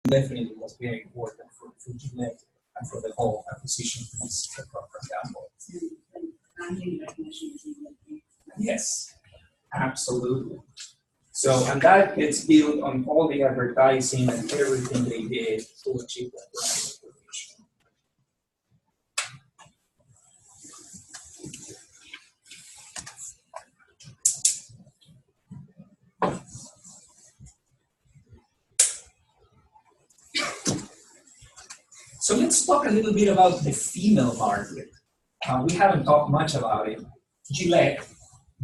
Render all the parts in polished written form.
definitely was very important for Gillette and for the whole acquisition piece, for example. Yes, absolutely. So, and that gets built on all the advertising and everything they did to achieve that brand recognition. So let's talk a little bit about the female market. We haven't talked much about it. Gillette,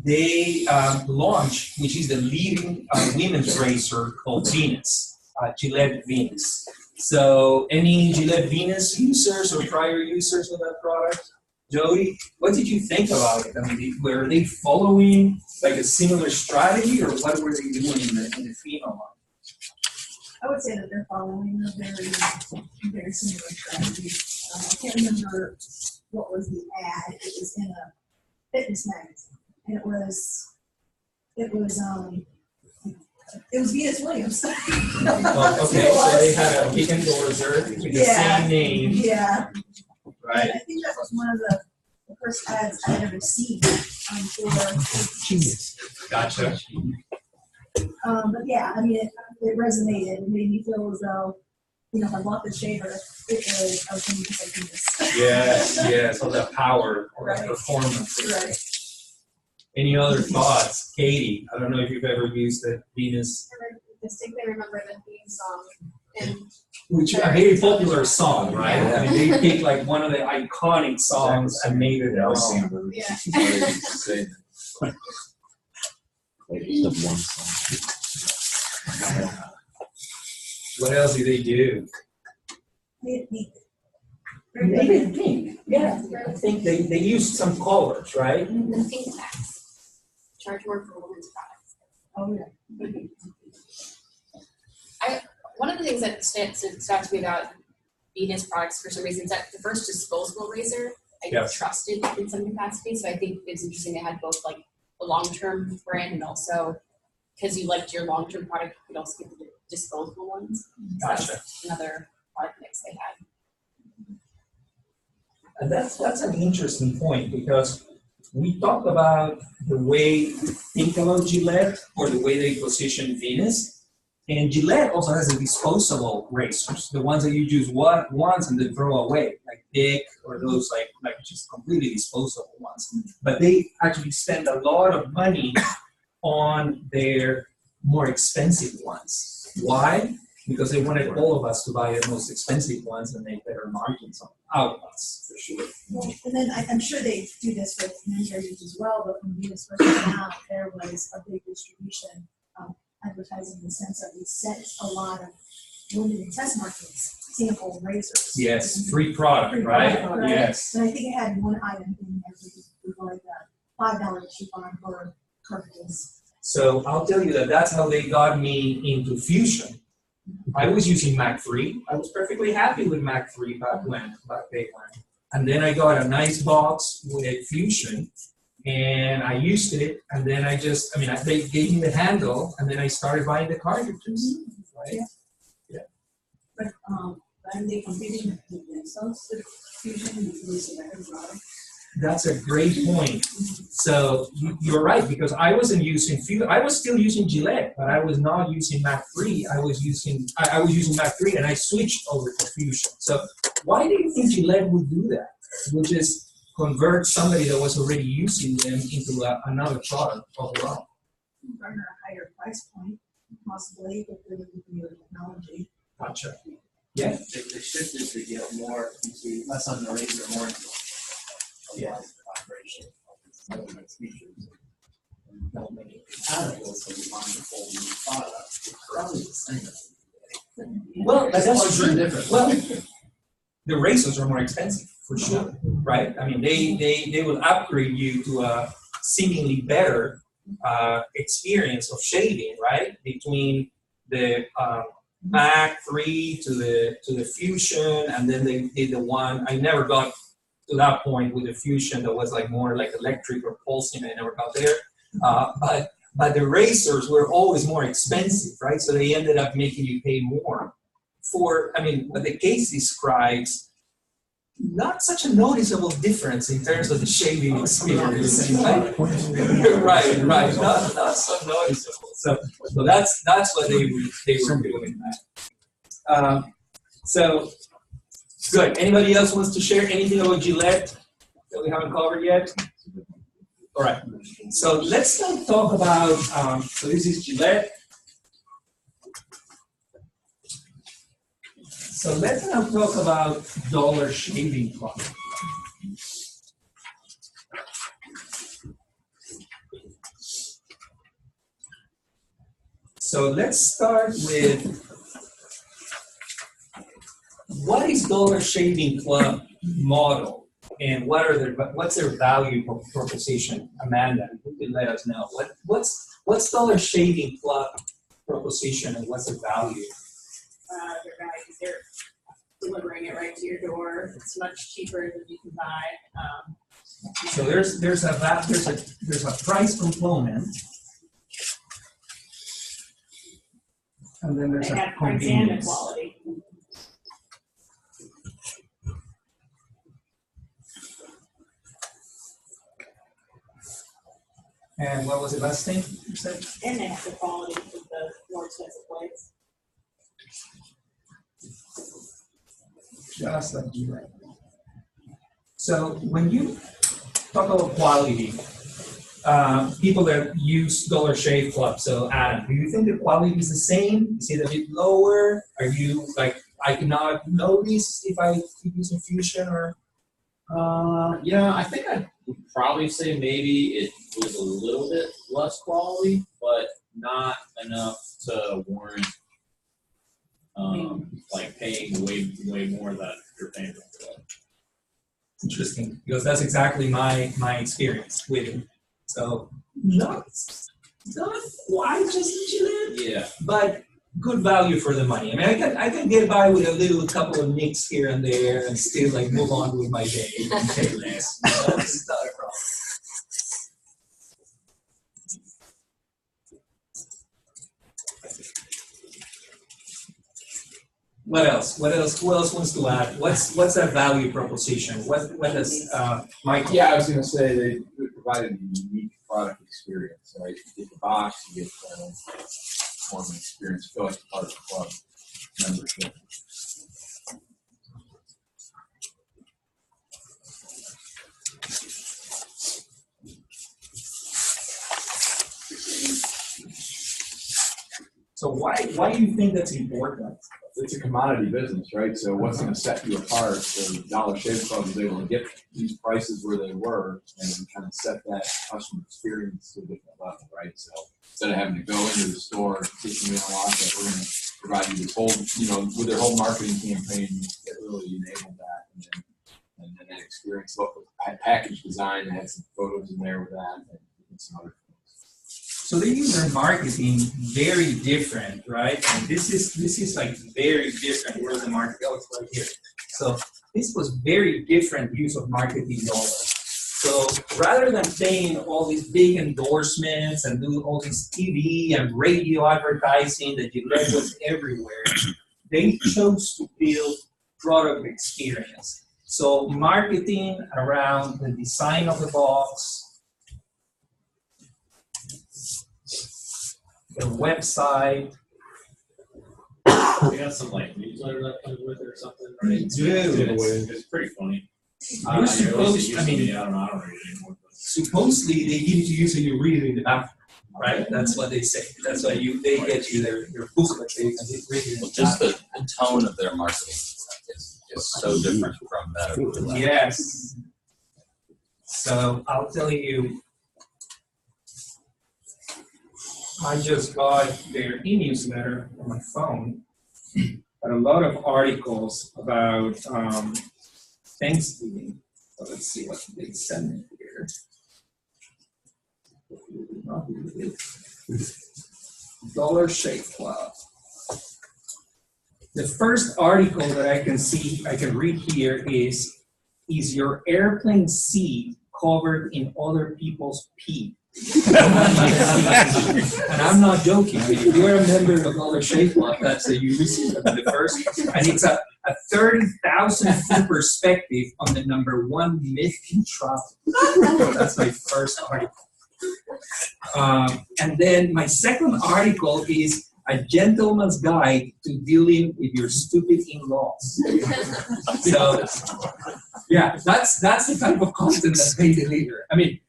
they launched, which is the leading women's razor called Venus, Gillette Venus. So any Gillette Venus users or prior users of that product? Jody, what did you think about it? I mean, were they following like a similar strategy, or what were they doing in the female market? I would say that they're following a very similar strategy. I can't remember what was the ad. It was in a fitness magazine, and it was Venus Williams. Oh, okay, so they had a big endorser with the same name. Yeah. Right. And I think that was one of the first ads I had ever seen for Genius. Gotcha. but yeah, I mean, it resonated. It made me feel as though, if I bought the shaver, I was going to use like Venus. Yes, all that power or that performance. Right. Any other thoughts? Katie, I don't know if you've ever used the Venus. I distinctly remember the theme song. And which a very popular song, right? Yeah. I mean, they picked like one of the iconic songs and made it their own. Yeah. What else do they do? They Maybe pink. Yeah, I think they used some colors, right? the pink tax. Charge more for women's products. Oh yeah. One of the things that stood out to me about Venus products for some reason is that the first disposable razor I trusted in some capacity. So I think it's interesting they had both like the long-term brand and also because you liked your long-term product, you could also get the disposable ones. So Gotcha. that's another product mix they had. And that's an interesting point because we talked about the way we think about Gillette or the way they position Venus. And Gillette also has the disposable razors, the ones that you use once and then throw away, like Dick or those like just completely disposable ones. But they actually spend a lot of money on their more expensive ones. Why? Because they wanted all of us to buy the most expensive ones and make better margins out of us, for sure. Well, and then I'm sure they do this with men's razors as well, but when Venus first came out, there was a big distribution advertising in the sense that we sent a lot of women in test markets sample razors. Yes, free product, right? Yes. And I think it had one item in there with like a $5 coupon for cartridges. So I'll tell you that's how they got me into Fusion. I was using Mac 3. I was perfectly happy with Mac 3 back day when. And then I got a nice box with Fusion. And I used it, and then they gave me the handle, and then I started buying the cartridges, right? Yeah. But are they competing with themselves with Fusion and releasing their own product? That's a great point. So you're right, because I wasn't using Fusion. I was still using Gillette, but I was not using Mac 3. I was using Mac 3, and I switched over to Fusion. So why do you think Gillette would do that? Would just convert somebody that was already using them into another product overall? Garner a higher price point, possibly, with the newer technology. Gotcha. Yeah. They shifted to get more into less on the razor, more into vibration of its features. And they'll make it compatible so you find the whole new product. It's probably the same. Well, that's true. Different. Well, the razors are more expensive, for sure, right? I mean, they will upgrade you to a seemingly better experience of shaving, right? Between the Mac 3 to the Fusion, and then they did the one. I never got to that point with the Fusion that was like more like electric or pulsing. I never got there. But the razors were always more expensive, right? So they ended up making you pay more but the case describes not such a noticeable difference in terms of the shaving experience. Right, not so noticeable. So that's what they were doing that. So good. Anybody else wants to share anything about Gillette that we haven't covered yet? All right. So let's now talk about. So this is Gillette. So let's now talk about Dollar Shaving Club. So let's start with what is Dollar Shaving Club model and what's their value proposition? Amanda, you can let us know. What's Dollar Shaving Club proposition and what's the value? Their value is they're delivering it right to your door. It's much cheaper than you can buy. So there's a price component, and then there's They a have price and the convenience. quality. And what was the last thing you said? And they have the quality of the more expensive blades. Just like you right. So when you talk about quality, people that use Dollar Shave Club, so Adam, do you think the quality is the same? Is it a bit lower? Are you like, I cannot notice if I keep using Fusion or? Yeah, I think I'd probably say maybe it was a little bit less quality, but not enough to warrant like paying way more than you're paying for it. Interesting, because that's exactly my experience with it. So not quite just Gillette, Yeah. but good value for the money. I mean, I can get by with a couple of nicks here and there and still like move on with my day and pay less. That's not a problem. What else? Who else wants to add? What's that value proposition? What does Michael? Yeah, I was going to say they provided a unique product experience, right? You get the box, you get more of an experience, feel like part of the club membership. So why do you think that's important? It's a commodity business, right? So what's going to set you apart? So Dollar Shave Club was able to get these prices where they were and kind of set that customer experience to a different level, right? So instead of having to go into the store, taking me a lot, that we're going to provide you this whole, with their whole marketing campaign, that really enabled that. And then that experience, look, package design, had some photos in there with that and some other things. So they use their marketing very different, right? And this is like very different. Where's the market? Oh, it's right here. So this was very different use of marketing dollars. So rather than paying all these big endorsements and doing all this TV and radio advertising that you read was everywhere, they chose to build product experience. So marketing around the design of the box, the website. We got some like newsletter that comes with it or something, right? We do. It's pretty funny. You're supposed, I don't read it anymore. But supposedly they give it to you so you read it in the bathroom, right? That's what they say. That's why they get you their booklet. They read it in Well, the just bathroom. the tone of their marketing is so different from that of the Yes. So I'll tell you, I just got their e-newsletter on my phone, but a lot of articles about Thanksgiving. So let's see what they send me here. Dollar Shave Club. The first article that I can read here is your airplane seat covered in other people's pee? And I'm not joking. I mean, if you're a member of Dollar Shave Club, that's a you receive it the first, and it's a 30,000 foot perspective on the #1 myth in travel. That's my first article. And then my second article is a gentleman's guide to dealing with your stupid in-laws. So, yeah, that's the type of content that they deliver. I mean,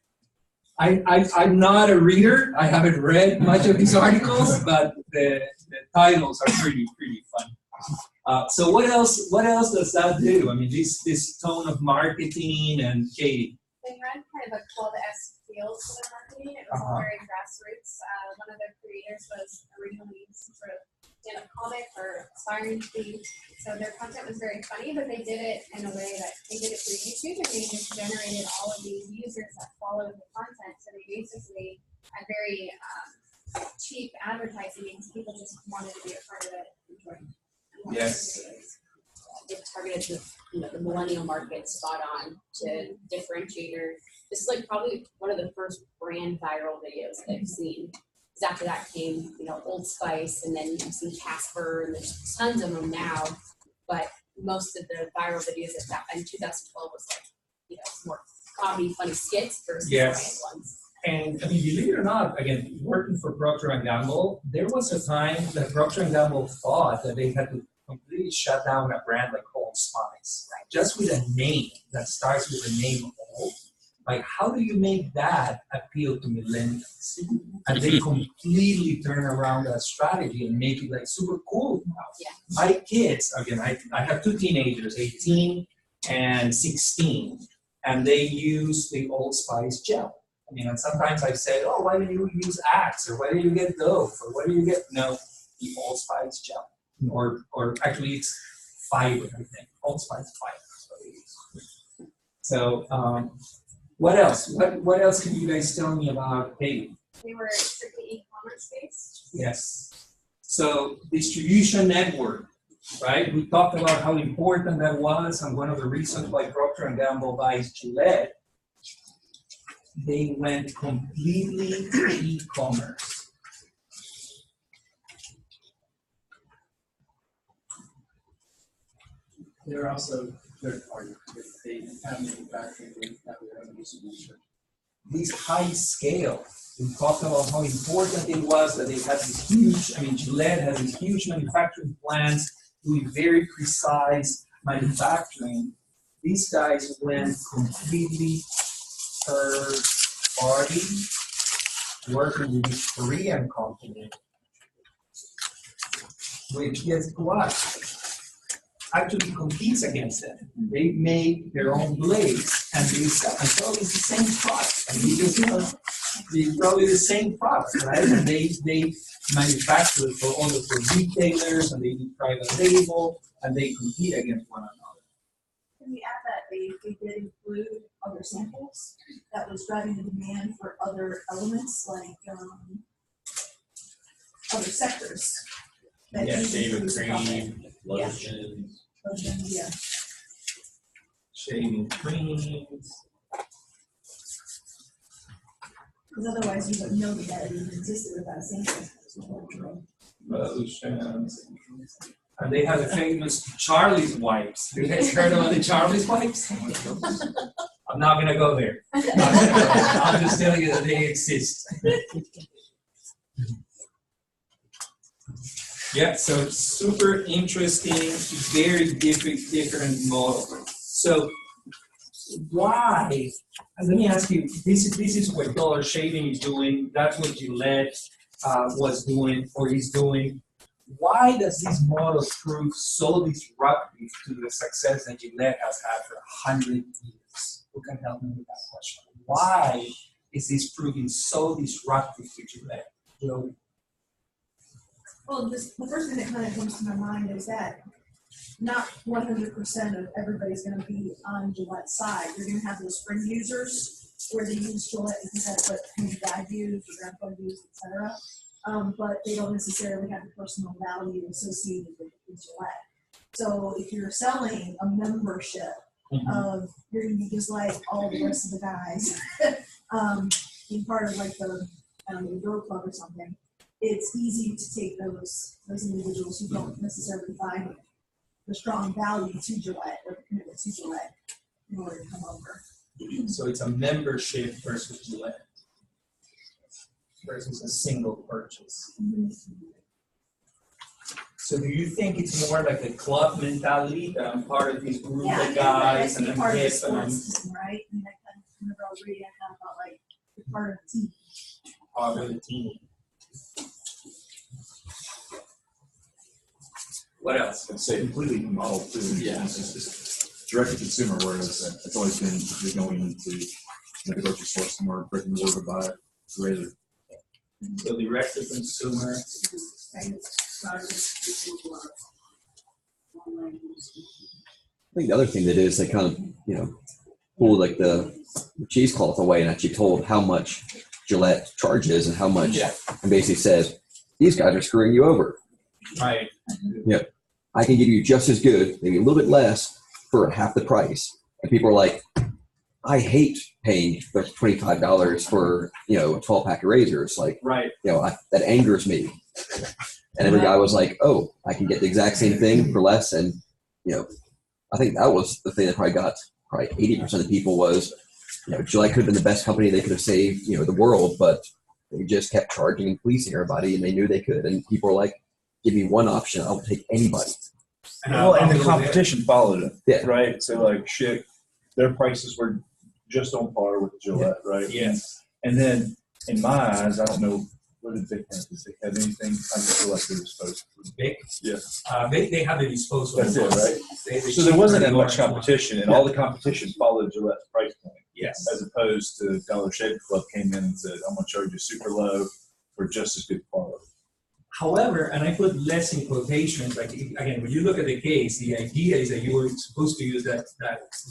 I'm not a reader. I haven't read much of these articles, but the titles are pretty fun. So what else does that do? I mean, this tone of marketing and Katie. They ran kind of a club-esque feel to their marketing. It was all very grassroots. One of the creators was originally some sort of stand-up comic or aspiring to be. So their content was very funny, but they did it in a way that they did it through YouTube, and they just generated all of these users that followed the content. So they basically had very cheap advertising because people just wanted to be a part of it. Yes. It targeted the millennial market spot on to differentiator. This is like probably one of the first brand viral videos that I've seen. Because after that came, Old Spice, and then you've seen Casper, and there's tons of them now. But most of the viral videos in 2012 was like, more comedy, funny skits versus brand ones. And I mean, believe it or not, again, working for Procter & Gamble, there was a time that Procter & Gamble thought that they had to completely shut down a brand like Old Spice. Right? Just with a name that starts with the name Old. Like, how do you make that appeal to millennials? And they completely turn around that strategy and make it like super cool now. Yeah. My kids, again, I have 2 teenagers, 18 and 16, and they use the Old Spice gel. I mean, and sometimes I said, oh, why don't you use Axe, or why don't you get Dove, or why do you get, no, the Old Spice gel. Or actually it's fiber, I think. Old Spice fiber. So, what else? What else can you guys tell me about Haiti? They were strictly e-commerce based. Yes. So distribution network, right? We talked about how important that was, and one of the reasons why Procter & Gamble buys Gillette, they went completely e-commerce. They're also third party. They have manufacturing, they have their own distribution. This high scale, we talked about how important it was that they had this huge, I mean, Gillette had these huge manufacturing plants doing very precise manufacturing. These guys went completely third party, working with this Korean company, which, guess what? Actually competes against them. They make their own blades, and they sell, and probably it's the same product. I mean, it's probably the same product, right? And they manufacture it for all of the retailers, and they do private label, and they compete against one another. Can we add that they did include other samples that was driving the demand for other elements like other sectors? That Yeah, use shaving includes cream, coffee. lotions. Yeah. Shaving creams. Because otherwise you wouldn't know that it even existed without a sample. Lotions. And they have the famous Charlie's wipes. Have you guys heard about the Charlie's wipes? I'm not gonna go there. I'm just telling you that they exist. Yeah, so super interesting, very different model. So why? Let me ask you. This is what Dollar Shaving is doing. That's what Gillette was doing or is doing. Why does this model prove so disruptive to the success that Gillette has had for 100 years? Who can help me with that question? Why is this proving so disruptive to Gillette? Joey? Well, the first thing that kind of comes to my mind is that not 100% of everybody's going to be on Gillette's side. You're going to have those fringe users where they use Gillette because that's what maybe dad used or grandpa used, etc. But they don't necessarily have the personal value associated with Gillette. So if you're selling a membership, you're going to be just like all the rest of the guys. being part of like the, I don't know, the Door Club or something, it's easy to take those individuals who don't necessarily find the strong value to Gillette or the commitment to Gillette in order to come over. So it's a membership versus Gillette versus a single purchase. So do you think it's more like a club mentality that I'm part of this group Yeah, I of mean, guys that's and I'm part of the hip and I'm sports team, right? I mean, I kind of, whenever I was reading, I kind of felt like you're part of the team. part of the team? What else? I'd say completely new model too. Yeah. It's direct to consumer, whereas it's always been you're going into the grocery store somewhere, brick and mortar to buy a razor. So direct to consumer. I think the other thing that is they kind of, pulled like the cheesecloth away and actually told how much Gillette charges and how much, and basically said, these guys are screwing you over. Right. I can give you just as good, maybe a little bit less for half the price. And people are like, I hate paying $25 for, a 12-pack of razors. Like, Right. that angers me. And every guy was like, oh, I can get the exact same thing for less. And, I think that was the thing that probably got 80% of the people was, Gillette could have been the best company. They could have saved, the world, but they just kept charging and fleecing everybody, and they knew they could. And people were like, give me one option. I'll take anybody. Well, and the competition followed it. Yeah. Right? So, like, shit, their prices were just on par with Gillette, right? Yes. And then, in my eyes, I don't know, what did Vic have? Did Vic have anything? I just feel like they were supposed to. Vic? Yeah. They have a disposable. That's it, right? They So there wasn't that much cheaper competition, and all the competition followed Gillette's price point. Yes. As opposed to Dollar Shave Club came in and said, I'm going to charge you super low for just as good quality. However, and I put less in quotations, like, again, when you look at the case, the idea is that you were supposed to use that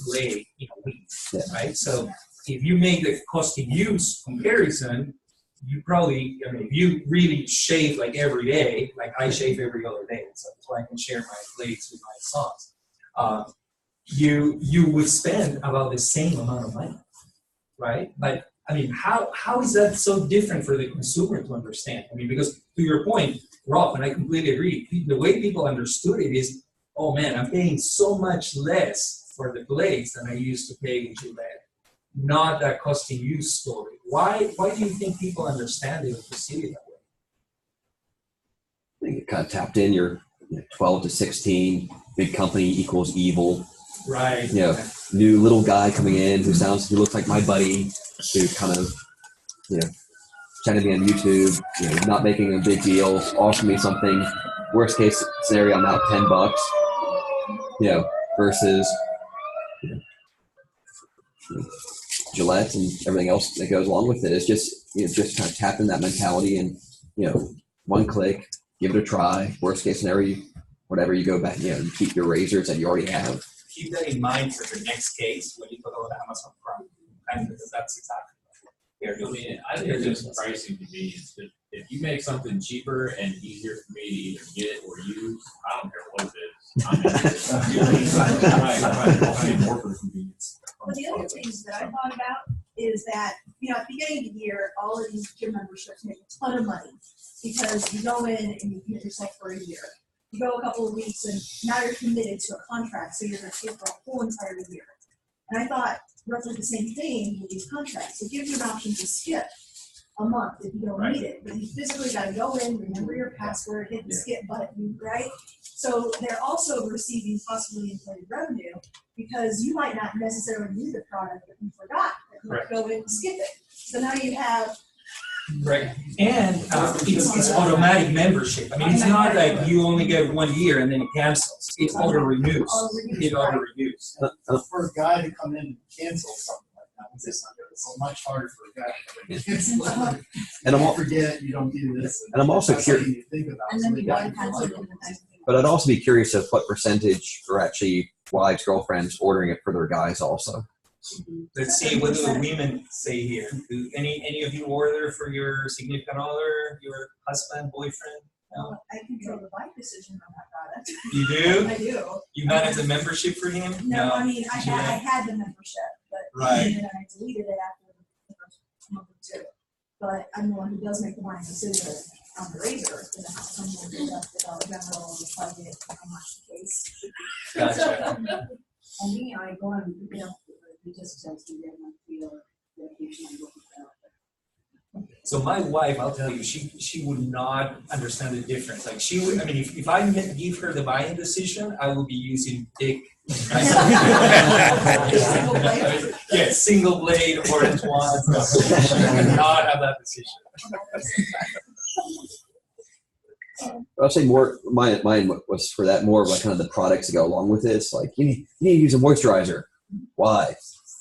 blade in a week, right? So if you make the cost to use comparison, you probably, if you really shave like every day, like I shave every other day, so that's why I can share my blades with my sons, you would spend about the same amount of money, right? But how is that so different for the consumer to understand? Because to your point, Rob, and I completely agree, the way people understood it is, oh man, I'm paying so much less for the blades than I used to pay with Gillette. Not that cost and use story. Why do you think people understand it or perceive it that way? I think it kind of tapped in your 12 to 16, big company equals evil. Right. New little guy coming in who looks like my buddy, who kind of, trying to be on YouTube, not making a big deal, offer me something. Worst case scenario, I'm out $10, versus Gillette and everything else that goes along with it. It's just kind of tapping that mentality and, one click, give it a try. Worst case scenario, whatever, you go back, you keep your razors that you already have. Keep that in mind for the next case when you go to Amazon Prime, because that's exactly what I think it's just pricing convenience. If you make something cheaper and easier for me to either get or use, I don't care what it is. More for the convenience. Well, the other things that I thought about is that, at the beginning of the year, all of these gym memberships make a ton of money because you go in and you get yourself for a year. You go a couple of weeks and now you're committed to a contract, so you're going to pay for a whole entire year. And I thought roughly the same thing with these contracts. It gives you an option to skip a month if you don't need it, but you physically got to go in, remember your password, hit the skip button, right? So they're also receiving possibly inflated revenue because you might not necessarily need the product, but you forgot that you might go in and skip it. So now you have. Right, and it's automatic membership. It's not like you only get 1 year and then it cancels. It auto-renews. It auto-renews. For a guy to come in and cancel something like that, it's much harder for a guy to cancel. And I'm forget, you don't do this. And I'm also curious. And then you go and cancel it. But I'd also be curious of what percentage are actually wives, girlfriends ordering it for their guys also. Let's see, what do the women say here? Do any of you order for your significant other, your husband, boyfriend? No? I control the buy decision on that product. You do? I do. You manage the membership for him? No, I had the membership, but Right. and then I deleted it after the first month or two. but I'm the one who does make the buying decision on the razor, and then someone did that with our general budget, how much the case. Gotcha. And me, I go and pick it up, it just tells me that I feel dedication and looking for. So my wife, I'll tell you, she would not understand the difference. Like she would, I mean, if I give her the buying decision, I will be using big. Single blade? Yes, single blade or one. She would not have that decision. I'll say more. Mine was for that more of like kind of the products that go along with this. Like you need to use a moisturizer. Why?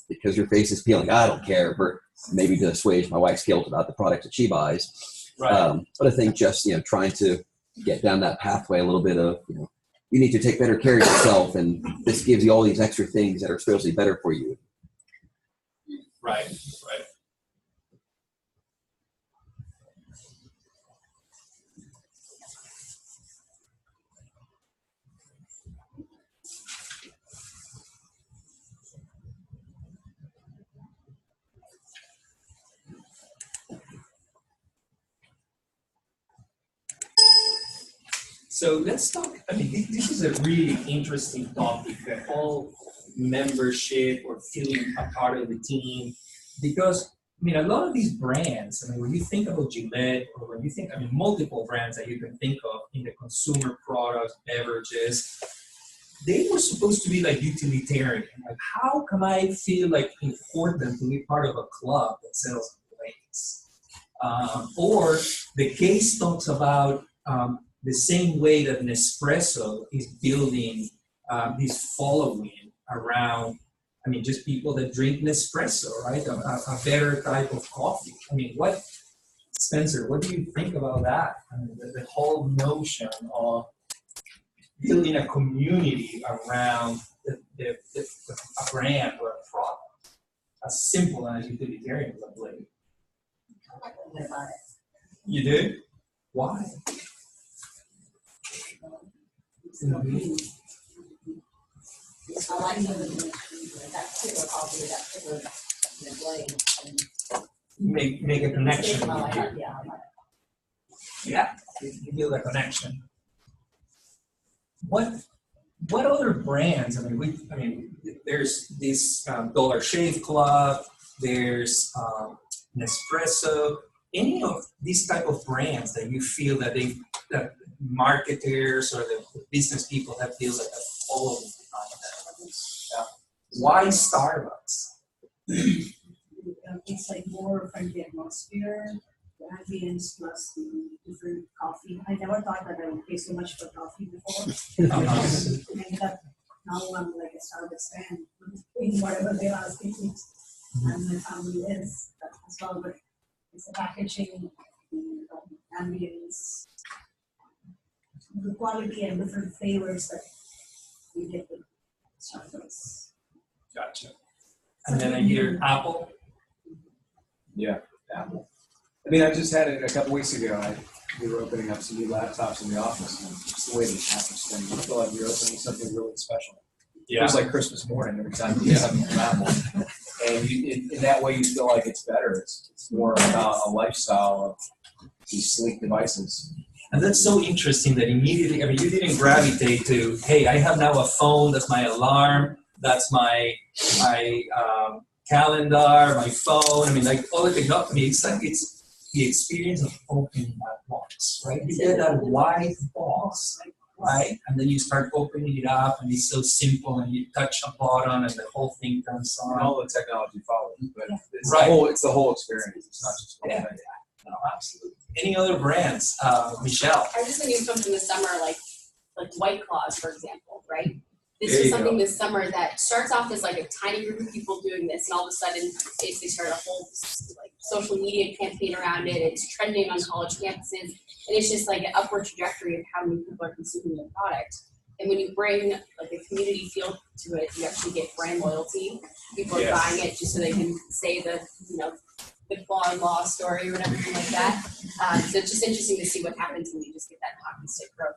Because your face is peeling. I don't care. For maybe to assuage my wife's guilt about the product that she buys. Right. But I think just trying to get down that pathway a little bit of you need to take better care of yourself, and this gives you all these extra things that are supposedly better for you. Right. Right. So let's talk, I mean, this is a really interesting topic, the whole membership or feeling a part of the team, because, I mean, a lot of these brands, I mean, when you think about Gillette, or when you think, I mean, multiple brands that you can think of in the consumer products, beverages, they were supposed to be like utilitarian. Like, how can I feel like important to be part of a club that sells blades? Or the case talks about the same way that Nespresso is building this following around, I mean, just people that drink Nespresso, right? A better type of coffee. I mean, Spencer, what do you think about that? I mean, the whole notion of building a community around a brand or a product, as simple as utilitarian as a blade. You do? Why? I like that particular coffee, that particular blade. Make a connection. I like it, yeah, I like it. Yeah, you build a connection. What other brands? I mean, there's this Dollar Shave Club. There's Nespresso. Any of these type of brands that you feel that that marketers or the business have built like a following behind them. Yeah. Why Starbucks? It's like more friendly atmosphere, the ambience plus the different coffee. I never thought that I would pay so much for coffee before. I ended up now I'm like a Starbucks fan, in whatever they're asking me, and my family is as well. But it's the packaging, the ambience, the quality and different flavors that we get with Starbucks. Gotcha. And then I hear Apple. Yeah, Apple. I mean, I just had it a couple weeks ago. We were opening up some new laptops in the office, and just the way they package things, I feel like you're opening something really special. Yeah. It was like Christmas morning every time you get something from Apple. And in that way, you feel like it's better. It's more about a lifestyle of these sleek devices. And that's so interesting that immediately, I mean, you didn't gravitate to, hey, I have now a phone, that's my alarm, that's my calendar, my phone. I mean, like all the technology. I mean, it's like it's the experience of opening that box, right? You get that white box, right? And then you start opening it up, and it's so simple, and you touch a button, and the whole thing comes on. And all the technology follows, but it's, Right. it's the whole experience. It's not just one thing. No, absolutely. Any other brands, Michelle? I was just thinking something this summer, like White Claws, for example, right? This There is you something go. this summer that starts off as like a tiny group of people doing this, and all of a sudden they start a whole like social media campaign around it. It's trending on college campuses, and it's just like an upward trajectory of how many people are consuming the product. And when you bring like a community feel to it, you actually get brand loyalty. People are Yes. buying it just so they can say the the claw law story or whatever like that. So it's just interesting to see what happens when you just get that hockey stick growth.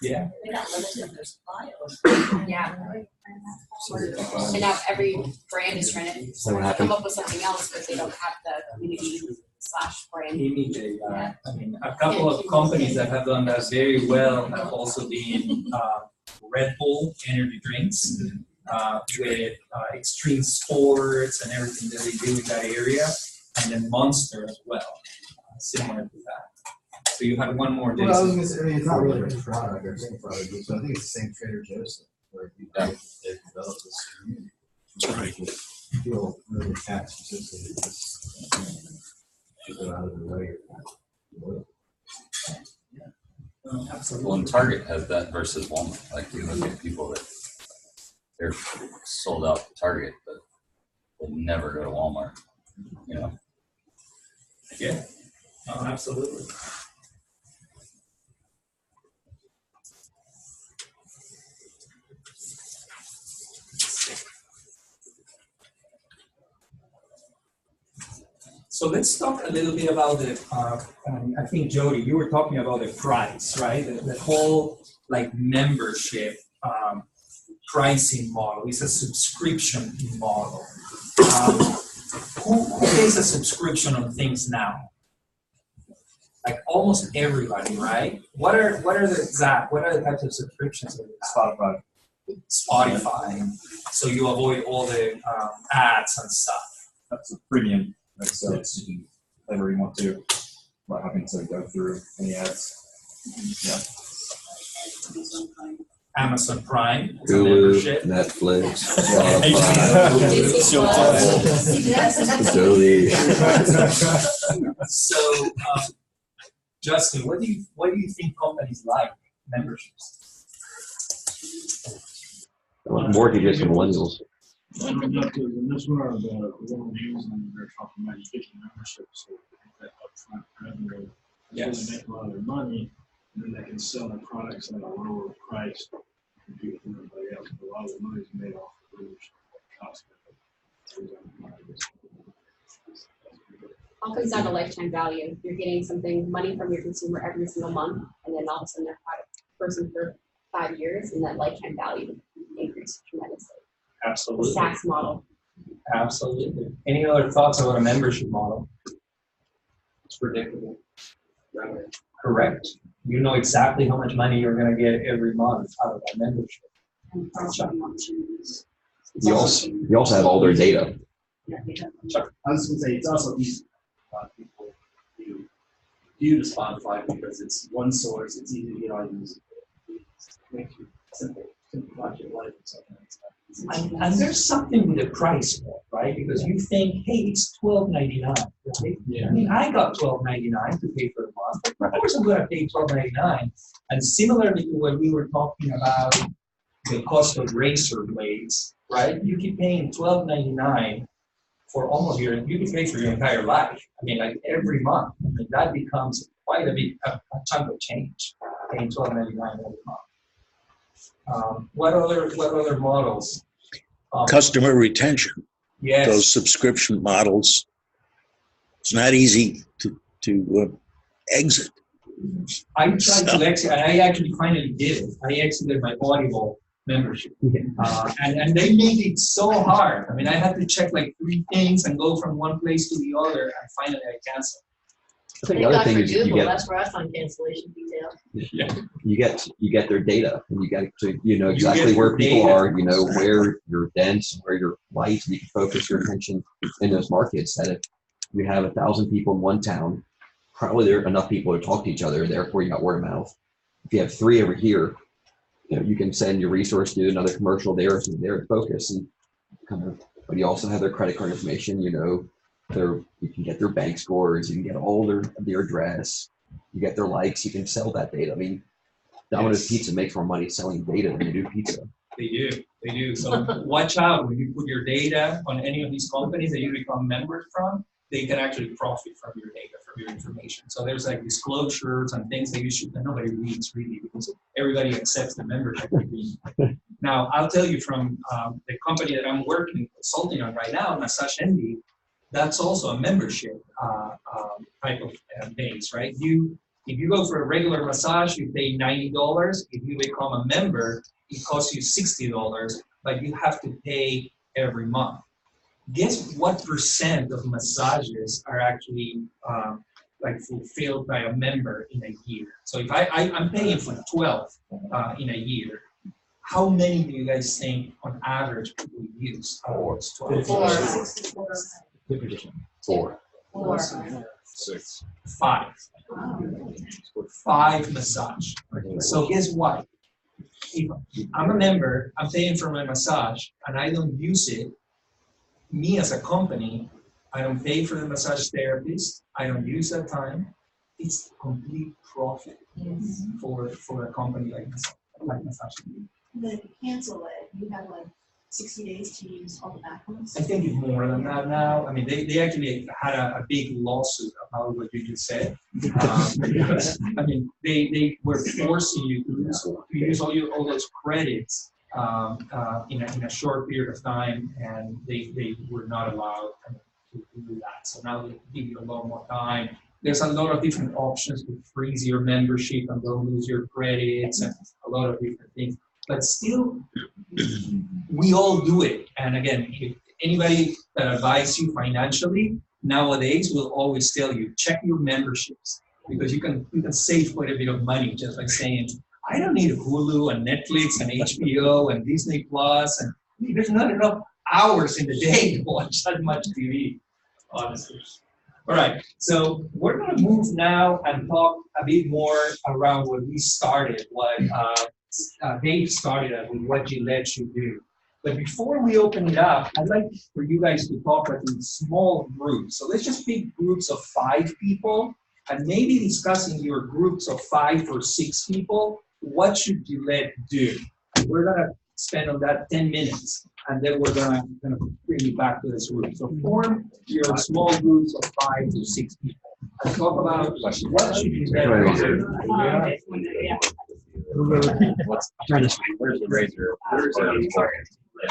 Yeah. They got limited their supply. Yeah. And now every brand is trying to So what happened? come up with something else, but they don't have the community brand. Imitate that. I mean, a couple of companies that have done that very well have also been Red Bull energy drinks with extreme sports and everything that they do in that area, and then Monster as well, similar to that. So you had one more, Well, I was Jason. gonna say, I mean, it's not really a product or same product, so I think it's the same Trader Joe's thing, where they've developed this community. That's right. People feel really attached to this, go out of their way. Well, and Target has that versus Walmart. Like you look at people that they're sold out to Target, but they never go to Walmart. You know. Yeah, absolutely. So let's talk a little bit about the, I think Jody, you were talking about the price, right? The whole like membership pricing model is a subscription model. Who pays a subscription on things now? Like almost everybody, right? What are the types of subscriptions that you have? Spotify. So you avoid all the ads and stuff. That's a premium. That's so it's whatever you want to, not having to go through any ads. Yeah. Amazon Prime, it's a Hulu, membership. Netflix, Spotify. Jolie. So, Justin, what do you think companies like memberships? Mortgages and millennials. I mean, in this one, the one we're using, they're talking about you get your membership, so that upfront revenue, Yes. they make a lot of their money, and then they can sell their products at a lower price to compete with everybody else. But a lot of the money is made off of membership cost. All comes down to lifetime value. You're getting something, money from your consumer every single month, and then all of a sudden they're person for 5 years, and that lifetime value increases tremendously. Absolutely. The SaaS model. Absolutely. Any other thoughts about a membership model? It's predictable. Correct. You know exactly how much money you're going to get every month out of that membership. And cross-shopping opportunities. You also have all their data. I was going to say, it's also easy for a lot of people to view to Spotify because it's one source, it's easy to get all your music. It's makes you simplify your life and something like that. And there's something with the price, right? Because you think, hey, it's $12.99, right? Yeah. I mean, I got $12.99 to pay for the month. Of course, I'm going to pay $12.99. And similarly to what we were talking about, the cost of razor blades, right? You keep paying $12.99 for almost you can pay for your entire life. I mean, like every month. I mean, that becomes quite a chunk of change, paying $12.99 every month. What other models? Customer retention. Yes. Those subscription models. It's not easy to exit. I tried to exit, and I actually finally did it. I exited my Audible membership, and they made it so hard. I mean, I had to check like 3 things and go from one place to the other, and finally I canceled. I think the other thing is you get That's where I find cancellation detail. Yeah. you get their data, and you know exactly where people data. are. You know where you're dense, where you're light, and you can focus your attention in those markets. That if you have 1,000 people in one town, probably there are enough people to talk to each other. Therefore, you got word of mouth. If you have 3 over here, you know you can send your resource to another commercial there to focus and kind of. But you also have their credit card information. You know. You can get their bank scores, you can get all their address, you get their likes, you can sell that data. I mean, Domino's Pizza makes more money selling data than they do pizza. They do. So watch out when you put your data on any of these companies that you become members from, they can actually profit from your data, from your information. So there's like disclosures and things that nobody reads really because everybody accepts the membership agreement. Now, I'll tell you from the company that I'm consulting on right now, Massage MD, that's also a membership type of base, right? If you go for a regular massage, you pay $90. If you become a member, it costs you $60, but you have to pay every month. Guess what percent of massages are actually like fulfilled by a member in a year? So if I'm paying for 12 in a year, how many do you guys think on average people use? It's 12. Four. Six. 5. 5 massage. So guess what? If I'm a member, I'm paying for my massage, and I don't use it, me as a company, I don't pay for the massage therapist, I don't use that time, it's complete profit for a company like Massage. Then if you cancel it, you have like 60 days to use all the backups. I think it's more than that now. I mean, they actually had a big lawsuit about what you just said. Because, I mean, they were forcing you to use all those credits in a short period of time, and they were not allowed to do that. So now they give you a lot more time. There's a lot of different options to freeze your membership and don't lose your credits, and a lot of different things. But still, we all do it. And again, if anybody that advises you financially nowadays will always tell you, check your memberships, because you can save quite a bit of money just by saying, I don't need Hulu and Netflix and HBO and Disney Plus, and there's not enough hours in the day to watch that much TV, honestly. All right, so we're going to move now and talk a bit more around what we started, what Dave started at, with what Gillette should do. But before we open it up, I'd like for you guys to talk like in small groups. So let's just pick groups of 5 people, and maybe discussing your groups of 5 or 6 people, what should Gillette do? And we're going to spend on that 10 minutes, and then we're going to bring you back to this group. So form your small groups of 5 to 6 people and talk about what should Gillette do. Let's try this. Where's the razor? Where's the target? I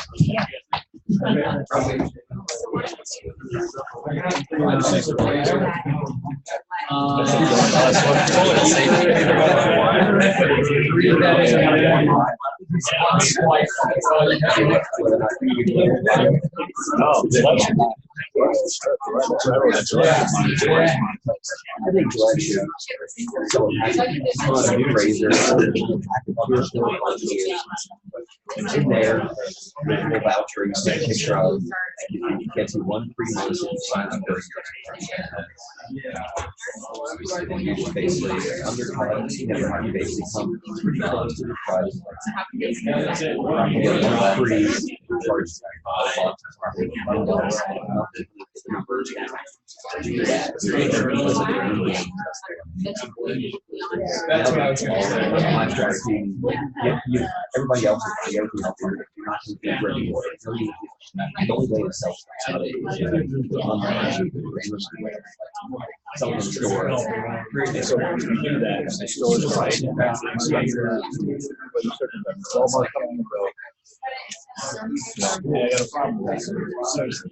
think Gillette should razor in there, little voucher, you take a picture of, you get to 1 free month if you sign up for your basically undercut, you basically come pretty close to the price. You get 1 free, charge that's what I was my strategy. Everybody else is everything else. You're not going to be ready for it. The only way to sell someone in the store. So when you do that, the store is right. Yeah, I got a problem with that.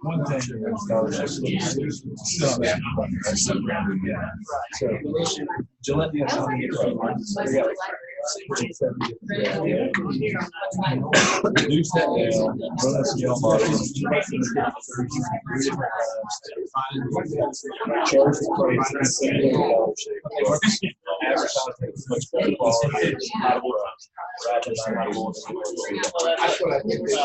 One thing Gillette has something reduce that down, run a scale model, charge the price, advertising is much better quality. That's what I think. The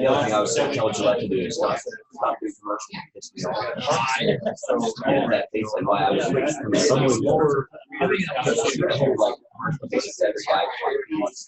other thing I was telling Gillette to do is stop doing commercials. And that basically why I was switching from some lower. I think like commercial basis every 5 months.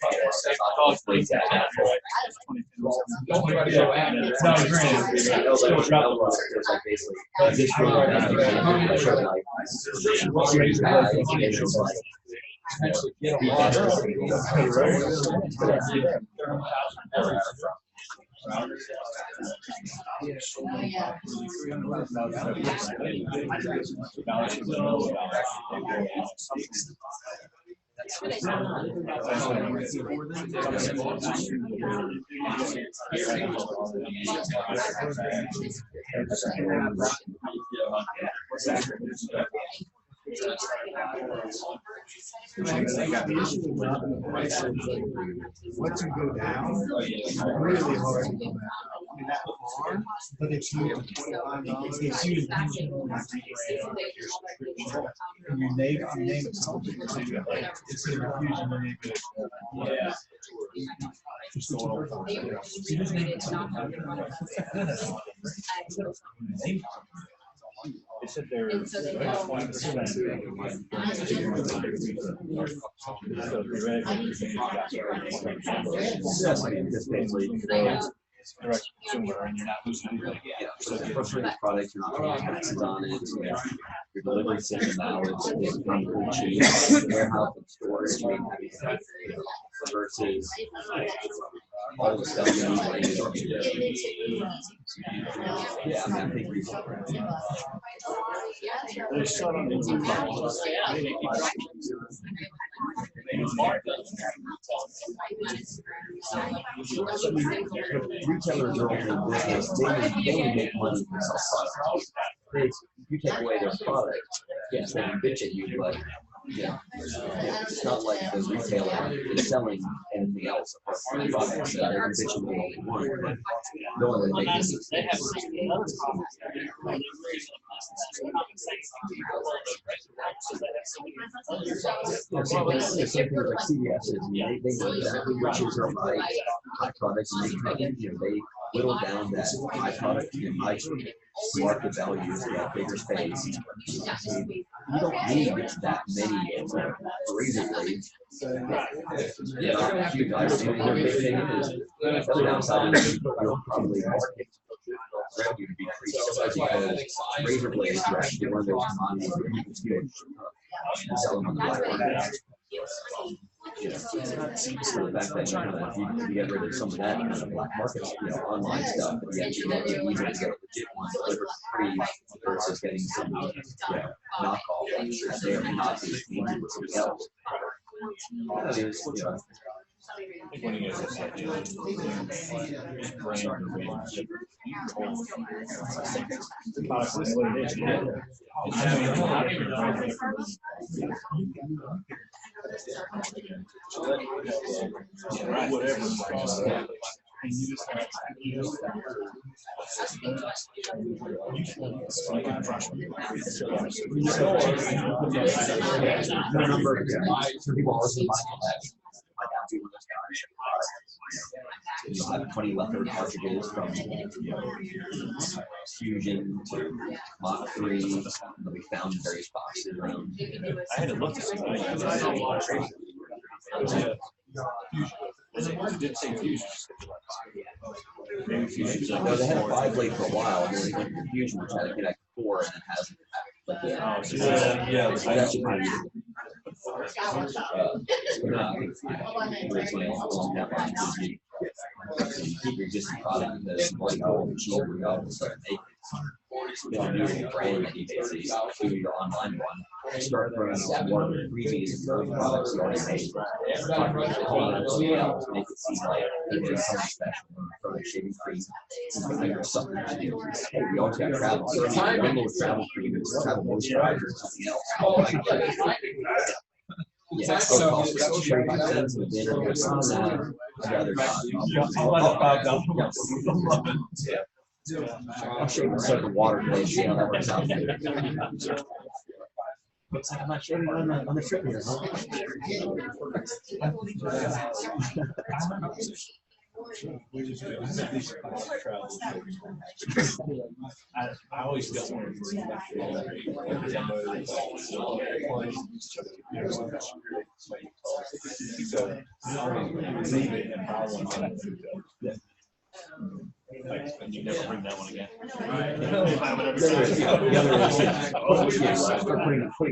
Once you go down, it's really hard to go back. I mean, that hard, but it's you $25. It's you. And you name it something. So you got like, it's an infusion, you name it. Yeah. Just going over. You just name it something. They said they're. And so they know. Direct to consumer, and you're not losing anybody. So the first rate product, you're not paying taxes on it. Your delivery system now is pretty cheap. Warehouse and storage, versus all the stuff you need. Yeah, I mean, I think They shut on the retailers are only in business, they only make money from self-products. You take away their product, yes, they can bitch at you, but yeah, it's not like the retailer is selling anything else apart from the products. So they're bitching all they want, but no one would make this. The same thing with like CVS is, they know exactly which is their high products, and they whittle down that high product to high market values to that bigger space. You don't need that many razor blades. Not huge. I think their big thing is the downside is you'll probably market revenue to be increased because razor blades are actually one of those commodities that people steal and sell them on the black market. So the fact that if you get rid of some of that black market, online stuff, and you actually make it easier to get a legit one delivered free versus getting some knockoff that they are not being easy with something else. That is, I think when you get this idea, brand or relationship, the product is what it is. Whatever. And you just have no number of people also buy I have 20 leftover cartridges from Fusion to Mach 3 that we found in various boxes around. I had to look at something. It did say Fusion. Maybe Fusion. No, they had a 5-blade for a while, and then they went to Fusion, which had a Connect 4, and it hasn't. Oh, so yeah, that's actually pretty easy. Keep your existing product because all the cheaper we all start making. If you do a brand that you basically do your online one, start throwing one of the freebies and those products you already made. Make it seem like it's something special. Throw the shaving cream. Something to do. Hey, we always got travel. So one little travel cream is travel moisturizer or something else. Yeah, so cost 35 cents and then there's some rather I'll shave and soak the water today, see how that works out. Looks like I'm not shaving on the trip here. I always got one. Leave it and buy one. And you never bring that one again.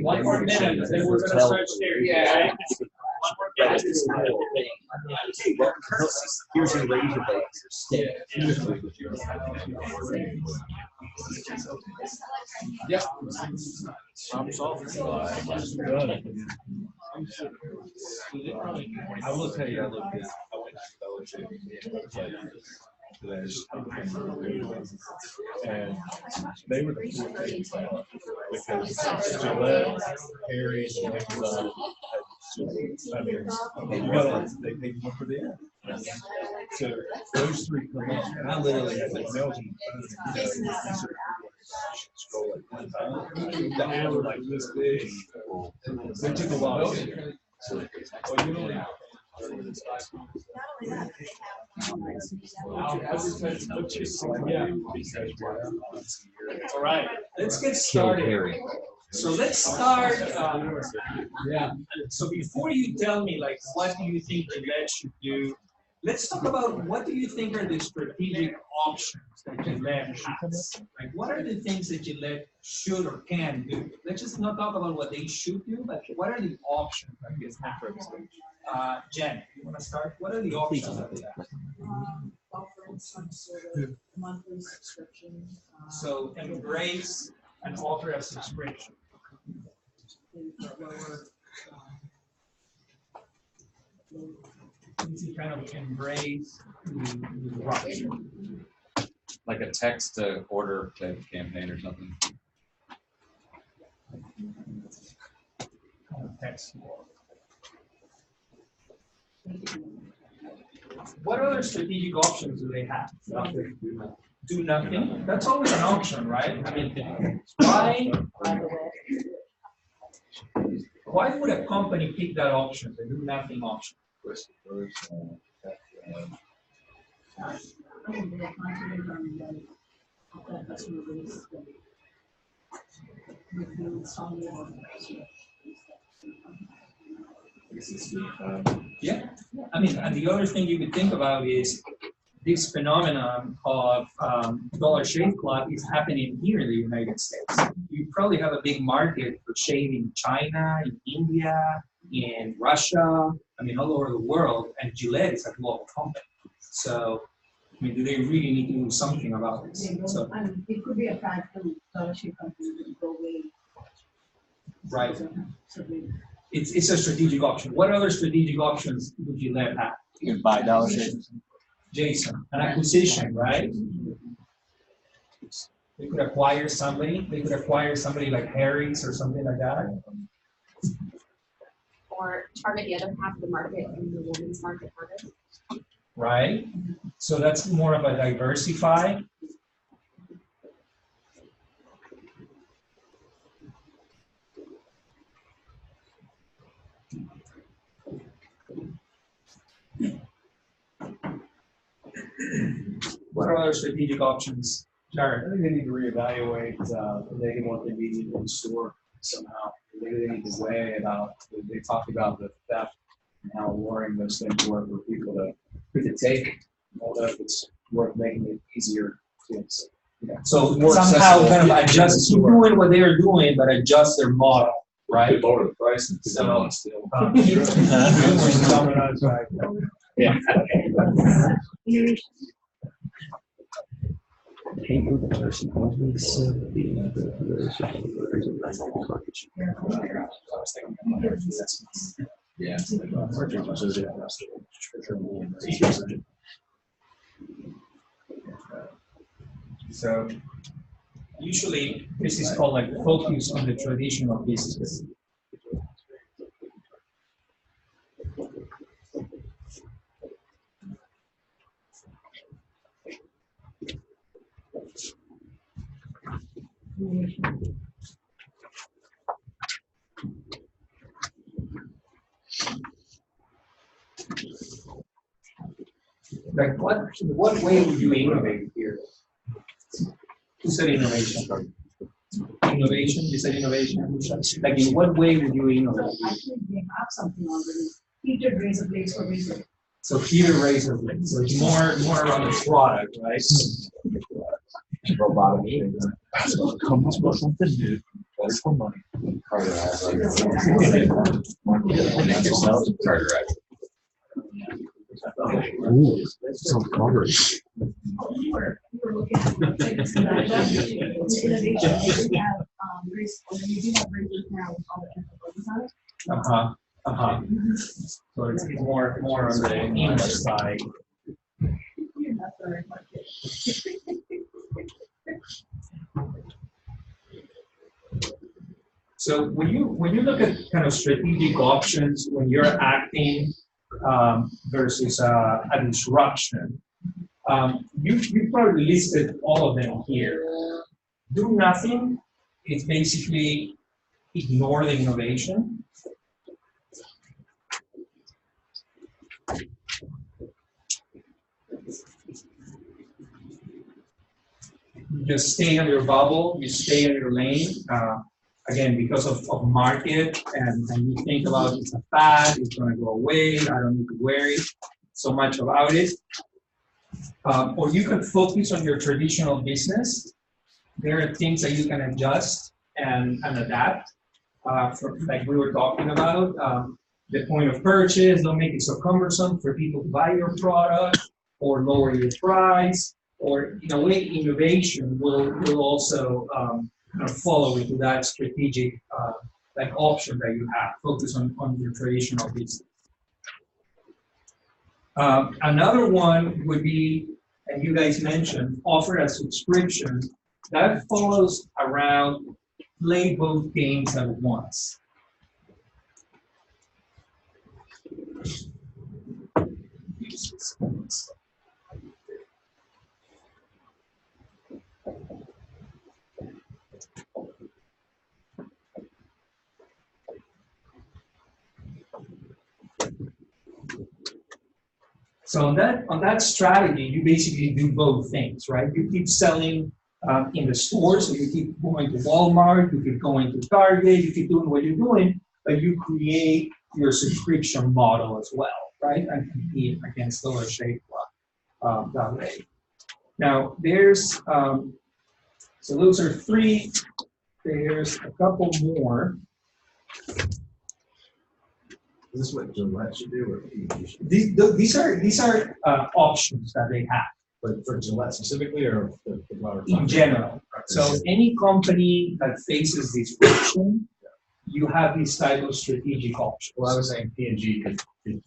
One more minute, I think we're gonna start there, yeah. Here's your razor blade, stick. Yep. Problem solved. I will tell you, I went to fellowship. And they were the two things that, because Gillette, Harry's, and Amazon had just, I mean, you gotta, they one for the end. So those three come up, and I literally had like nails in the phone, you know, scroll at one time. The ads were like this big. They took a lot of it. Well, you know, All right, let's get started. So let's start. So before you tell me, like, what do you think Gillette should do? Let's talk about what do you think are the strategic options that Gillette has? Like, what are the things that Gillette should or can do? Let's just not talk about what they should do, but what are the options? I guess. Jen, you want to start? What are the options that they have? Offering some sort of monthly subscription. So embrace and offer a subscription. Easy kind of embrace the disruption. Like a text to order type campaign or something. Text. What other strategic options do they have? Do nothing. That's always an option, right? I mean, why would a company pick that option, the do nothing option? Yeah, I mean, and the other thing you could think about is this phenomenon of Dollar Shave Club is happening here in the United States. You probably have a big market for shave in China, in India, in Russia, I mean, all over the world, and Gillette is a global company. So, I mean, do they really need to do something about this? So, it could be a practical scholarship company that go away. right. It's a strategic option. What other strategic options would Gillette have? You can buy Dollar Shave. Jason, an acquisition, right? They could acquire somebody. They could acquire somebody like Harry's or something like that. Or target the other half of the market and the women's market harder. Right? So that's more of a diversify. What are other strategic options? Jared? I think they need to reevaluate, maybe what they need in store somehow. Maybe they need to weigh about, they talked about the theft and how alluring those things were for people to take. Although if it's worth making it easier to, So more somehow accessible. kind of adjust, keep doing what they are doing, but adjust their model, right? Lower the price and put them on still. Yeah. Yeah. So usually this is called like focus on the traditional business. Like what way would you innovate here? Who said innovation? Innovation? You said innovation? Like in what way would you innovate? Actually, they have something already. Heated razor blades for razor. So heated razor blades. So it's more around the product, right? Robotic. Come up with something new. That's for money. Make yourself Carter. Ooh, some coverage. We're looking at it's innovation. We have we do have razors now with all the chemicals on it. So it's more on the English side. That's very much So when you look at kind of strategic options when you're acting versus a disruption, you probably listed all of them here. Do nothing is basically ignore the innovation. You just stay on your bubble, you stay on your lane. Again, because of market, and you think about it's a fad, it's going to go away, I don't need to worry so much about it. Or you can focus on your traditional business. There are things that you can adjust and adapt. Like we were talking about, the point of purchase, don't make it so cumbersome for people to buy your product, or lower your price, or in a way, innovation will also kind of follow into that strategic like option that you have. Focus on your traditional business. Another one would be, and you guys mentioned, offer a subscription that follows around play both games at once. So on that strategy, you basically do both things, right? You keep selling in the store, so you keep going to Walmart, you keep going to Target, you keep doing what you're doing, but you create your subscription model as well, right? And compete against Dollar Shave Club that way. Now there's, so those are three. There's a couple more. Is this what Gillette should do, or P&G should These are options that they have. But for Gillette specifically, or the broader? In general. So any company that faces disruption, you have these type of strategic options. Well, I was saying P&G could see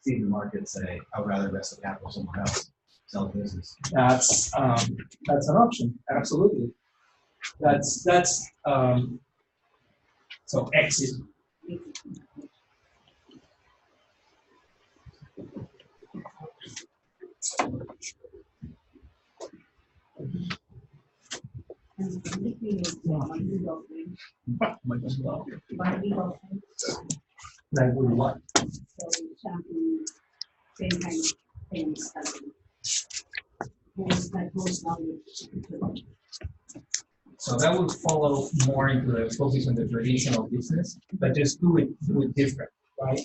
the market, say, I would rather invest the capital somewhere else, sell the business. That's an option, absolutely. That's so exit. Like with what? So shampoo, same kind of things that goes down with. So that would follow more into the focus on the traditional business, but just do it different, right?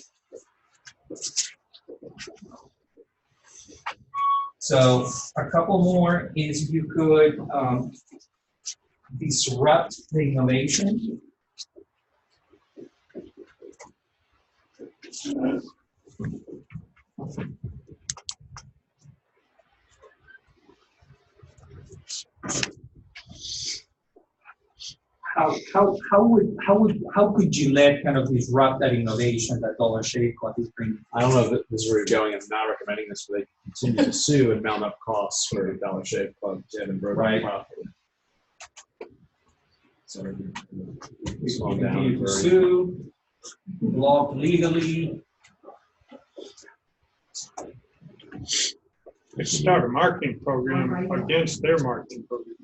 So a couple more is you could disrupt the innovation. How could Gillette kind of disrupt that innovation that Dollar Shave Club is bringing? I don't know if this is where you're going. I'm not recommending this, but they continue to sue and mount up costs for Dollar Shave Club to have been broken Right. properly. So We slow down. continue to sue, block legally. They start a marketing program against their marketing program.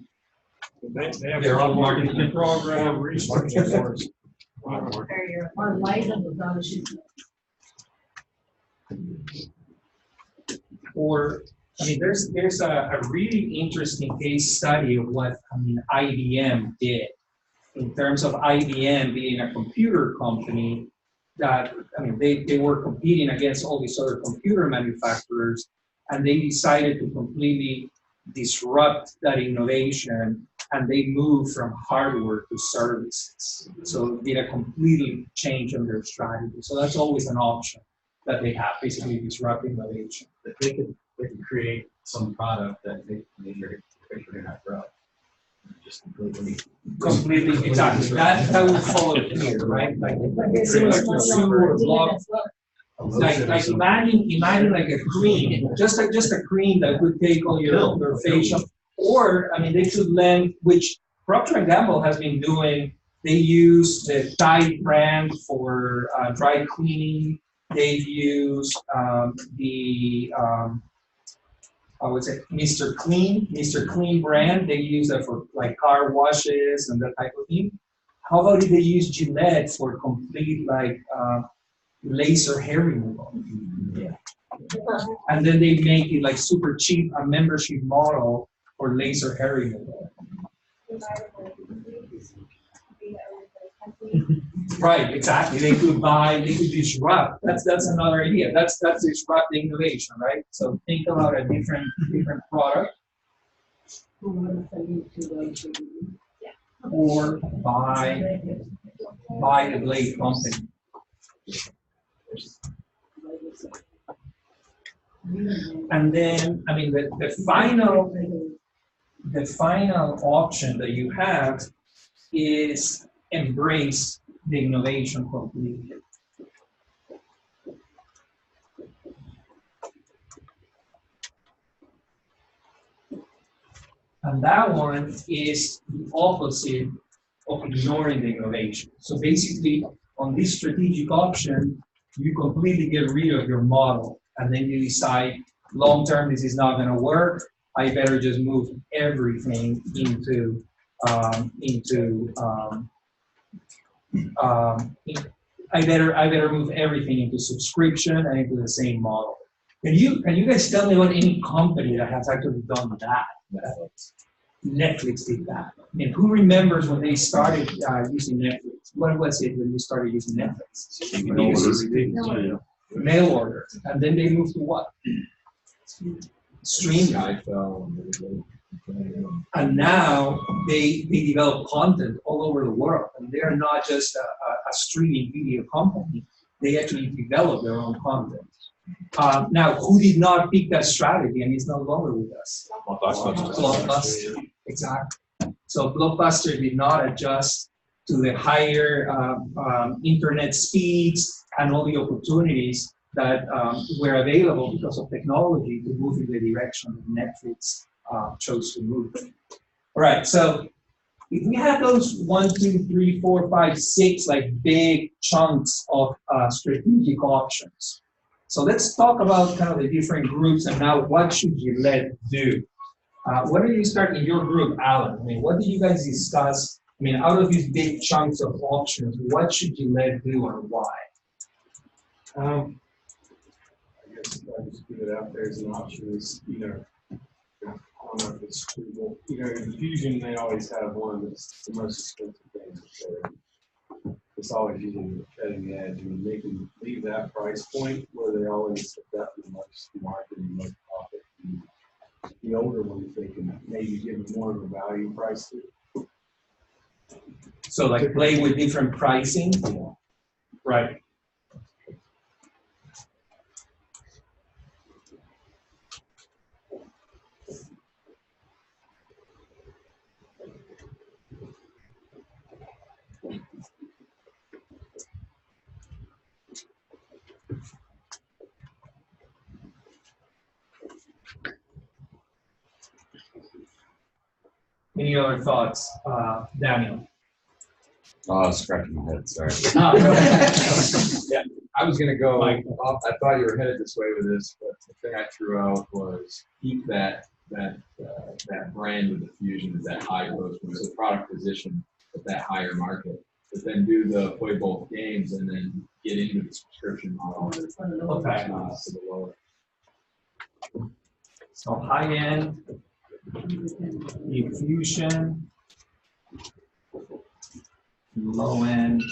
They have Their own marketing program. research for us. Our license was on Or, I mean, there's a really interesting case study of what, IBM did in terms of IBM being a computer company that, they were competing against all these other computer manufacturers, and they decided to completely disrupt that innovation, and they moved from hardware to services. So did a completely change on their strategy. So that's always an option that they have, basically disrupt innovation. They could create some product that you're not grow. Just Completely, exactly. That would follow here, right? Like similar to Sue or Block. like imagine like a cream, just a cream that could take all your facial, or I mean they could lend, which Procter & Gamble has been doing. They use the Tide brand for dry cleaning. They use I would say Mr. Clean brand. They use that for like car washes and that type of thing. How about if they use Gillette for complete like laser hair removal? Yeah. And then they make it like super cheap, a membership model for laser hair removal. Right, exactly. They could disrupt. That's another idea. That's disrupting innovation, right? So think about a different product, or buy the blade company. And then, I mean, the final option that you have is embrace the innovation completely. And that one is the opposite of ignoring the innovation. So basically, on this strategic option, you completely get rid of your model, and then you decide, long term, this is not going to work. I better just move everything into I better move everything into subscription and into the same model. Can you guys tell me about any company that has actually done that? Netflix did that. I mean, who remembers when they started using Netflix? What was it when you started using Netflix? Mail order. And then they moved to what? Streaming. And now they develop content all over the world. And they're not just a streaming video company. They actually develop their own content. Now, who did not pick that strategy and is no longer with us? Blockbuster. Exactly. So Blockbuster did not adjust to the higher internet speeds and all the opportunities that were available because of technology to move in the direction that Netflix chose to move. All right, so if we have those 1, 2, 3, 4, 5, 6 like big chunks of strategic options. So let's talk about kind of the different groups and now what should Gillette do? Why don't you start in your group, Alan? I mean, what did you guys discuss? I mean, out of these big chunks of options, what should Gillette do and why? I guess I just put it out there as an option is, I don't know if it's suitable. In Fusion, they always have one that's the most expensive thing. It's always using the cutting edge. I mean, they can leave that price point where they always have got the most market and most profit. And the older ones, they can maybe give more of a value price to. So like play with different pricing? Yeah. Right. Any other thoughts, Daniel? Oh, I was scratching my head, sorry. Yeah, I was gonna go, I thought you were headed this way with this, but the thing I threw out was keep that brand with the Fusion is that high growth, so product position at that higher market, but then do the play both games and then get into the subscription model. Okay. To the lower. So high end, Fusion, low end,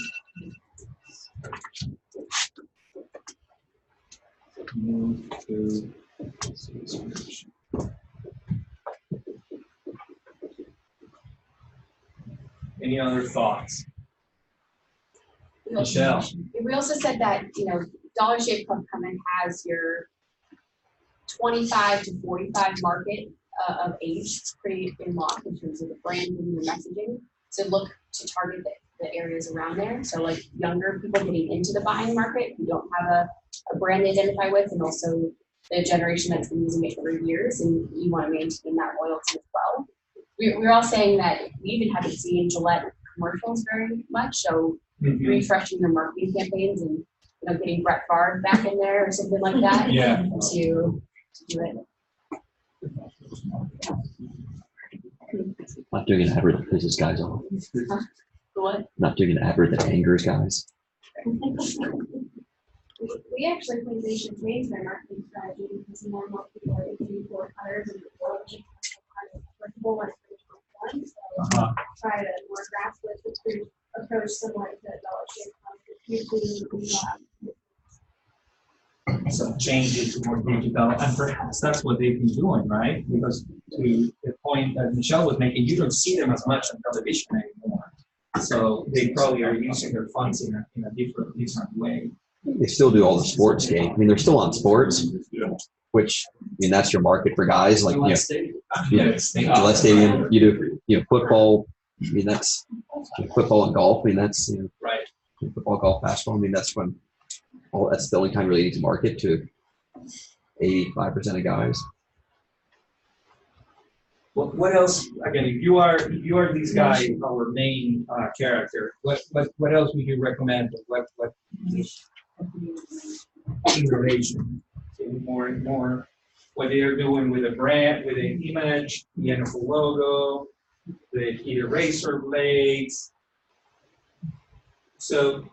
move to subscription. Any other thoughts? Michelle? We also said that, Dollar Shave Club has your 25 to 45 market of age pretty in lock in terms of the brand and your messaging. So look to target the areas around there. So like younger people getting into the buying market who don't have a a brand they identify with, and also the generation that's been using it for years, and you want to maintain that loyalty as well. We're all saying that we even haven't seen Gillette commercials very much, so refreshing your marketing campaigns and getting Brett Favre back in there or something like that to do it. Not doing an advert that pisses guys off. What? Not doing an advert that angers guys. We actually think they should change their marketing strategy because more and more people are looking for colors and applicable when it's so try to more grassroots approach similar to Dollar Shave. Some changes to more digital, and perhaps that's what they've been doing, right? Because to the point that Michelle was making, you don't see them as much on television anymore. So they probably are using their funds in a different way. They still do all the sports game. I mean, they're still on sports, which that's your market for guys like Gillette Stadium. You do football. I mean, that's football and golf. I mean, that's right. Football, golf, basketball. I mean, that's when that's the only time really need to market to 85% of guys. What else? Again, if you are this guy, our main character, what else would you recommend? What innovation? More what they are doing with a brand, with an image, the NFL logo, with either razor blades. So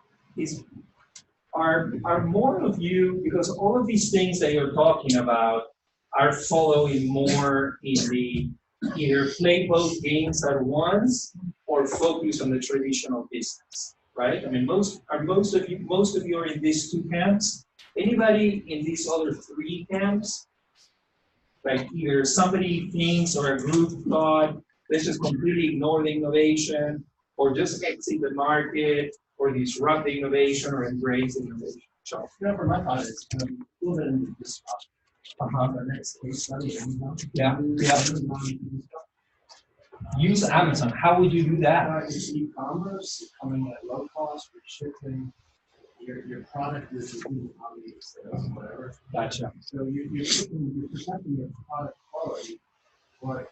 are more of you, because all of these things that you're talking about are following more in the either play both games at once or focus on the traditional business, right? I mean, most of you are in these two camps. Anybody in these other three camps? Like either somebody thinks or a group thought, let's just completely ignore the innovation, or just exit the market, or disrupt the innovation, or embrace the innovation. Sure. For my part, it's a little bit of disruption. The next case study. Yeah. Use Amazon. How would you do that? It's e-commerce coming at low cost for shipping. Your product is obvious, whatever. Gotcha. So you're protecting your product quality. But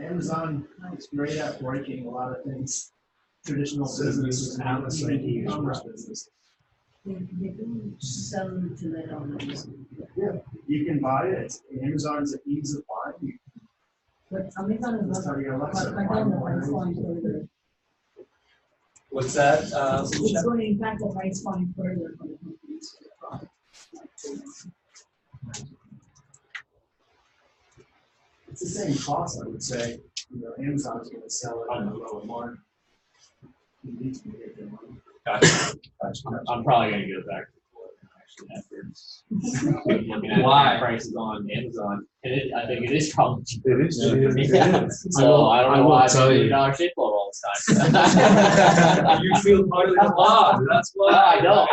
Amazon is great at breaking a lot of things. Traditional businesses and Amazon e-commerce businesses. They do sell to that on Amazon. Yeah, you can buy it. Amazon's an ease of buying. But Amazon is not. I don't know. It's going further. What's that? It's going, in fact, it's going further for the companies. It's the same cost, I would say. Amazon is going to sell it on a lower margin. You need to get their money. Gotcha. I'm probably going to go back to afterwards. Looking at Why? Prices on Amazon, and I think it is probably cheaper. It is. So I don't know why I tell pay you. $1 shape load all this time. You feel part of the club. That's why. I know.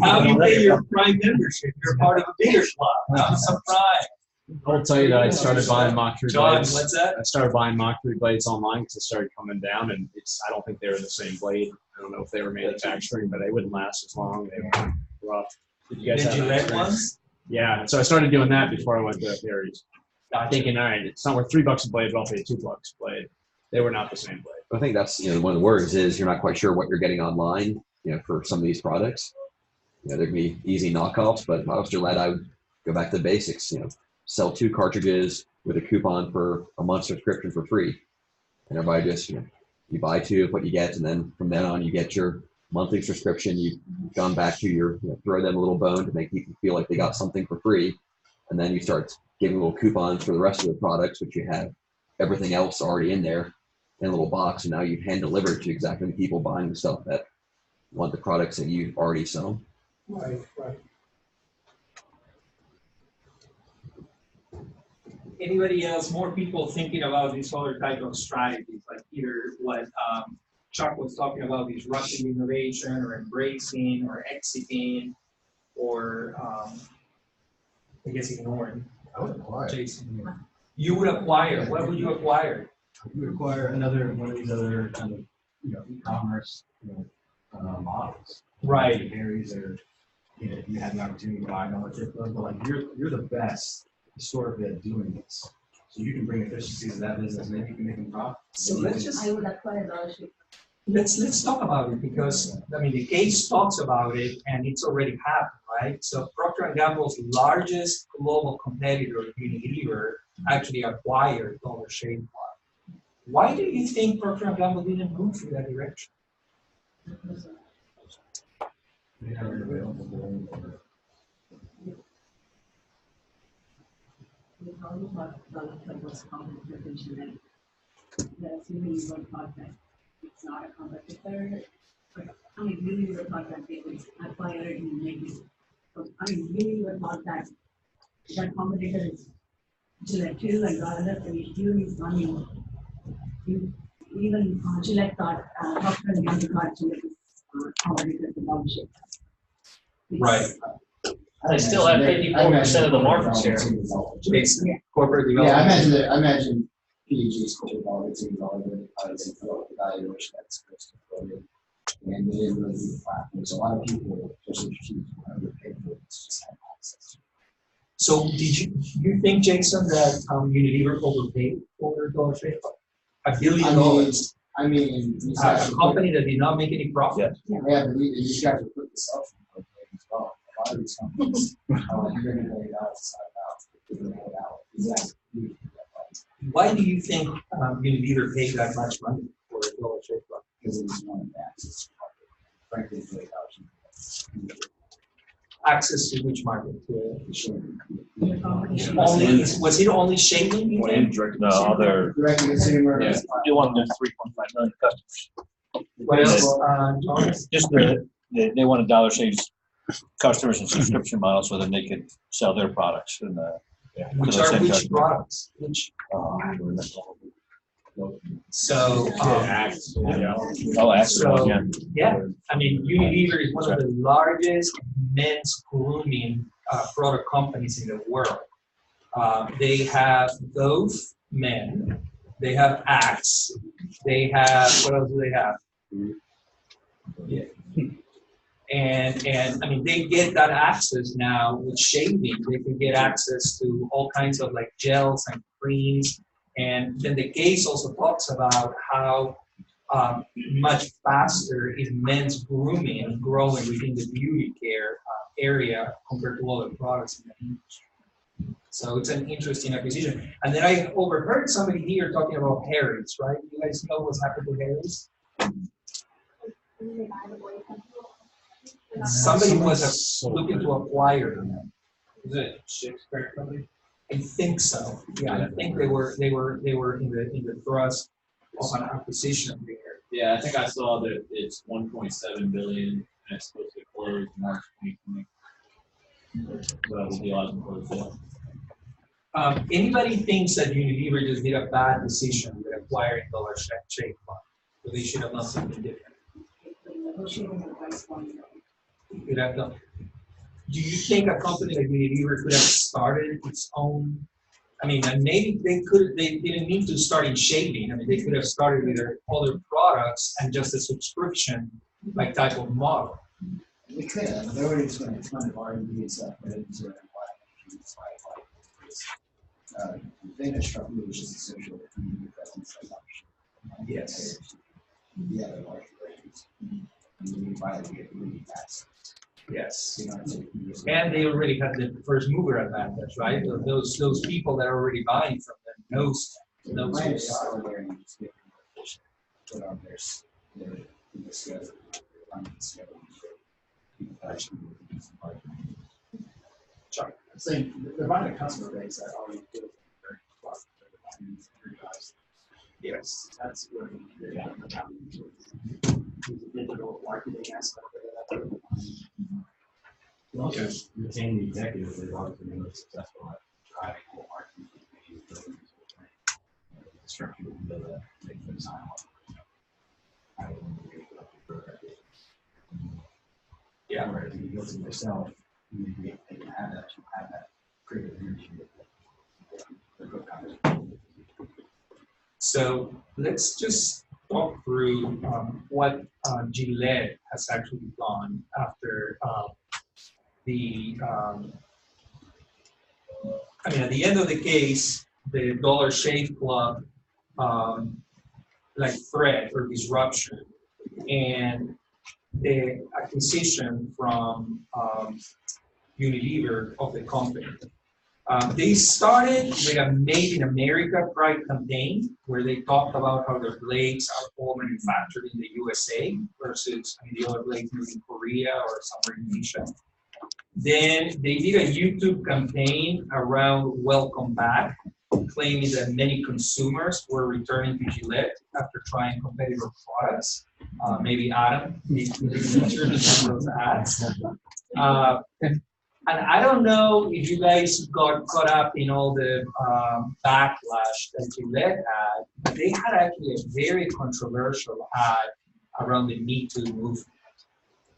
How do you pay your Prime membership? You're part of a bigger club. I'm surprised. I'll tell you that I started buying Mach3 John, blades. what's that? I started buying Mach3 blades online because it started coming down, and I don't think they were the same blade. I don't know if they were manufacturing, but they wouldn't last as long. They were rough. Did you guys Did have you that let experience? ones? Yeah, so I started doing that before I went to Harry's. Thinking, all right, it's not worth $3 a blade, but I'll pay $2 a blade. They were not the same blade. I think that's one of the worries is you're not quite sure what you're getting online. For some of these products, there can be easy knockoffs. But if I was Gillette, I would go back to the basics. Sell 2 cartridges with a coupon for a month subscription for free, and everybody just you buy 2 of what you get, and then from then on you get your monthly subscription. You've gone back to your throw them a little bone to make people feel like they got something for free, and then you start giving little coupons for the rest of the products, which you have everything else already in there in a little box, and now you hand deliver to exactly the people buying the stuff that want the products that you already sell. Right. Anybody else? More people thinking about these other type of strategies, like either what Chuck was talking about, disrupting innovation, or embracing, or exiting, or I guess ignoring. I would acquire. Jason, you would acquire. What would you acquire? You would acquire another one of these other kind of e-commerce models. Right. Harry's or you had the opportunity to buy Dollar Tree Club, but like you're the best historically at doing this. So you can bring efficiencies to that business, maybe you can make them profit. So let's just I would acquire Dollar Tree. let's talk about it, because I mean the case talks about it and it's already happened, right? So Procter & Gamble's largest global competitor, Unilever, actually acquired Dollar Shave Club. Why do you think Procter & Gamble didn't move in that direction? We probably thought Dollar Club was competition, and that's really what thought that it's not a competitor. But I mean, really we thought that they would acquire it and make it. So, I mean, really we thought that that competitor is Gillette too, and rather than really is running. Even Gillette thought, Procter & Gamble thought Gillette is competitor to Dollar Shave. Right. They still have 54% of the market share. Jason, corporate Yeah, development. I imagine PEG's corporate development team is all over the place and for the valuation that's supposed to go in. And they didn't really do the platform. So a lot of people, especially strategic, underpaid for it, it's just have access to. So you think, Jason, that Unilever overpaid for Dollar Shave Club? $1 billion. I mean, these A guys are company that did not make any profit. yeah, but these guys are putting this up for as well. A lot of these companies are like, you're gonna pay out, it's not about, you're gonna pay out. Why do you think Unilever paid that much money for Dollar Shave Club? Because it was one of the access. Frankly, it's like Access to which market? Competition. Was it only shaving? you think? No, other, direct to consumer. Yeah. They want their 3.5 million customers. What else, Thomas? Just they wanted Dollar Shave's customers and subscription models so then they could sell their products and Which are which products? Which? So, yeah, I mean, Unilever is one of the largest men's grooming product companies in the world. They have Dove Men, they have Axe, they have, what else do they have? Yeah. And I mean, they get that access now with shaving. They can get access to all kinds of like gels and creams. And then the case also talks about how much faster is men's grooming growing within the beauty care area compared to other products in the industry. So it's an interesting acquisition. And then I overheard somebody here talking about Harry's, right? You guys know what's happened to Harry's? Somebody was looking to acquire them. Is it Shakespeare company? I think so. Yeah, I think they were in the thrust of an acquisition there. Yeah, I think I saw that it's 1.7 billion and it's supposed to close March 2020. So that will be awesome for the sale. Anybody thinks that Unilever just did a bad decision with acquiring Dollar Shave Club? So they should have done something different. Could have done. Do you think a company like Unilever could have started its own? I mean, and maybe they didn't need to start in shaving. I mean, they could have started with their other products and just a subscription like type of model. We could have. They already spent a ton of R&D and stuff, but it was the thing that struck me was just the social community presence. Yes. Yeah, the large brands. And you finally get really fast. Yes. You know, And they already had the first mover advantage, right? Those people that are already buying from them knows the brand is out there and you just get put on their discovery. Sure. I'm saying they're buying a customer base that already feels very close. Yes. That's where they have the value to it. There's a digital marketing aspect of it. You also retain the executives that are obviously really successful at driving whole marketing campaigns, building the structure to build that, make them sign off. I don't know if you're Yeah. Whereas if you build it yourself, you can have that creative energy. So let's just talk through what Gillette has actually done after at the end of the case, the Dollar Shave Club like threat or disruption and the acquisition from Unilever of the company. They started with a Made in America Pride campaign where they talked about how their blades are all manufactured in the USA versus the other blades made in Korea or somewhere in Asia. Then they did a YouTube campaign around Welcome Back, claiming that many consumers were returning to Gillette after trying competitor products. Maybe Adam, he featured in some of those ads. And I don't know if you guys got caught up in all the backlash that Gillette had, but they had actually a very controversial ad around the Me Too movement.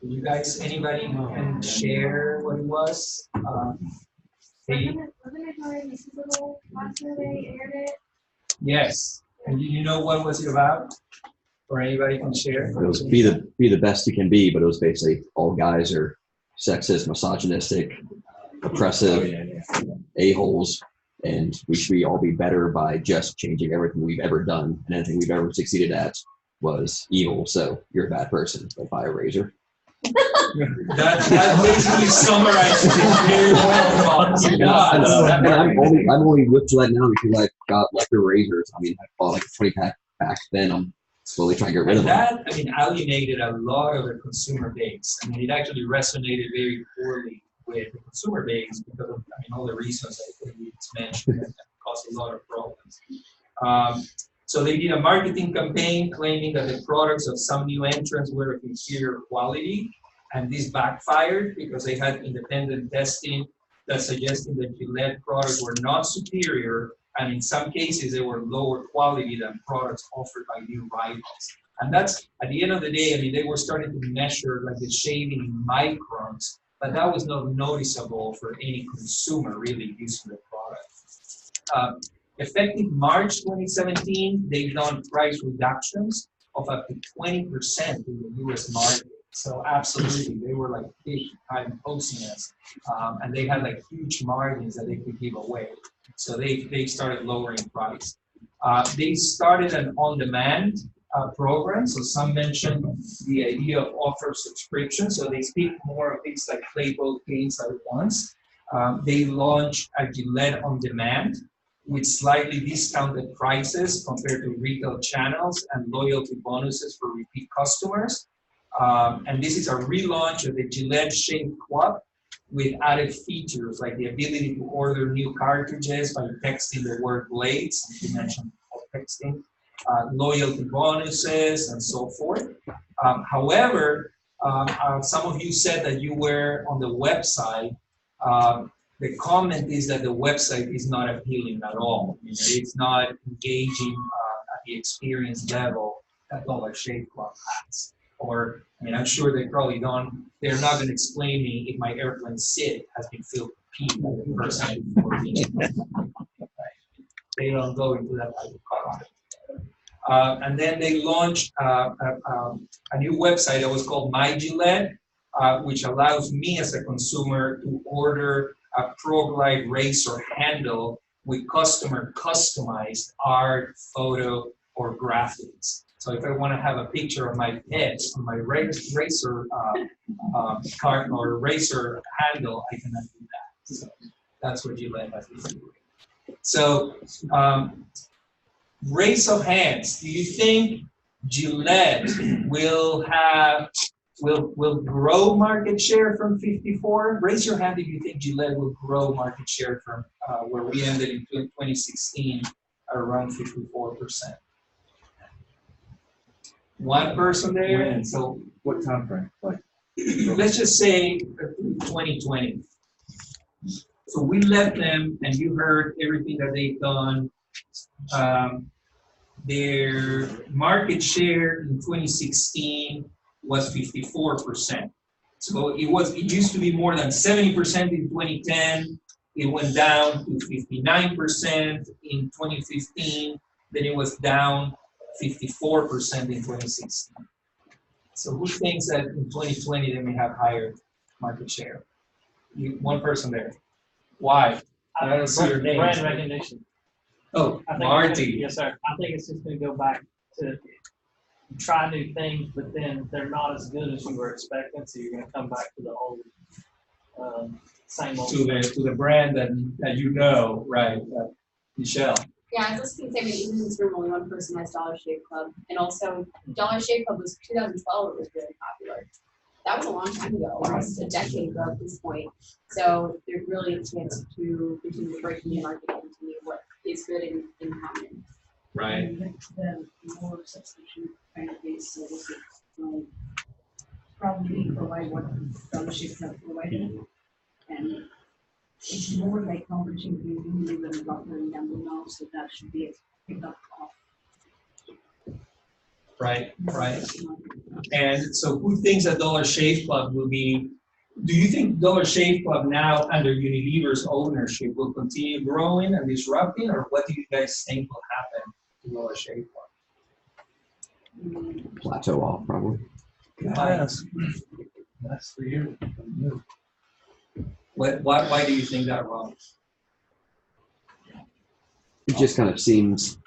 You guys, anybody can share what it was? Hey. Wasn't it during the Super Bowl last year they aired it? Yes. And you know what was it about? Or anybody can share? It was be the best you can be, but it was basically all guys are sexist, misogynistic, oppressive, a-holes, and we should all be better by just changing everything we've ever done, and anything we've ever succeeded at was evil, so you're a bad person. But buy a razor. that basically summarizes it very well. I'm only with Gillette now because I got leftover razors. I bought like a 20-pack back then. I'm slowly trying to get rid of them. That, alienated a lot of the consumer base. It actually resonated very poorly with the consumer base because of all the reasons that we mentioned that caused a lot of problems. So they did a marketing campaign claiming that the products of some new entrants were of inferior quality, and this backfired because they had independent testing that suggested that Gillette products were not superior, and in some cases they were lower quality than products offered by new rivals. And that's, at the end of the day, they were starting to measure like the shaving in microns, but that was not noticeable for any consumer really using the product. Effective March 2017, they've done price reductions of up to 20% in the US market. So absolutely, they were like big time posting us. And they had like huge margins that they could give away. So they started lowering price. They started an on-demand program. So some mentioned the idea of offer subscription. So they speak more of things like play both games at once. They launched a Gillette on demand with slightly discounted prices compared to retail channels and loyalty bonuses for repeat customers. And this is a relaunch of the Gillette Shave Club with added features like the ability to order new cartridges by texting the word blades, you mentioned texting, loyalty bonuses, and so forth. However, some of you said that you were on the website. The comment is that the website is not appealing at all. It's not engaging at the experience level that Dollar Shave Club has. Or, I'm sure they probably they're not going to explain me if my airplane seat has been filled with pee by the person before me. They don't go into that type of comment. And then they launched a new website that was called My Gillette, which allows me as a consumer to order a ProGlide razor handle with customer customized art, photo, or graphics. So if I want to have a picture of my pet on my razor cart or razor handle, I cannot do that. So that's what Gillette has been doing. So raise of hands. Do you think Gillette will grow market share from 54? Raise your hand if you think Gillette will grow market share from where we ended in 2016 at around 54%. One person there, and so what time frame? Like, let's just say 2020. So we left them, and you heard everything that they've done. Their market share in 2016 was 54%. So it used to be more than 70% in 2010. It went down to 59% in 2015. Then it was down 54% in 2016. So who thinks that in 2020 they may have higher market share? one person there. Why? I don't see your name. Brand recognition. Oh, I think Marty. yes, sir. I think it's just going to go back to try new things, but then they're not as good as you were expecting, so you're going to come back to the old, same old. To the brand that you know, right? Michelle. Yeah, I was just gonna say, maybe even in this room, only one person has Dollar Shave Club, and also Dollar Shave Club was 2012. It was really popular. That was a long time ago, almost a decade ago at this point. So there's really a chance to continue to break new market and continue what is good in common. Right. And the more subscription kind of base services, probably provide what Scholarship have provided. And it's more like competition between Unilever and Procter and Gamble now, so that should be picked up off. Right. And so who thinks that Dollar Shave Club will be, do you think Dollar Shave Club now under Unilever's ownership will continue growing and disrupting, or what do you guys think will happen to Dollar Shave Club? Plateau off, probably. Yes. That's for you. Why do you think that, Rob? It just kind of seems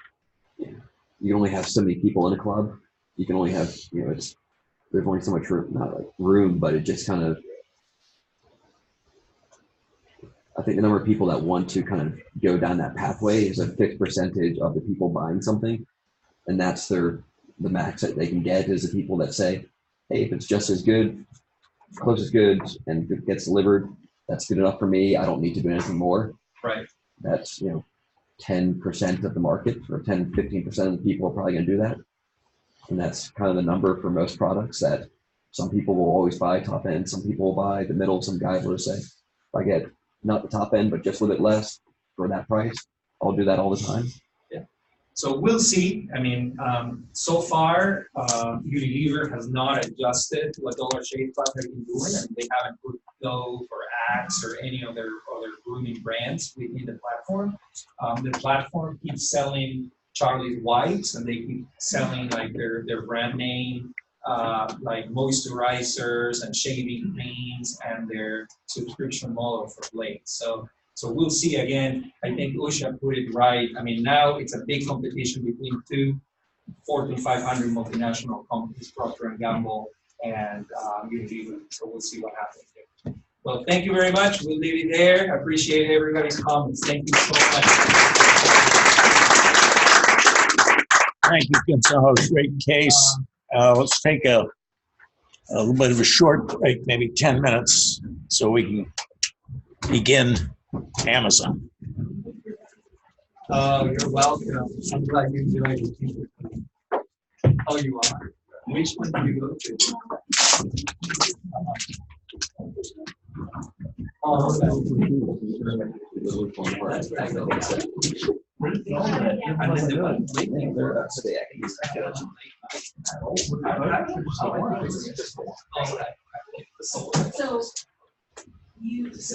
you only have so many people in a club. You can only have, there's only so much room, not like room, but it just kind of, I think the number of people that want to kind of go down that pathway is a fixed percentage of the people buying something. And that's the max that they can get is the people that say, hey, if it's just as good, close as good, and it gets delivered, that's good enough for me. I don't need to do anything more. Right. That's, 10% of the market, or 10, 15% of the people are probably going to do that. And that's kind of the number for most products, that some people will always buy top end, some people will buy the middle, some guys will say, if I get not the top end, but just a little bit less for that price, I'll do that all the time. Yeah. So we'll see. I mean, so far, Unilever has not adjusted what Dollar Shave Club has been doing, and they haven't put Dove or Axe or any other grooming brands within the platform. The platform keeps selling Charlie's Whites, and they keep selling like their brand name, like moisturizers and shaving creams, and their subscription model for blades. So we'll see again. I think Usha put it right. I mean, now it's a big competition between two Fortune 500 multinational companies, Procter and Gamble and Unilever. So we'll see what happens there. Well, thank you very much. We'll leave it there. I appreciate everybody's comments. Thank you so much. Thank you, Gonzalo. Great case. Let's take a little bit of a short break, maybe 10 minutes, so we can begin Amazon. You're welcome. I'm glad you enjoyed it. Oh, you are? Which one do you go to? Oh, So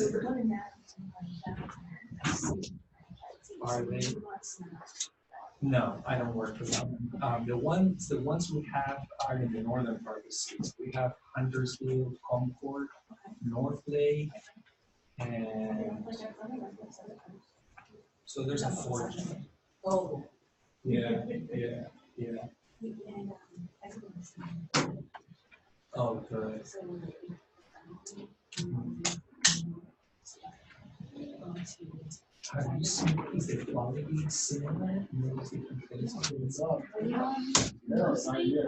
the one in that. Are they? No, I don't work for them. The ones we have are in the northern part of the city. We have Huntersville, Concord, North Lake, and so there's a fortune. Oh. Yeah. Oh, good. Have you seen, is the quality similar in those different places? No, it's not here.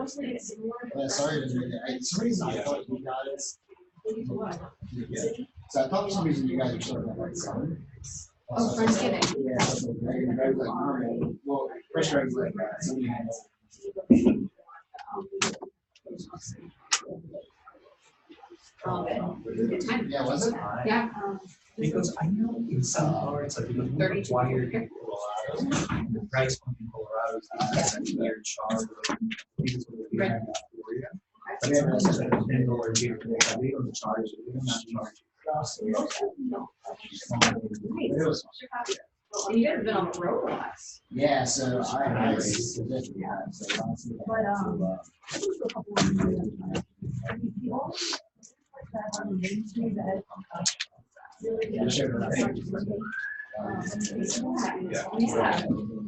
Yeah, sorry to make it. It's the reason I thought you guys. Yeah. So I thought for some reason you guys were sort of like summer. Oh, Thanksgiving. Yeah, so I was like, all right, well, first I was like, somebody had. Yeah, was it? Yeah. Because I know in some parts of the required in Colorado, the price point in Colorado is a weird charge. Because of the area. But then also the $10 here, they don't charge it, they don't charge You guys have been on the road a lot. Yeah, so I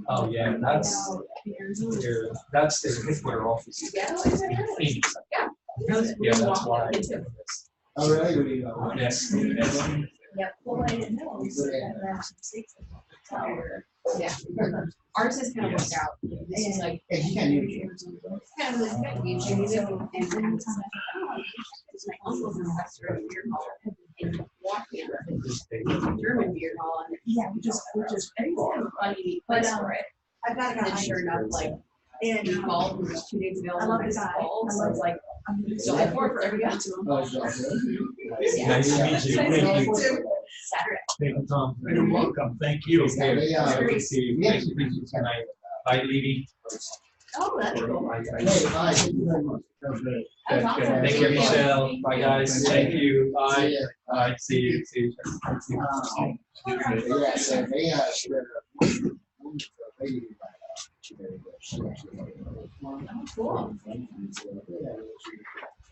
Oh, yeah, that's their headquarter office. In Phoenix. Yeah, that's why. Oh, really? Yes. Yep. Well, I didn't know. Yeah. Ours is kind of worked out. This is like. Hey, you can't use Kind of like and it's my uncle's an investor of beer hall in Washington, German beer hall. And Yeah, which is funny place for it. I've got a And guy. then sure enough, like, And he called, and was 2 days ago. I love and the guy. called, I So love it's like, so I forward for every to him. Nice to meet you. Nice to meet you. Thank you. Saturday. Thank you, Tom. You're welcome. Thank you. Yeah, good to see you. Thank you for your tonight. Bye, Levy. Oh, that's cool. Hey, bye, thank you very much. That was awesome. Thank you, Michelle. Bye, guys. Thank you. Bye. Bye. See you. See you. Yeah, so they, Cool.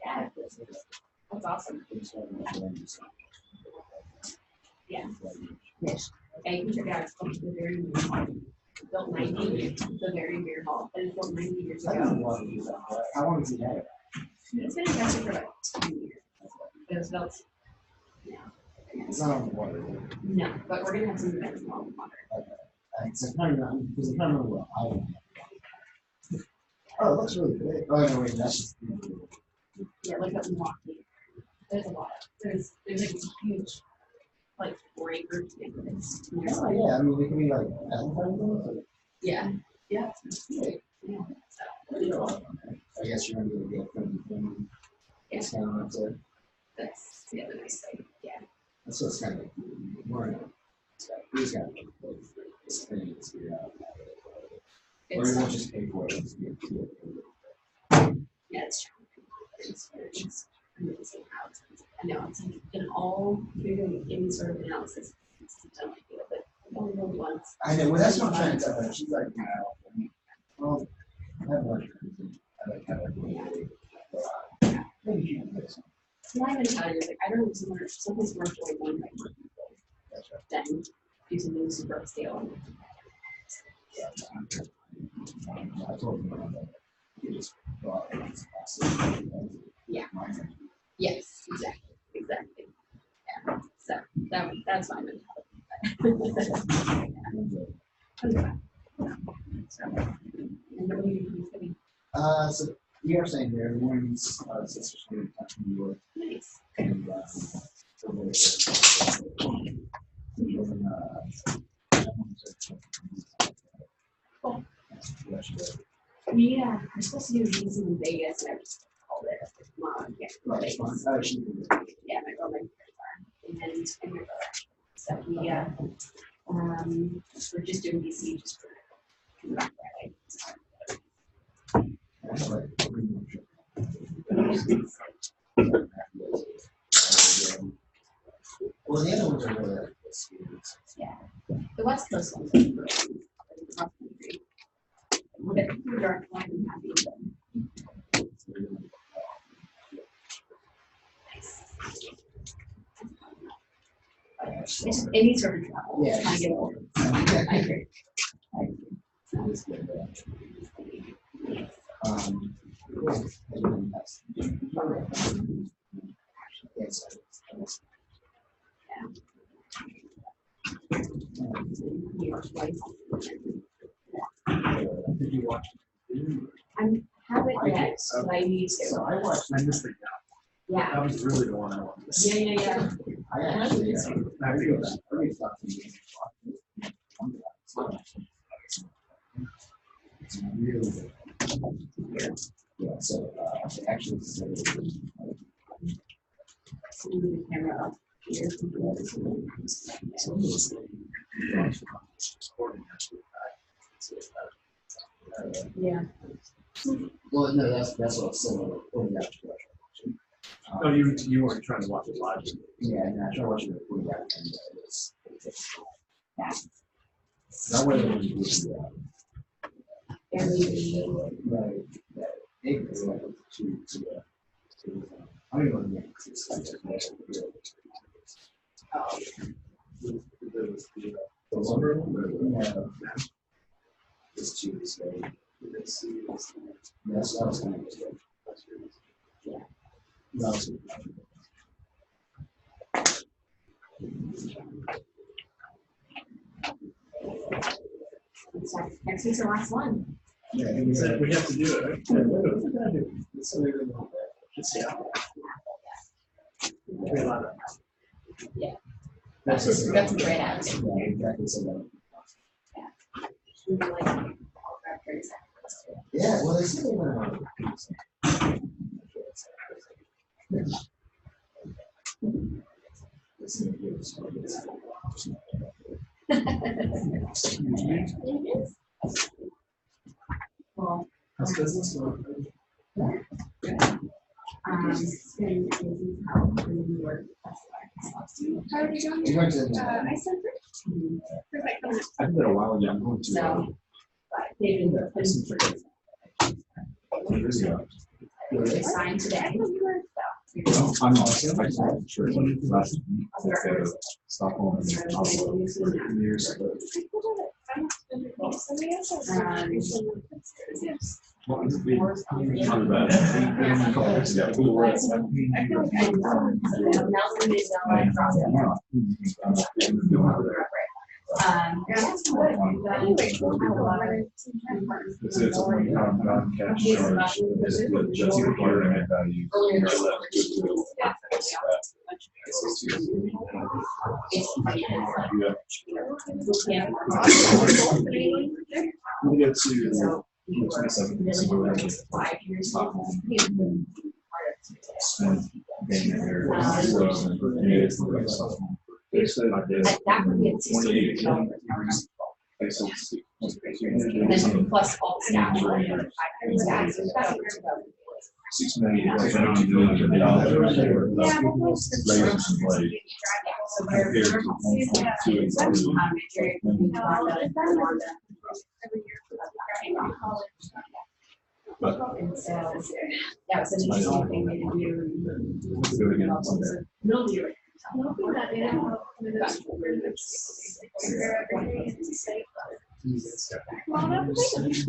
Yeah. That's awesome. Yeah. Yes. And you can check it out. It's called the Very Beer Hall. Built 90, the Very Beer Hall. And it's built 90 years ago. How long has he had it? It's been invested for like 2 years. It was built. Yeah. It's not on the water. No, but we're gonna have some events along the water. It's a kind of, because I can't remember what island. Oh, it looks really big. Oh, no, wait, that's just. Yeah, like up in Milwaukee. There's a lot. There's like this huge, like 4-acre campus. Oh, yeah, I mean, it can be like, Yeah. Yeah. Yeah. Yeah. So pretty cool. I guess you're gonna be able to get from it's kind of up there. That's the other nice thing. Yeah. That's what's kind of more. He's got this thing to figure out. Or you won't just pay for it. Yeah, it's true. It's amazing how expensive. I know it's like in all if you're doing any sort of analysis, it's done like you, but only really once. I know, well, that's what I'm trying to tell her. She's like, well, I have one. I like how Not even Italian, like I don't know something's more joy one by more people than do something super upscale. I told him you just bought it. Yeah. Yes, exactly. Yeah. So that's my mentality. So we are saying there, mornings, sisters are in New York. Nice. And, Cool. Yeah, I'm supposed to do these in Vegas, and I just called it. Mom, yeah, Vegas. Yeah, my girl, my parents are, and my brother. So we, we're just doing DC just for coming back that well, the other ones are really like this. Yeah, the West Coast ones are really across the country. We're dark, I'm happy with them. It's just any sort of travel. Yeah. I get older. I agree. It's good. New York twice. Did you watch? I haven't yet, but I need to. So I watched. I missed it. Yeah. That was really the one I wanted to see. Yeah. I actually. I have to go back. It's really good. Yeah, so actually, Move the camera up here. Yeah. well, no, that's what it's similar. Oh, you weren't trying to watch it live. Yeah, and I try watching it when that and it's not whether it was right. It was like I don't even know. The lumber, it's cheap, so. That's what I was kind of. Yeah. No, it's- Next week's our last one. Yeah, we said we have to do it, right? Yeah, what are we gonna do? It's a little- it's, yeah. We have a lot of- Yeah. That's That's just. just, that's great ads. Yeah, exactly, so that- We were like, all that great stuff. Yeah, well, they said they went on. Well, How's business going? it's been busy how in New York. How are you doing? You went to, I sent it. Feels like coming. I did a while ago. I'm going to. So, but they've been Years ago. they signed today. I'm also. Sure. Last week, at Stockholm. And years ago. Well, it's been- talk about it. A couple years ago, we were at- It's a one-time non-cash charge, is the just requiring value. You're allowed to do it. We'll get to 27. So we're gonna Stockholm. Spend being there. Basically, like this. That would be a 28. And then plus all the staff. 6 million. $2 million dollars. Razors and blades. Compared to 1.2. But And so, that was an interesting thing they do. let's do it again someday. Mildew.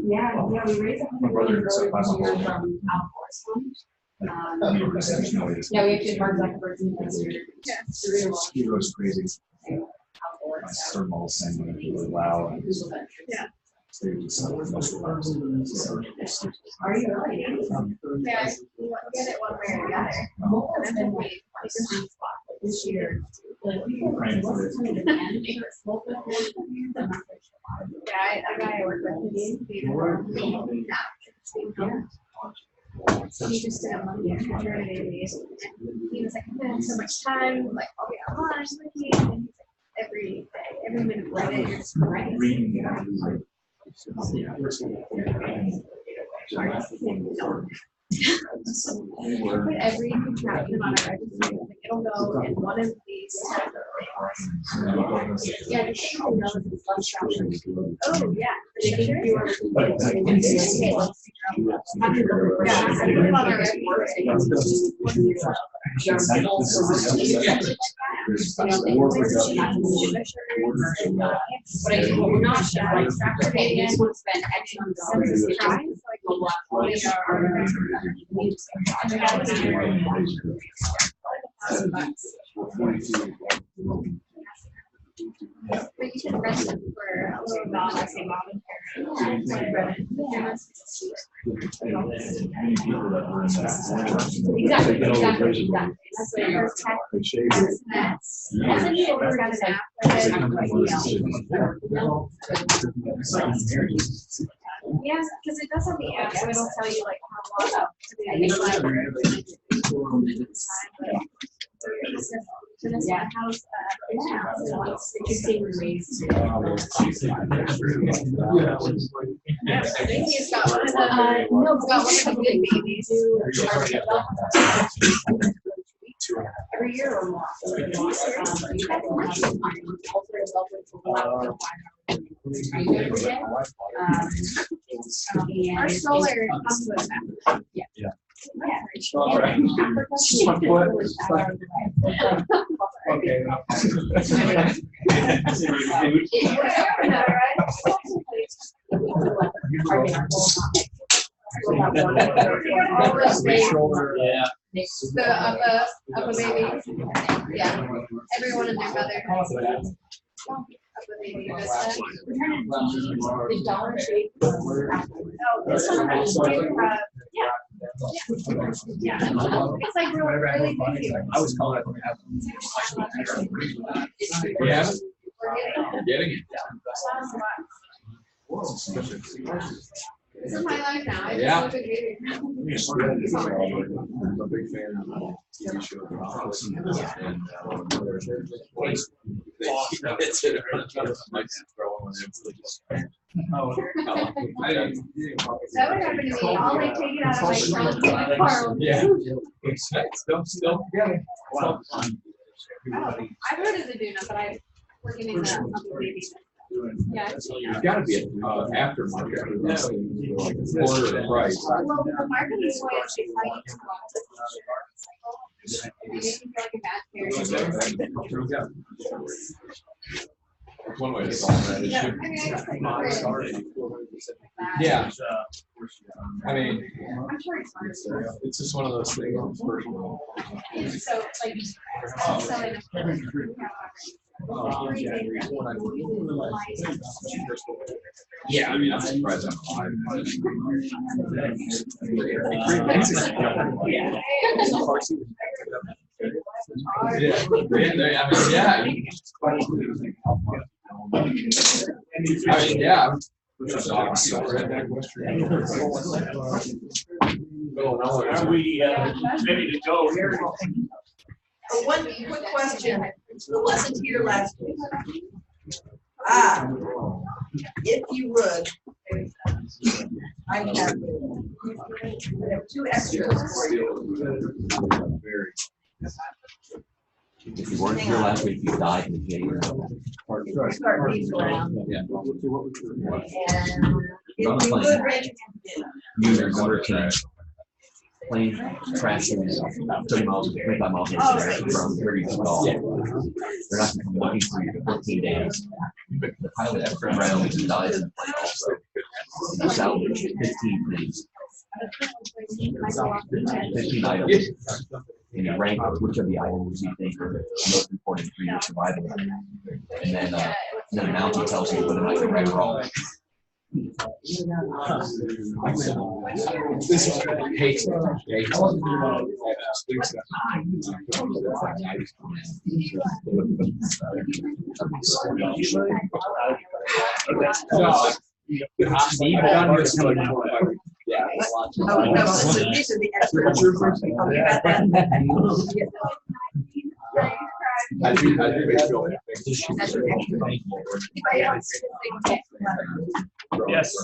Yeah, we raised My brother is a from bicycle. Al Gore's fund. There's no way to- Yeah, we actually Mark Zuckerberg's investor. He goes crazy. Al Gore, My so. son was saying when it was loud. and Yeah. they would just- So- Are you really? Yeah, you get it one way or the other. And then we, like, this year, like, we were Praying for it. Yeah, a guy I work with, he just did a month of maternity leave. He was like, I'm gonna have so much time, like, I'll be online with you. And he's like, every minute of it, you're just writing. Reading it out. I put every contraction on a registry, like, it'll go in one of these tabs. Yeah, just so you know that it's less travelers. Oh, yeah. For sure. Yeah, I put it on our But I think we're not sure, like, Saturday, you want to spend X on dollars. It's trying, so like, a lot. But you can rent them for a little while, I say mom and parents. Exactly, exactly. That's what you're. And then you always got an app. Yeah, because it does have the app, so it'll tell you like how long to be in the library. Yeah. House, Yeah, so it's interesting ways to. I think he's got one of the, no, he's got one of the good babies. Every year or more. Our solar comes with that. Yeah. Yeah. Okay. Yeah. The up a baby. Yeah. Everyone and their mother. Up a baby. The Dollar Tree. Oh, this one has yeah. It's like really busy. I was calling it. Yeah. You're getting it. This is my life now. I just Yeah. look at baby. I'm a big fan of TV show The Office, and That would happen to me. I'll like take it out of my trunk in my car. yeah. Still together. Oh, I've heard of the Duna, but I'm working in the up a baby. Yeah. There's gotta be a aftermarket. Like a quarter of the price. Well, the market is why it's like it makes me feel like a bad parent. That's one way to solve that Yeah, issue. I mean, Yeah. I mean, I'm sure it's fine. it's just one of those things. So, like, selling a Yeah, I mean, I'm surprised I'm alive. Yeah, yeah. Are we ready to go here? One quick question. Who wasn't here last week? If you would, I have 2 extras for you. If you weren't here last week, you died in January. Start these around. Yeah. And if you would, raise your hand. Users working. Plane crashing about 30 miles, 25 miles from 30 to call. They're not going to come looking for you for 14 days. But the pilot extra rounds and dies in the plane also. You salvage 15 things. 15 items. And you rank which of the items you think are most important for your survival. And then an amount tells you whether or not you're right or wrong. This is hate. Yeah. Oh, no, these are the extras. You got that? I do make feel Yes.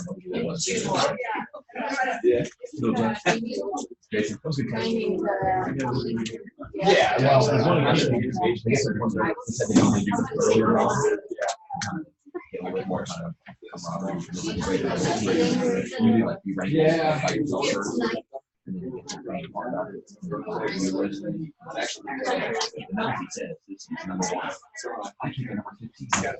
Yeah. Yeah, well, there's one of the said they only do it earlier on. Get a little bit more kind of camaraderie, like you rank Yeah. by yourself first. And then you get to rank part of it. Actually, the amount he says is number 1. I keep it number 15. Yeah.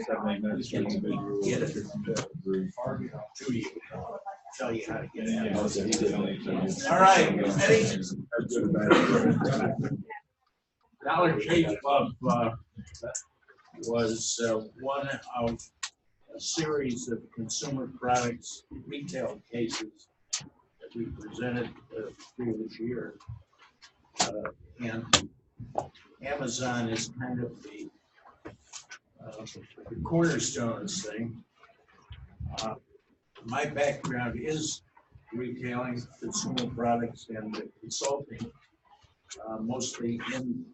7, 8 minutes. Get it. Tell you how to get it. All right, ready? Dollar Tree Club was one of a series of consumer products retail cases that we presented through this year. And Amazon is kind of the cornerstone of this thing. My background is retailing, consumer products, and consulting, mostly in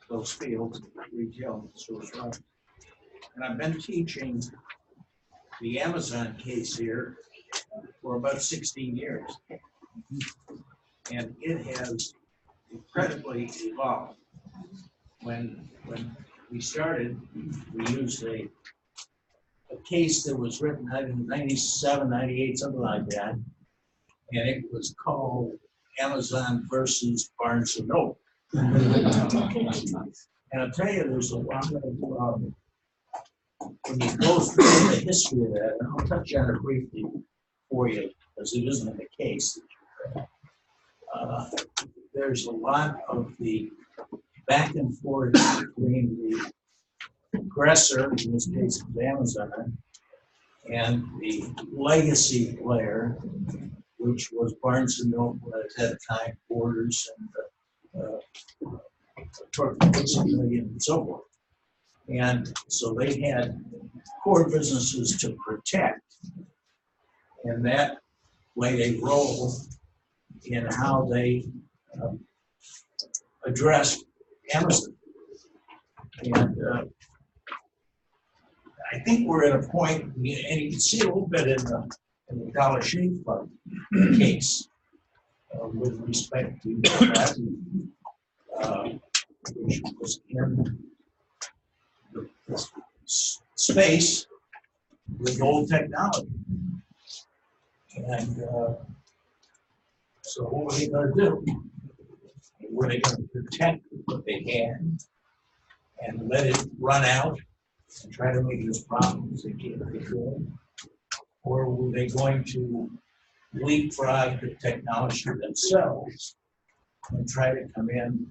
those fields, retail and consumer products. And I've been teaching the Amazon case here for about 16 years. And it has incredibly evolved. When we started, we used a case that was written in 97, 98, something like that. And it was called Amazon versus Barnes and Noble. And I'll tell you, there's a lot of, when you go through the history of that, and I'll touch on it briefly for you, because it isn't the case. There's a lot of the back and forth between the aggressor, in this case Amazon, and the legacy player, which was Barnes and Noble at that time, Borders and and so forth. And so they had core businesses to protect, and that way they roll in how they address Amazon. And I think we're at a point, and you can see a little bit in the Dollar Shave Club case with respect to that, which was in the space with old technology. And so what were they going to do? Were they going to protect what they had and let it run out and try to make it as profitable as they could? Or were they going to leapfrog the technology themselves and try to come in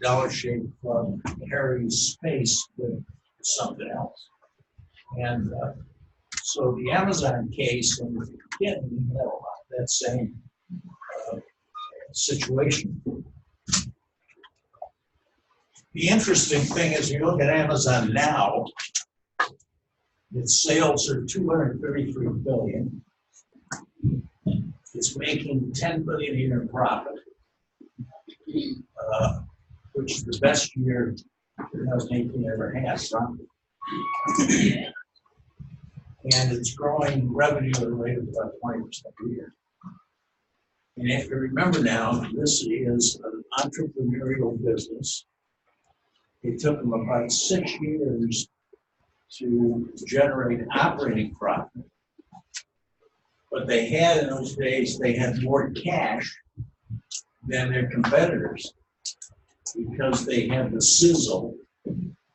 Dollar Shave Club, Harry's space with something else? And so the Amazon case, in the beginning, had a lot of that same situation. The interesting thing is, you look at Amazon now, its sales are $233 billion. It's making $10 billion a year in profit, which is the best year 2018 ever has. And it's growing revenue at a rate of about 20% a year. And you have to remember now, this is an entrepreneurial business. It took them about 6 years to generate operating profit. But they had, in those days, they had more cash than their competitors because they had the sizzle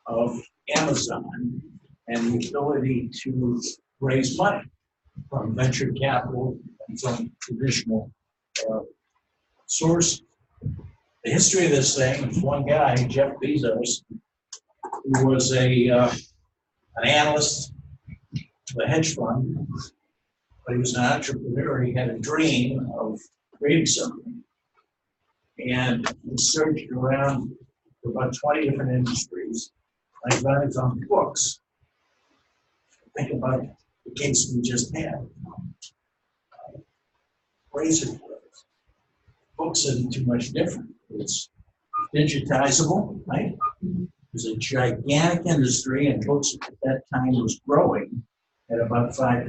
of Amazon and the ability to raise money from venture capital and from traditional sources. The history of this thing is one guy, Jeff Bezos, who was an analyst of a hedge fund, but he was an entrepreneur. He had a dream of creating something. And he searched around for about 20 different industries. I found on books. Think about the case we just had. Razor blades. Books isn't too much different. It's digitizable, right? There's a gigantic industry, and books at that time was growing at about 5% a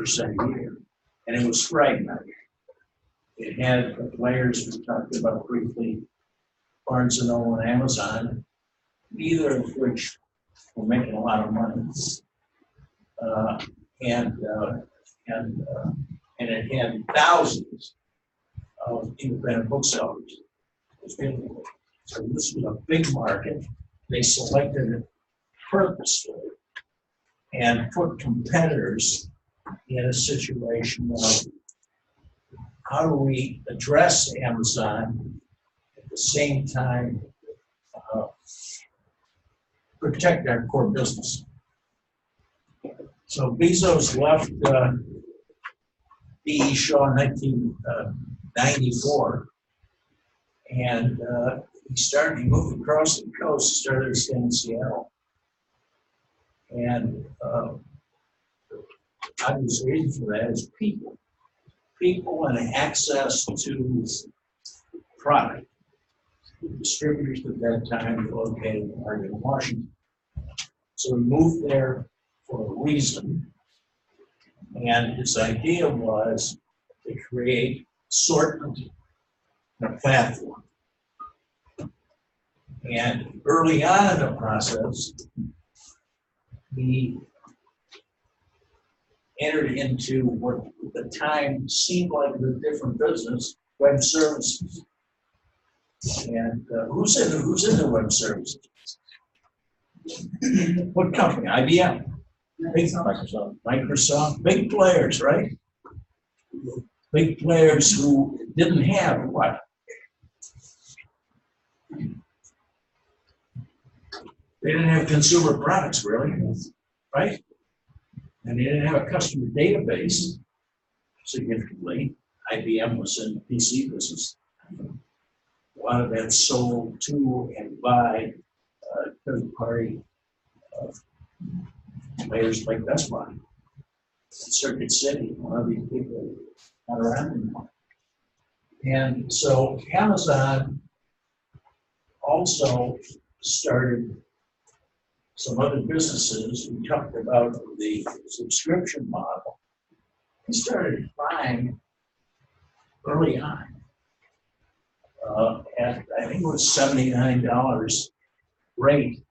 year. And it was fragmented. It had the players we talked about briefly, Barnes and Noble and Amazon, neither of which were making a lot of money. And it had thousands of independent booksellers. So this was a big market. They selected it purposely and put competitors in a situation of how do we address Amazon at the same time protect our core business. So Bezos left PE Shaw in 1994, and he moved across the coast, started to stay in Seattle. And obvious reason for that is people. People and access to product. Distributors at that time were located in Oregon, Washington. So he moved there for a reason. And his idea was to create assortment and a platform. And early on in the process, he entered into what at the time seemed like a different business, web services. And who's in the web services? What company? IBM. Big Microsoft, big players, right? Big players who didn't have what? They didn't have consumer products, really, right? And they didn't have a customer database significantly. IBM was in the PC business. A lot of that sold to and by third-party players like Best Buy, Circuit City, one of these people not around anymore. And so Amazon also started some other businesses. We talked about the subscription model. He started buying early on at, I think it was $79 rate,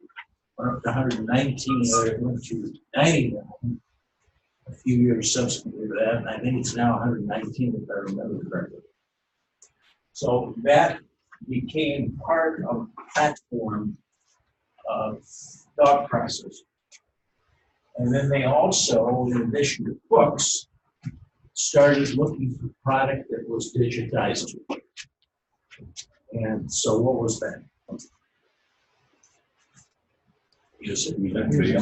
went up to 119, or it went to 99 a few years subsequently to that, and I think it's now 119 if I remember correctly. So that became part of the platform of thought process. And then they also, in addition to books, started looking for product that was digitized. And so what was that? You said video.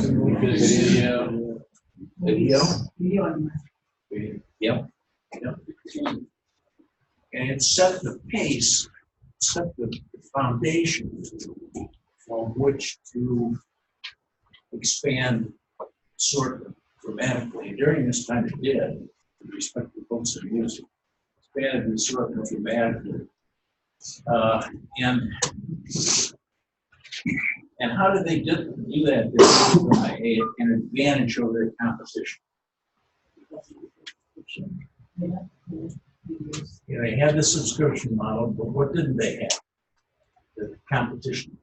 Yep. And it set the pace, set the foundation from which to expand sort of dramatically. During this time it did, with respect to books and music, expanded the sort of dramatically. And how did they do that? They had an advantage over their competition. They had the subscription model, but what didn't they have? The competition.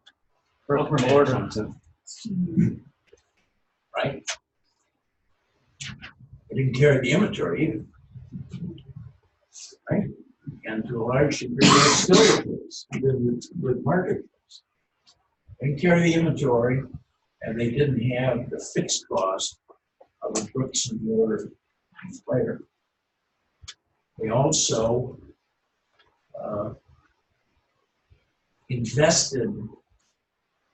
Right? They didn't carry the inventory either. Right? And to a large degree, that's still the case with marketplace. They didn't carry the inventory, and they didn't have the fixed cost of a bricks and mortar player. They also invested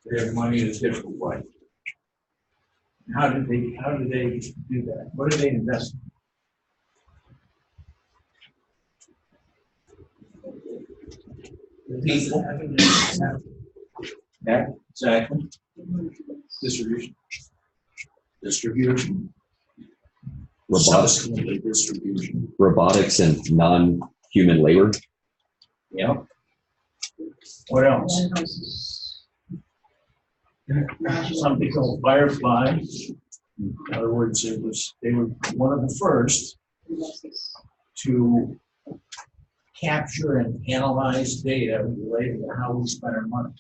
their money in a different way. How did they do that? What did they invest in? People. Yeah, exactly. Distribution. Subsequently distribution. Robotics and non-human labor. Yeah. What else? Something called Firefly. In other words, they were one of the first to capture and analyze data related to how we spend our money,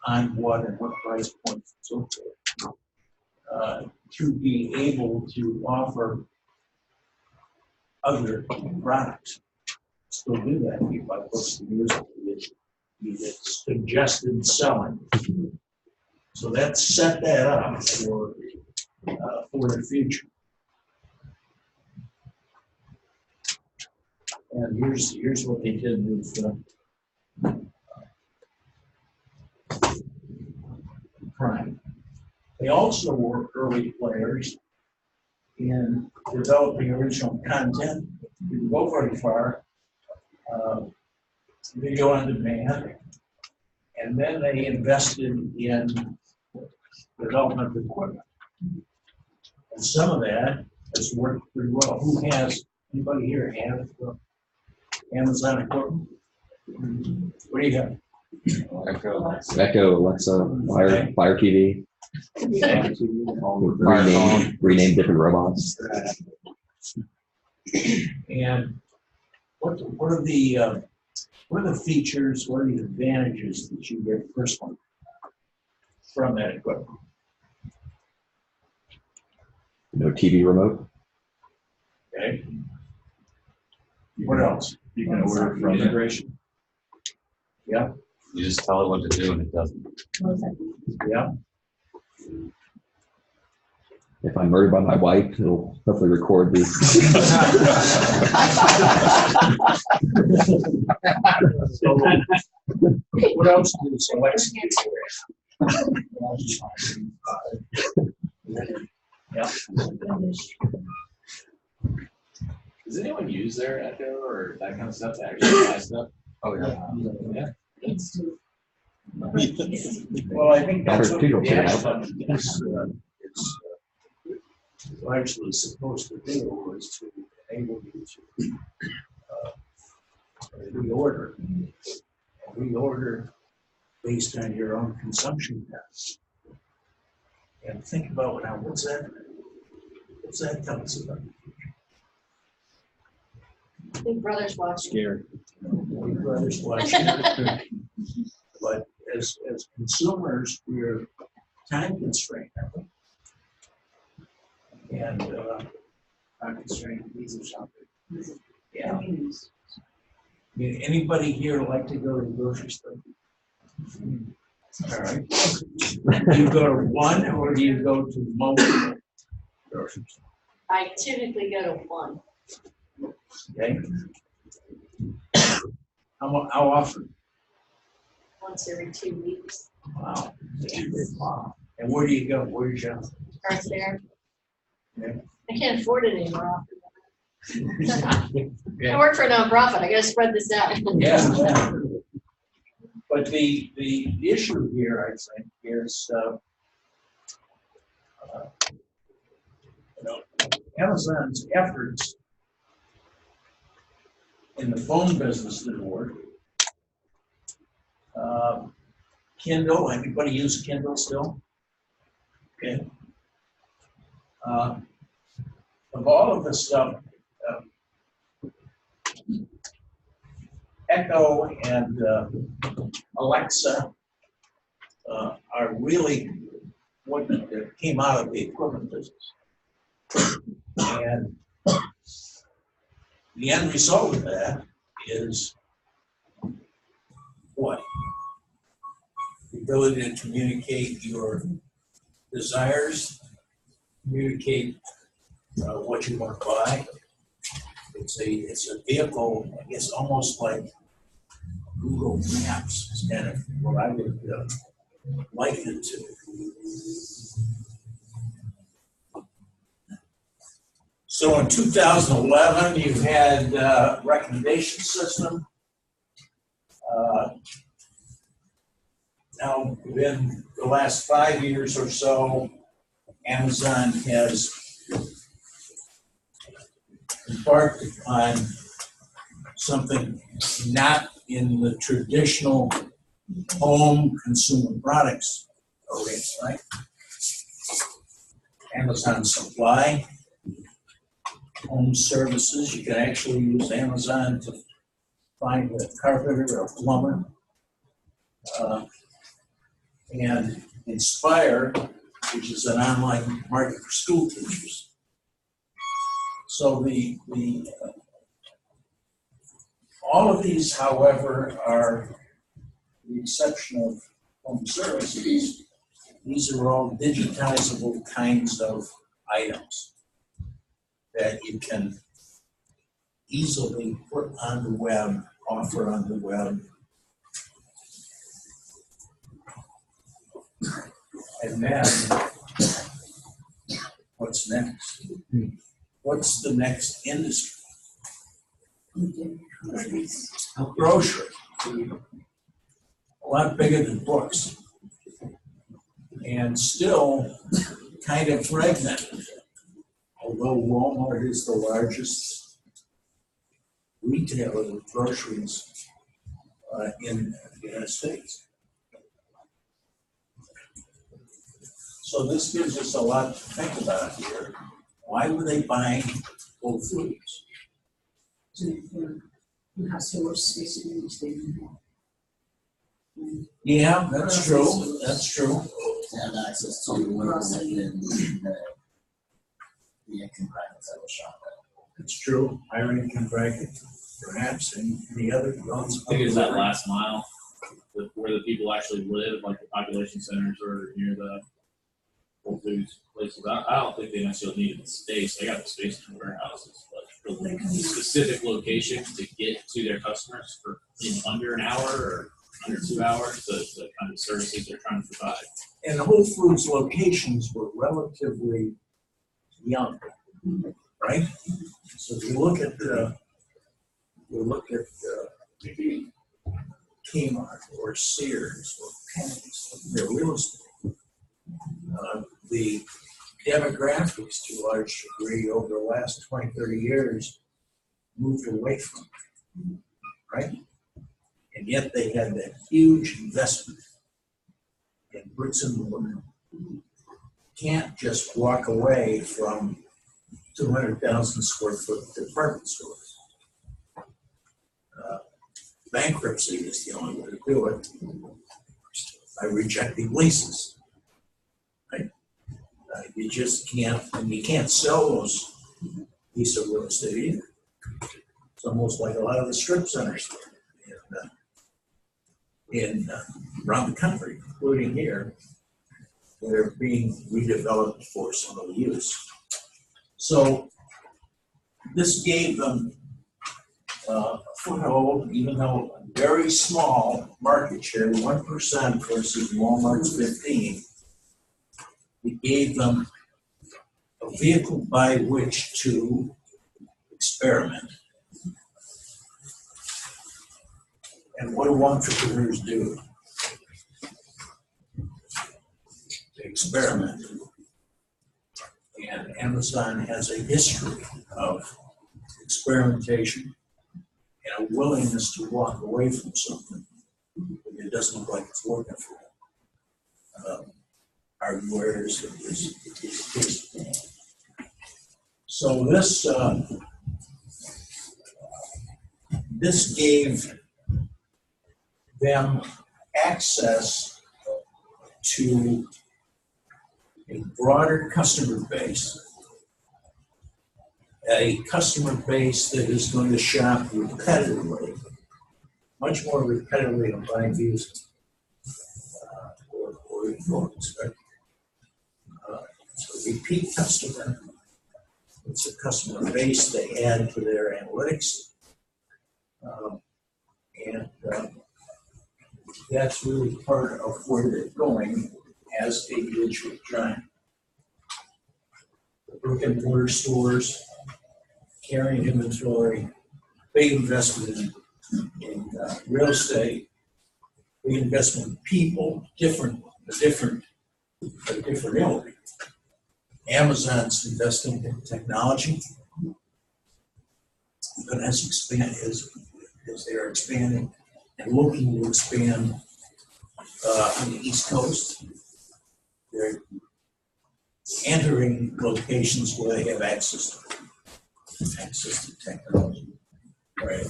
on what and what price points and so forth, to be able to offer other products. Still do that. You buy books and music, you get suggested selling. So that set that up for the future. And here's what they did with Prime. They also were early players in developing original content. Didn't go very far. Video on demand, and then they invested in development of equipment. And some of that has worked pretty well. Who has, anybody here have Amazon equipment? What do you have? Echo, Alexa, Fire TV. Rename different robots. And what are the features, what are the advantages that you get personally from that equipment? No TV remote. Okay. What else? You can order from Integration. Yeah. You just tell it what to do and it doesn't. Yeah. If I'm murdered by my wife, it'll hopefully record the. So, what else does Alexa do? Yeah. Does anyone use their Echo or that kind of stuff to actually buy stuff? Oh, yeah. Yeah. Well, I think that's what Better the too, Amazon is largely supposed to do, is to enable you to reorder based on your own consumption patterns. And think about now, what's that tell us about? Big Brother's watching. Scared. Big Brother's watching. But as consumers, we're time constrained, aren't we? And time constrained, easy shopping. Yeah. I mean, anybody here like to go to the grocery store? All right. Do you go to one or do you go to multiple grocery stores? I typically go to one. Okay. How often? Once every 2 weeks. Wow. Wow. And where do you go? Where do you shop? Right there. Yeah. I can't afford it anymore. I work for a nonprofit. I got to spread this out. Yeah. But the issue here, I think, is Amazon's efforts in the phone business didn't work. Kindle, anybody use Kindle still? Okay. Of all of this stuff, Echo and Alexa are really what came out of the equipment business. And the end result of that is what? The ability to communicate your desires, communicate what you want to buy. It's a vehicle, I guess, almost like Google Maps is kind of what I would liken it to. So in 2011, you had a recommendation system. Now, within the last 5 years or so, Amazon has embarked upon something not in the traditional home consumer products arena, right? Amazon Supply, home services. You can actually use Amazon to find a carpenter or a plumber. And Inspire, which is an online market for school teachers. So all of these, however, are the exception of home services. These are all digitizable kinds of items that you can easily put on the web, offer on the web. And then, what's next? What's the next industry? Grocery. A lot bigger than books. And still kind of fragmented. Although Walmart is the largest retailer of groceries in the United States. So this gives us a lot to think about here. Why were they buying Whole Foods? to have stores basically which they don't have. And Yeah, that's true, that's true. And access to the website and the can practice at the shop. It's true, hiring can drag it, perhaps, and the other ones. I think it's that last mile, where the people actually live, like the population centers or near the Whole Foods places. I don't think they necessarily need the space. They got the space in warehouses, but for the specific location to get to their customers for in under an hour or under 2 hours, the kind of services they're trying to provide. And the Whole Foods locations were relatively young, right? So if you look at maybe Kmart or Sears or Penny's, their real estate, the demographics to a large degree over the last 20, 30 years moved away from it, right? And yet they had that huge investment in bricks and mortar. Can't just walk away from 200,000 square foot department stores. Bankruptcy is the only way to do it by rejecting leases. Right? You just can't, and you can't sell those pieces of real estate either. It's almost like a lot of the strip centers around the country, including here, that are being redeveloped for some other use. So this gave them a foothold, even though a very small market share, 1% versus Walmart's 15%. It gave them a vehicle by which to experiment. And what do entrepreneurs do? They experiment. And Amazon has a history of experimentation and a willingness to walk away from something if it doesn't look like it's working for them. Hardware is so this gave them access to a broader customer base, a customer base that is going to shop repetitively, much more repetitively than buying views or phones, right? So repeat customer, it's a customer base they add to their analytics. And that's really part of where they're going as a digital giant. The brick and mortar stores, carrying inventory, big investment in real estate, big investment in people, a different ilk. Amazon's investing in technology. But as they are expanding and looking to expand on the East Coast, they're entering locations where they have access to technology. Right.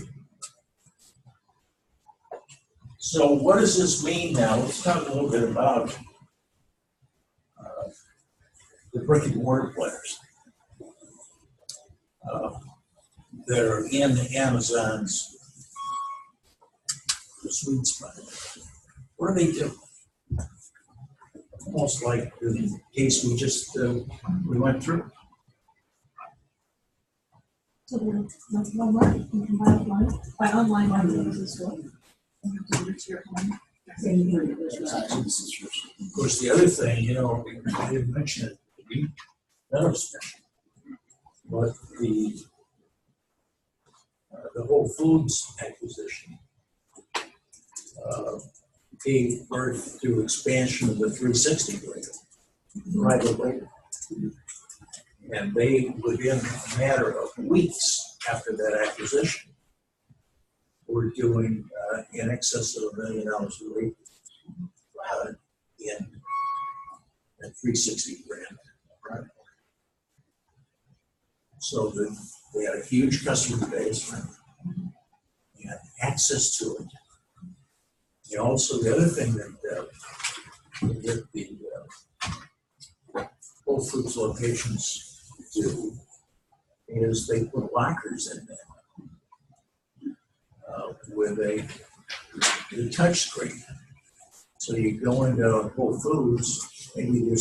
So what does this mean now? Let's talk a little bit about the brick and mortar players that are in Amazon's sweet spot. What do they do? Almost like the case we just we went through. So that's one way, you can buy online marketplace as well. You have to deliver to your home. Of course, the other thing, I didn't mention it, none of us mentioned, but the Whole Foods acquisition gave birth to expansion of the 360 brand, private label. And they, within a matter of weeks after that acquisition, were doing in excess of $1 million a week in that 360 brand. Right? So They had a huge customer base, right? They had access to it. And also, the other thing that the Whole Foods locations do is they put lockers in there with a touch screen. So you go into Whole Foods, maybe you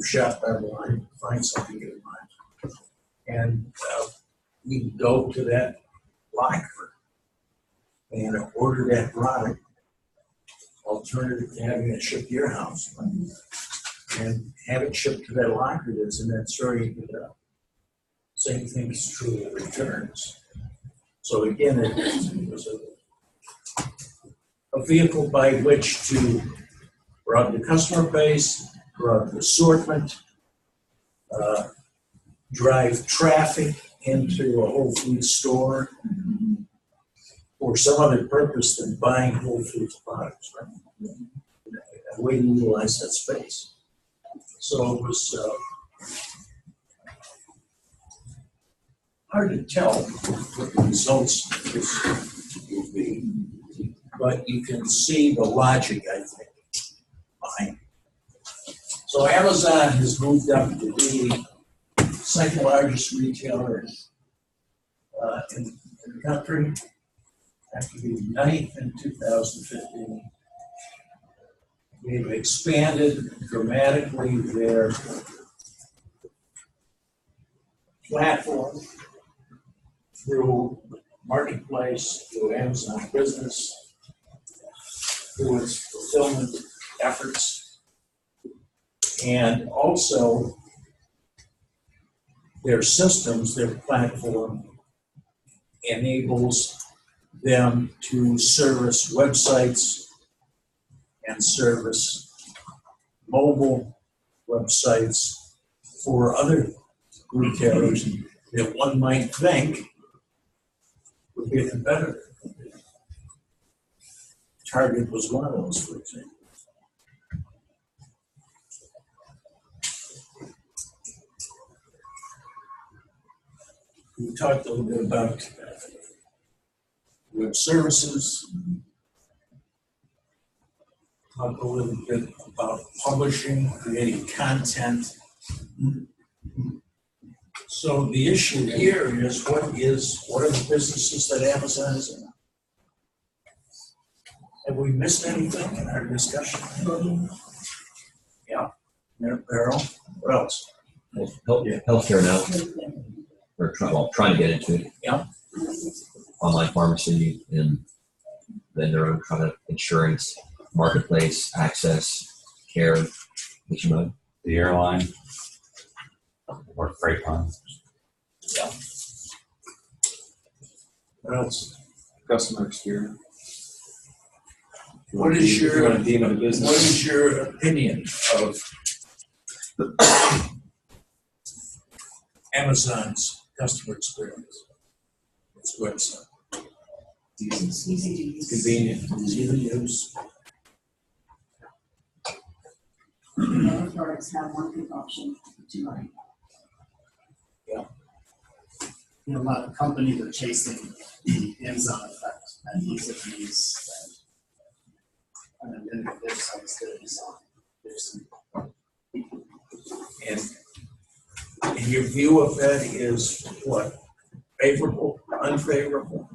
shop online, find something you like, and you can go to that locker and order that product, alternative to having it shipped to your house, and have it shipped to that locker that's in that store you pick it up. Same thing is true with returns. So again, it was a vehicle by which to broaden the customer base, broaden the assortment, drive traffic into a Whole Foods store for some other purpose than buying Whole Foods products, right? A way to utilize that space. So it was hard to tell what the results will be, but you can see the logic, I think, behind it. So Amazon has moved up to be the second largest retailer in the country, after being ninth in 2015. They've expanded dramatically their platform through marketplace, through Amazon Business, through its fulfillment efforts, and also their systems, their platform enables them to service websites and service mobile websites for other retailers that one might think would be a competitor. Target was one of those, for example. We talked a little bit about web services, talk a little bit about publishing, creating content. So the issue here is what are the businesses that Amazon is in? Have we missed anything in our discussion? Yeah, apparel. What else? Healthcare now. Or trying to get into it. Yeah. Online pharmacy and then their own kind of insurance, marketplace, access, care, which you know. The airline or freight lines. Yeah. What else? Customer experience. What is your business? Opinion of Amazon's customer experience? Its website. Easy to use. Convenient, easy to use. Other products have one click option to buy. Yeah. You know, a lot of companies are chasing the Amazon effect and ease of use. And then there's some design. There's some. And your view of that is what? Favorable, unfavorable?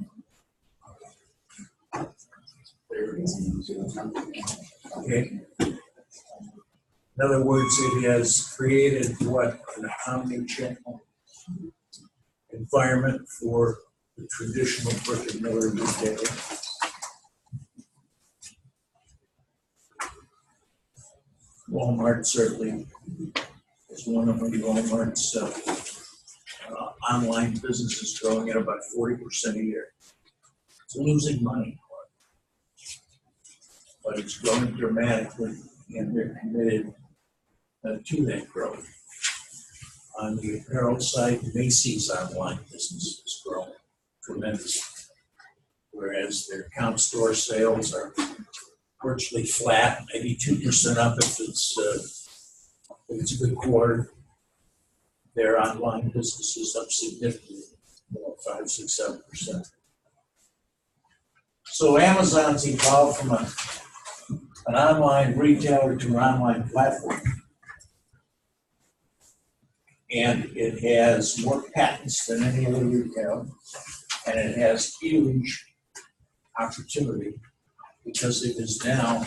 Okay. In other words, it has created what? An omni-channel environment for the traditional brick and mortar retailer. Walmart certainly is one of them. Walmart's online business is growing at about 40% a year. It's losing money, but it's growing dramatically, and they're committed to that growth. On the apparel side, Macy's online business is growing tremendously, whereas their comp store sales are virtually flat, maybe 2% up if it's a good quarter. Their online business is up significantly. 5, 6, 7%. So Amazon's evolved from an online retailer to an online platform. And it has more patents than any other retailer, and it has huge opportunity because it is now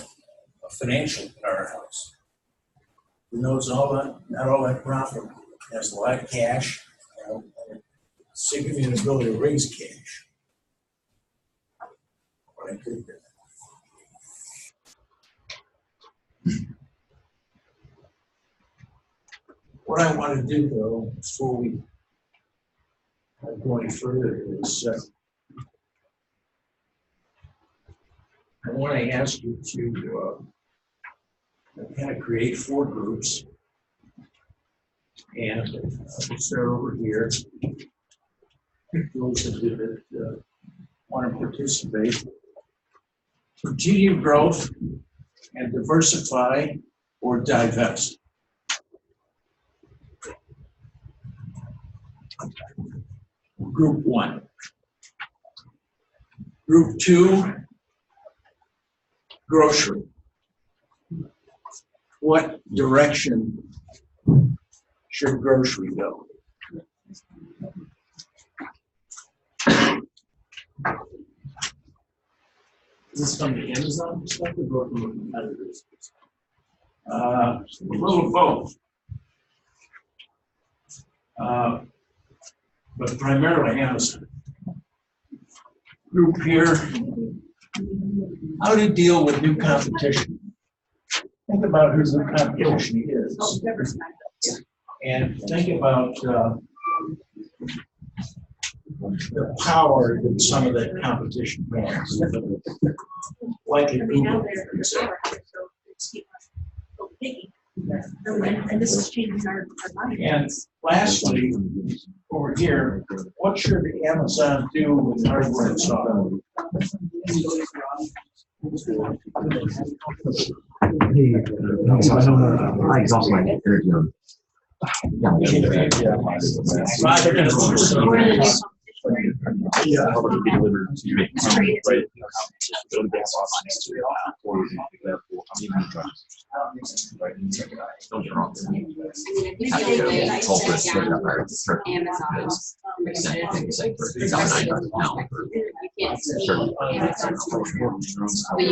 a financial powerhouse. It knows not all that profit, it has a lot of cash, and significant ability to raise cash. What I think that. What I want to do, though, before we go any further, is I want to ask you to kind of create 4 groups. And we'll start over here. Those that want to participate. Continue growth and diversify or divest. Group 1. Group 2, grocery. What direction should grocery go? Is this from the Amazon perspective or from a competitor's perspective? A little of both. But primarily Amazon. Group here, how to deal with new competition. Think about who the competition is. And think about the power that some of that competition has. Like in Google, for example. And this is changing our money. And lastly, over here, what should Amazon do with hardware and software? I exhaust my energy on. Yeah, how about it be delivered to you? Right. Go to gas office. Or example, I'm even drugs. Right. Don't get wrong. But you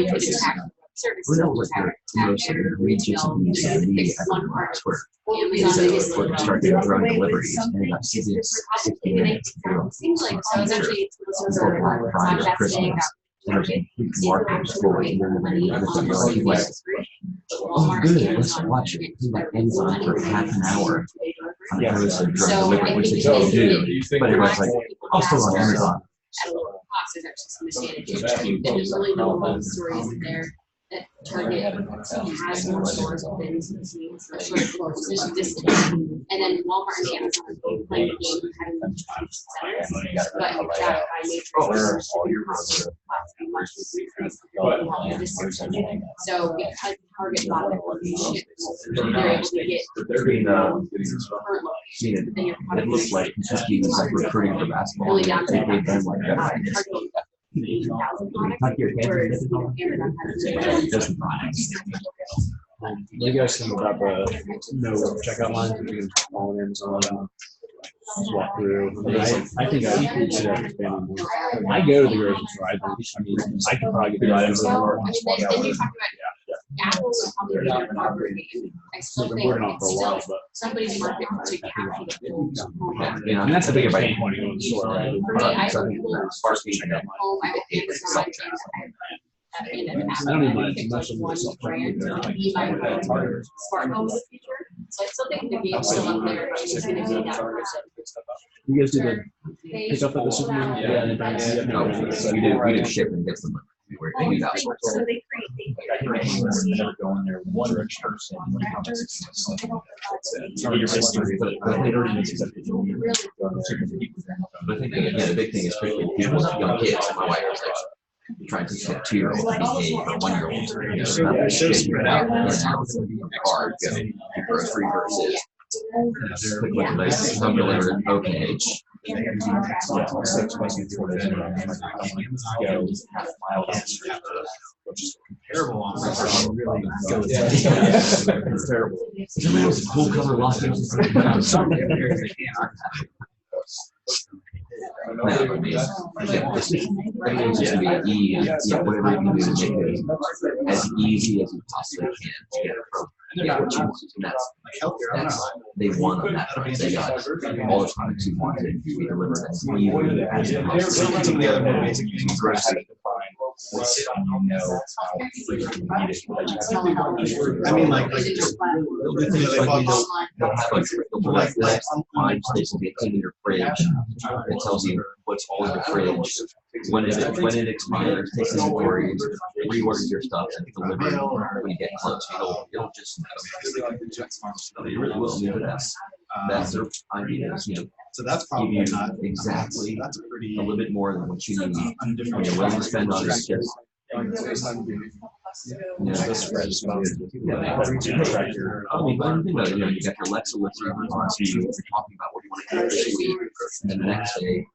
could attack services. Who knows what the most egregious abuse of the media ever was, where they start getting drug deliveries and they got CBS 60 minutes. Seems like so. It's actually Before Black Friday, Christmas, there's a huge market for it. Oh, good, let's watch it. We got Amazon for half an hour on opposed to drug delivery, which they don't do. But everyone's like, I'll still on Amazon. There's actually some mismanagement. There's really no love stories in there that Target has more stores within a short position distance. And then Walmart and Amazon play the game of having distribution centers, but that by nature is much so because Target bought them on these ships, they're able to get It looks like Kentucky was like recruiting for basketball. really down to They gave them like You guys think about the no checkout lines that you can call on Amazon, just walk through. I think we should have expanded more. I go to the grocery store. I can probably get the items in the store. Apple would probably be your market. I still think it's still somebody's market to capture the whole. Yeah, and that's the bigger pain point. For me, I would pull home, I would Amazon, I don't even much of one brand to be my smart home of the future. So I still think the game's still up there, but it's gonna be that person. You guys do the pick up at the supermarket? Yeah. No, we do ship and get them. So they create. Never go in there one direction. But I think again, the big thing is especially people with young kids. My wife was like trying to teach a 2-year-old to behave, a 1-year-old. Figure it out. Car, go grocery versus home delivered. Okay, Comparable on really It's terrible. Somebody else full cover lock in. No, I mean, yeah, this is just be whatever you can do to make it as easy as you possibly can to get from what you want. And that's they won on that. They got all the products you wanted. We delivered as easily as possible. The other one basically is aggressive. I mean, like in your fridge. It tells you what's all in your fridge. When it expires, takes inventory, reorders your stuff, and delivers when you get close. It'll just it really will. That's their idea. So that's give you probably not exactly that's a little bit more than what you need. When you're willing to spend on it, just This spreads. I mean, but you got your Alexa listening to you. You're talking about what you want to do this week, and then the next day,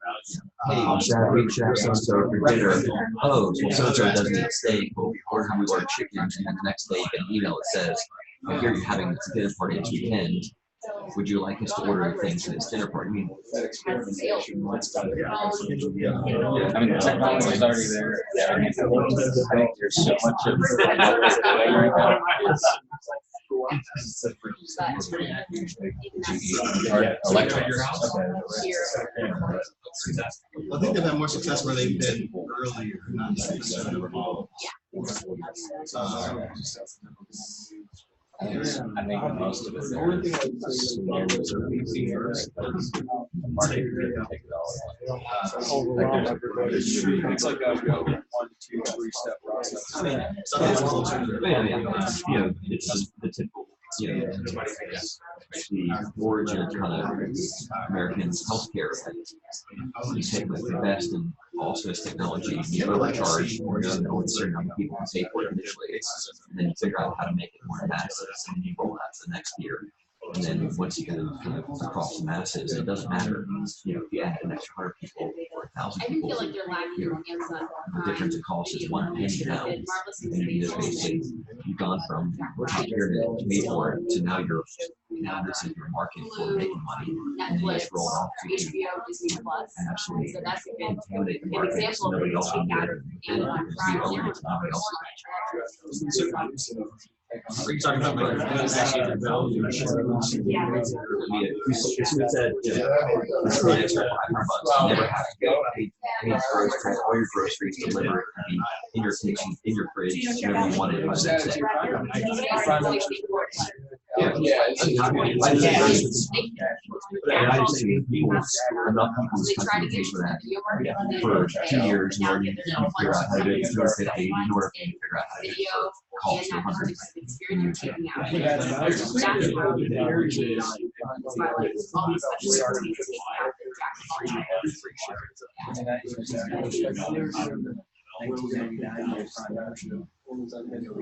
hey, we should have so-and-so for dinner. Oh, well, so-and-so doesn't eat steak, but we ordered chicken, and then the next day you get an email that says, I hear you're having a dinner party this weekend. Would you like us to order things for this dinner party? I mean, I mean, the technology's already there. I think there's so much of electric. I think they've had more success where they've been earlier, not necessarily involved. I think most of it there is market take it all. It's like a 1, 2, 3 step process. I mean, it's the typical, the origin of kind of American healthcare. You take like the best and also this technology, you overcharge, or certain number of people can pay for it initially, and then you figure out how to make it more massive, and you roll out to the next year. And then once you get across the masses, it doesn't matter. If you add an extra 100 people or 1,000 people, the difference in cost is $1 penny now. And you just basically, you've gone from here to pay for it to now this is your market for making money, and you just roll off to absolutely contaminate the market so nobody else can get it. And you owe it to nobody else. Are you talking about value? If you said, never have to go pay all your groceries delivered in your kitchen, in your fridge, whenever you want it by the next day. I just think enough people in this country pay for that for 2 years in order to figure out how to do it, 250 in order to figure out how to do it for cost of 100.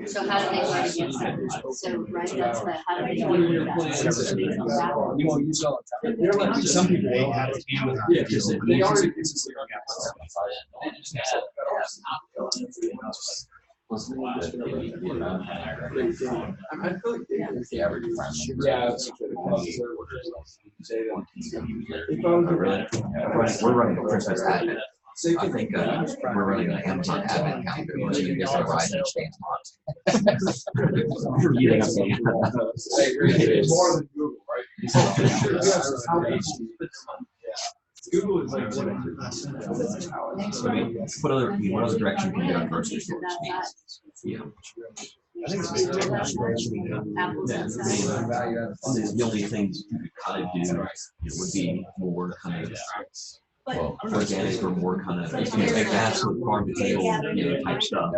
So how do they fight against that? So right, that's the how do they deal with that? You won't use it all the time. Some people will have to deal with it. They already. The average We're running a Christmas advent. I think we're running an Amazon advent calendar. We're going to get a ride and stands on. It's more than Google, right? Google is like what other direction can we go in grocery stores? I think it's the only things you could kind of do would be more kind of organic or more kind of absolute farm to table type stuff.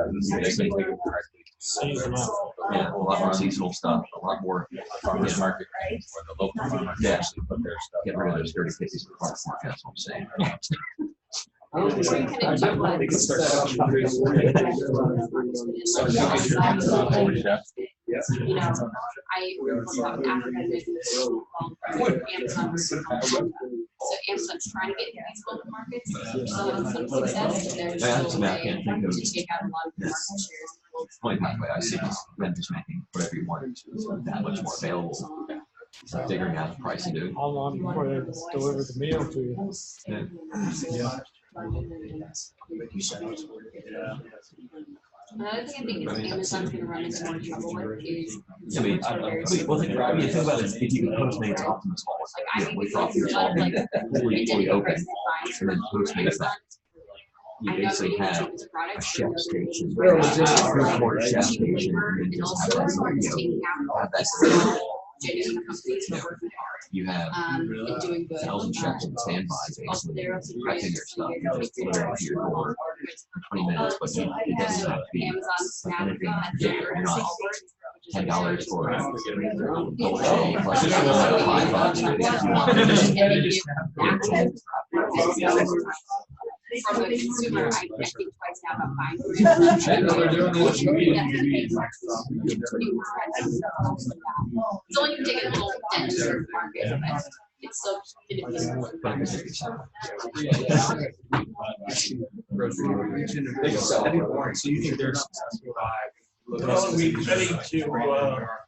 Yeah, a lot more seasonal stuff, a lot more farmers market, or the local farmers actually put their stuff. Get rid of those 30, 50s for farmers market. That's what I'm saying. So Amazon's trying to get into these local markets, so in some success, there's Yeah, still so a I way can't think of to take out a lot of the market shares. only pathway I see is them just making whatever you want to that much more available. So figuring out the price to do. How long before they deliver the meal to you? Another thing I think is Amazon's gonna run into more trouble with is. I mean, think about it. If you can Postmates Optimus Hall, with drop your phone, fully open, and then Postmates that. You basically have a chef station, a chef station, and then just have that, have that. You have 1,000 chefs on standby, basically, prepping your stuff. You just deliver it to your door for 20 minutes, but it doesn't have to be anything big. You're not $10 for Dolce plus $5 From a consumer, I think twice now about buying. It's only gonna take a little dent to the market, but it's still gonna be. So you think they're successful? Well, we're ready to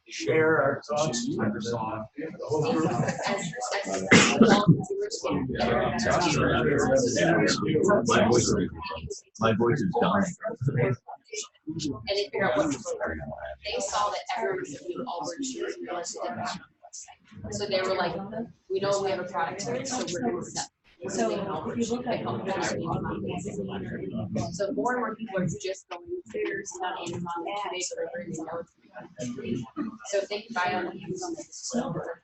share our thoughts. The whole group. My voice is dying. And they figure out what's they saw that everyone was doing all word shares and realized that that was. So they were like, we know we have a product here, so we're gonna sell. So if you look at so more and more people are just going to on Amazon, they know it's so if they can buy on Amazon, they store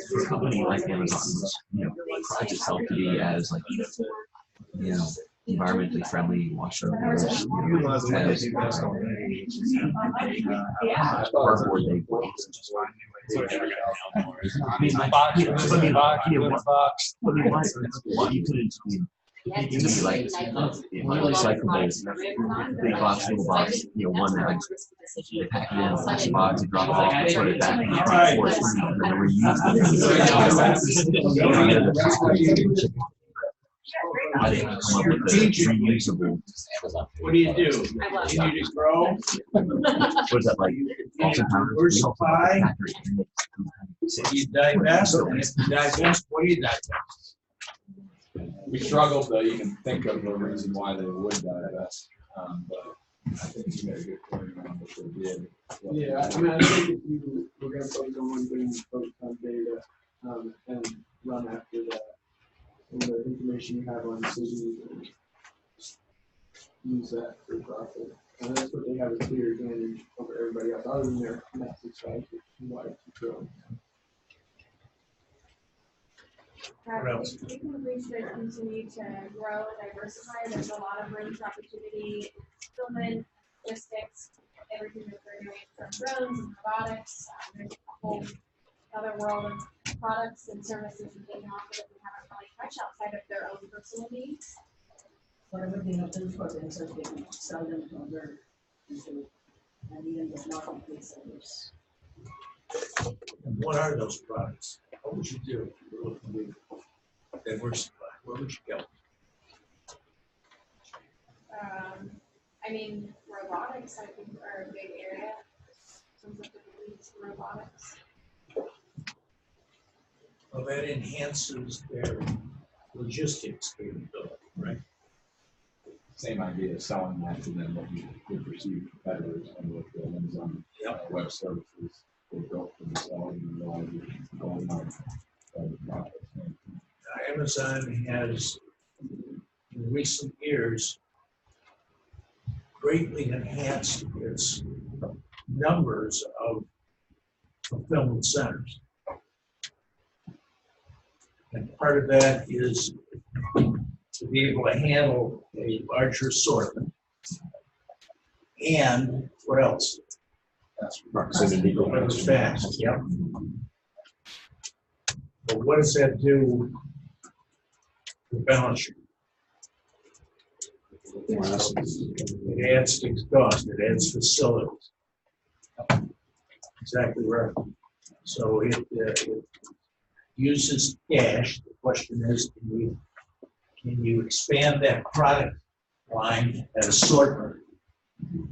For a company like Amazon, prides itself to be as like, environmentally friendly, wash up cardboard they you could be like recyclable big box, little box, one that they pack it in a plastic box and drop it off and put it back in the force and then reuse it. I didn't come up with the reusable. What do? You just grow? What is that like? We're supply. You divest, and if you divest, what do you divest? We struggled to even think of the reason why they would divest, but I think you made a good point around what they did. Yeah, I mean, I think if you were going to focus on one thing, focus on data, and run after that. And the information you have on cities, and use that for profit. And that's what they have a clear advantage over everybody else, other than their massive size, which is why it's growing. We can reach to continue to grow and diversify. There's a lot of room for opportunity, fulfillment, logistics, everything that they're doing from drones and robotics. There's a whole other world of products and services that they can offer that we haven't really touched outside of their own personal needs. Whatever they have done for them, so they can sell them to other people and even the marketplace sellers. And what are those products? What would you do if you were looking to diversify? Where would you go? I mean, robotics, I think, are a big area. Some of the needs for robotics. Well, that enhances their logistics capability, right? Same idea of selling that to them, what you would perceive competitors and what the Amazon web services were built for themselves and going on. Amazon has, in recent years, greatly enhanced its numbers of fulfillment centers. And part of that is to be able to handle a larger assortment. And what else? Proximity. Delivers fast, yep. But what does that do to the balance sheet? It adds fixed cost, it adds facilities. Exactly right. So it uses cash. The question is, can you expand that product line, that assortment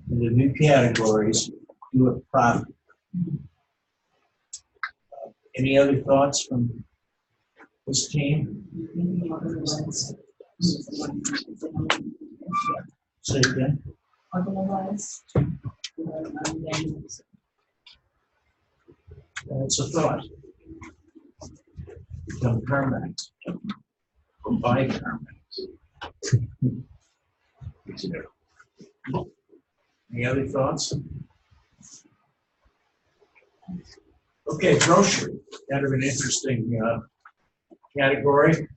into new categories, do it profitably? Any other thoughts from this team? Say again. That's a thought. Become permanent. Or buy permanent. Any other thoughts? Okay, grocery. Kind of an interesting category.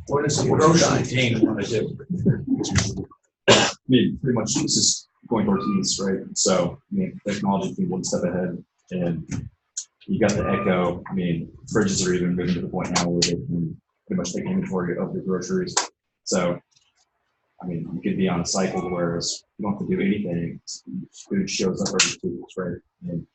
What does the grocery team want to do? I mean, pretty much this is going towards east, right? So, I mean, technology can be one step ahead, and you got the Echo. I mean, fridges are even moving to the point now where they can pretty much take inventory of the groceries. So, I mean, you could be on a cycle whereas you don't have to do anything. Food shows up every 2 weeks, right? And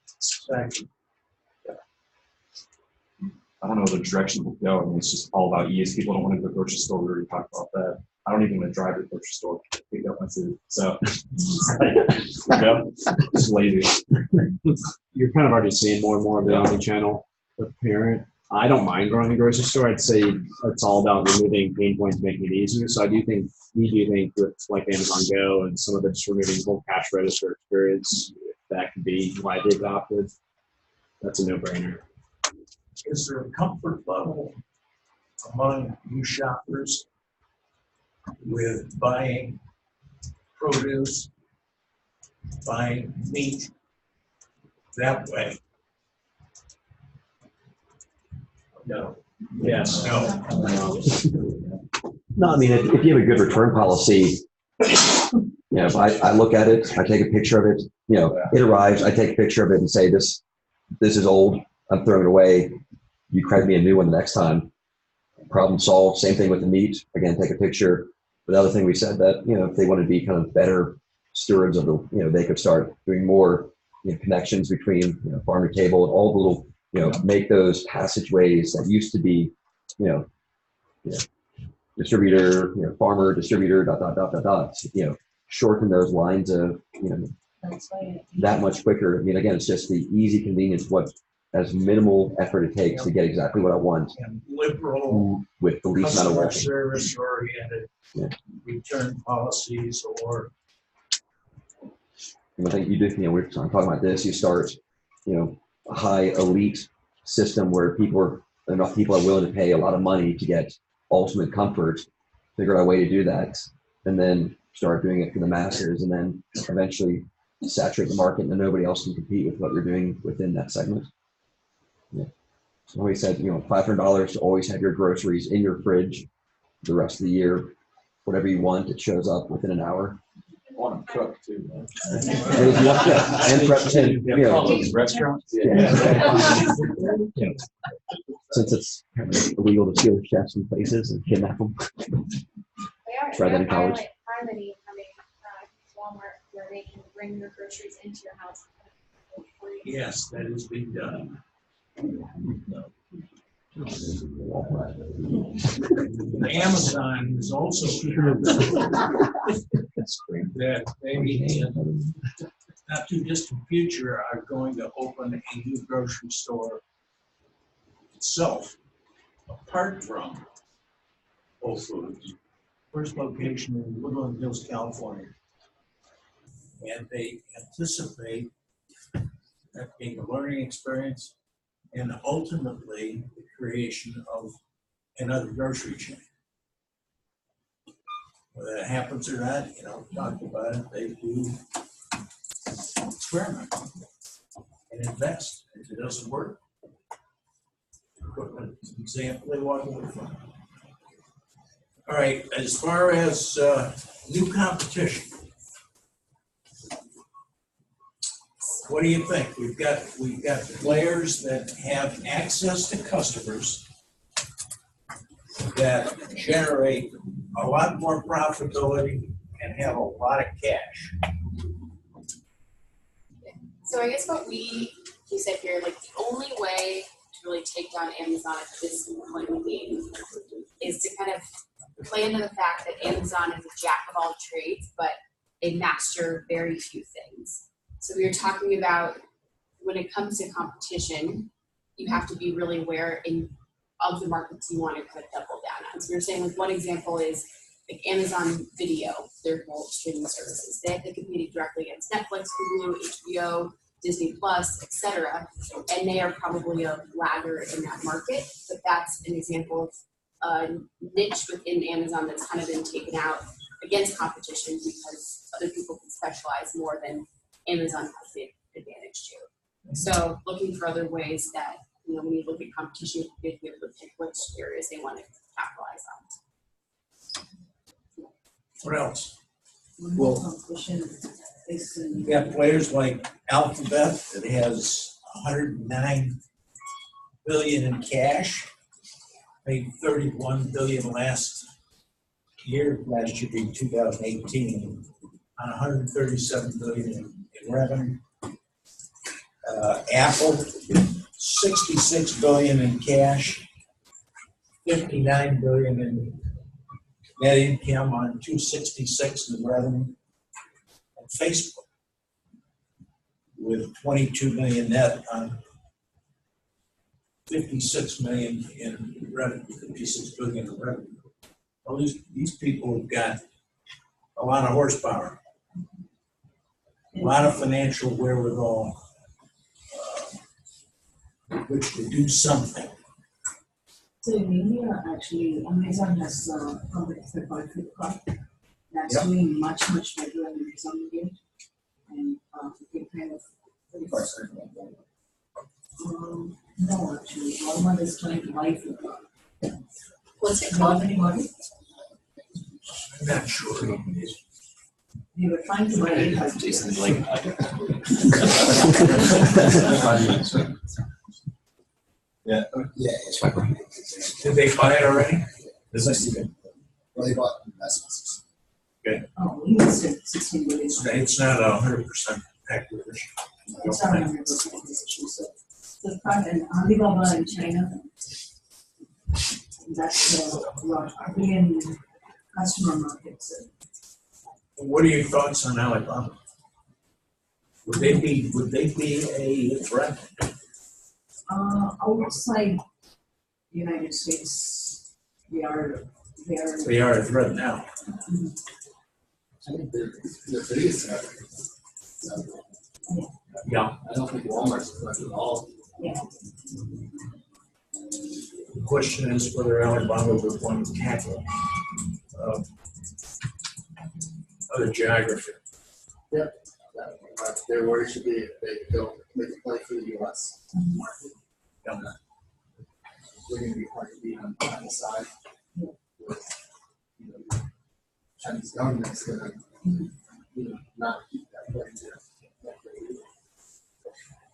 I don't know the direction we'll go. I mean, it's just all about ease. People don't want to go to the grocery store. We already talked about that. I don't even want to drive to the grocery store to pick up my food. So, just lazy. You're kind of already seeing more and more of the omni-channel apparent. I don't mind going to the grocery store. I'd say it's all about removing pain points, making it easier. So we do think with like Amazon Go and some of the just removing the whole cash register experience, that could be widely adopted. That's a no-brainer. Is there a comfort level among you shoppers with buying produce, buying meat that way? No. Yes, no. No, I mean, if you have a good return policy, if I look at it, I take a picture of it, it arrives, I take a picture of it and say, this is old, I'm throwing it away. You credit me a new one the next time. Problem solved. Same thing with the meat. Again, take a picture. But the other thing we said that, if they want to be kind of better stewards of the, they could start doing more connections between farm to table and all the little, make those passageways that used to be, distributor, farmer, distributor, ... Shorten those lines of, that much quicker. I mean, again, it's just the easy convenience, what as minimal effort it takes to get exactly what I want. And liberal, with the least amount of customer work. service oriented return policies or. And I think you do, we're talking about this, you start, a high elite system where enough people are willing to pay a lot of money to get ultimate comfort, figure out a way to do that, and then start doing it for the masses, and then eventually saturate the market and nobody else can compete with what you're doing within that segment. So we said, $500 to always have your groceries in your fridge the rest of the year, whatever you want, it shows up within an hour. I want to cook too. And prep too. Restaurants. Since it's illegal to steal chefs from places and kidnap them. Try that in college. Harmony coming Walmart where they can bring your groceries into your house. Yes, that is being done. Amazon is also that maybe in not too distant future are going to open a new grocery store itself, apart from Whole Foods. First location in Woodland Hills, California. And they anticipate that being a learning experience and ultimately the creation of another grocery chain. Whether that happens or not, talk about it, they do experiment and invest. If it doesn't work, equipment is an example they walk away from. All right, as far as new competition, what do you think? We've got players that have access to customers that generate a lot more profitability and have a lot of cash. So I guess what we he said here, like the only way to really take down Amazon at this point in the game is to kind of play into the fact that Amazon is a jack of all trades, but they master very few things. So we were talking about when it comes to competition, you have to be really aware of the markets you want to kind of double down on. So we were saying like one example is like Amazon Video, their whole streaming services. They compete directly against Netflix, Hulu, HBO, Disney Plus, etc. And they are probably a laggard in that market. But that's an example of a niche within Amazon that's kind of been taken out against competition because other people can specialize more than Amazon has the advantage to. So looking for other ways that, you know, when you look at competition, you have to be able to pick which areas they want to capitalize on. What else? Well, competition is You got players like Alphabet that has 109 billion in cash, made 31 billion last year being 2018, on 137 billion in revenue. Apple, 66 billion in cash, 59 billion in net income on 266 in revenue. And Facebook, with 22 million net on 56 million in revenue, 56 billion in revenue. Well, these people have got a lot of horsepower, a lot of financial wherewithal, which to do something. So in India, actually, Amazon has a competitor called Flipkart that's doing much better than Amazon India, and they kind of. No, actually, Walmart is trying to buy Flipkart. What's it You called? already bought it? I'm not sure. They were trying to buy it. Jason's like. Yeah. It's my birthday. Did they buy it already? It's nice to be. Well, they bought investments. Okay. Oh, we invested 16 billion. It's not 100% acquisition. It's not 100% acquisition, so Flipkart and Alibaba in China. That's a billion customer markets. What are your thoughts on Alibaba? Would they be a threat? Outside United States, they are a threat now. I think they're biggest threat. Yeah. I don't think Walmart's a threat at all. Yeah. The question is whether Alibaba would want to tackle other geography. Yep. Their worry should be if they don't make a play for the U.S. market. Yeah. We're going to be hard to beat on the side. The Chinese government's going to, not keep that play there.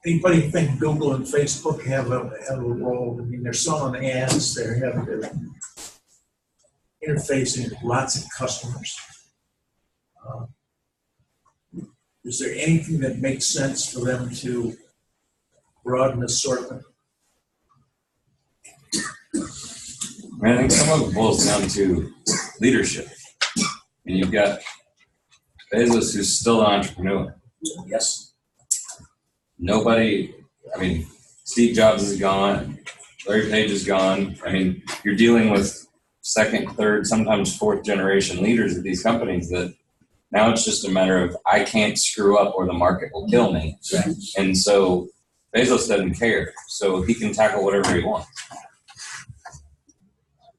Anybody think Google and Facebook have a role? I mean, they're selling ads, they're interfacing with lots of customers. Is there anything that makes sense for them to broaden assortment? I think some of it boils down to leadership. And you've got Bezos, who's still an entrepreneur. Yes. Nobody, I mean, Steve Jobs is gone, Larry Page is gone. I mean, you're dealing with second, third, sometimes fourth generation leaders of these companies that now it's just a matter of I can't screw up or the market will kill me. Right. And so Bezos doesn't care. So he can tackle whatever he wants.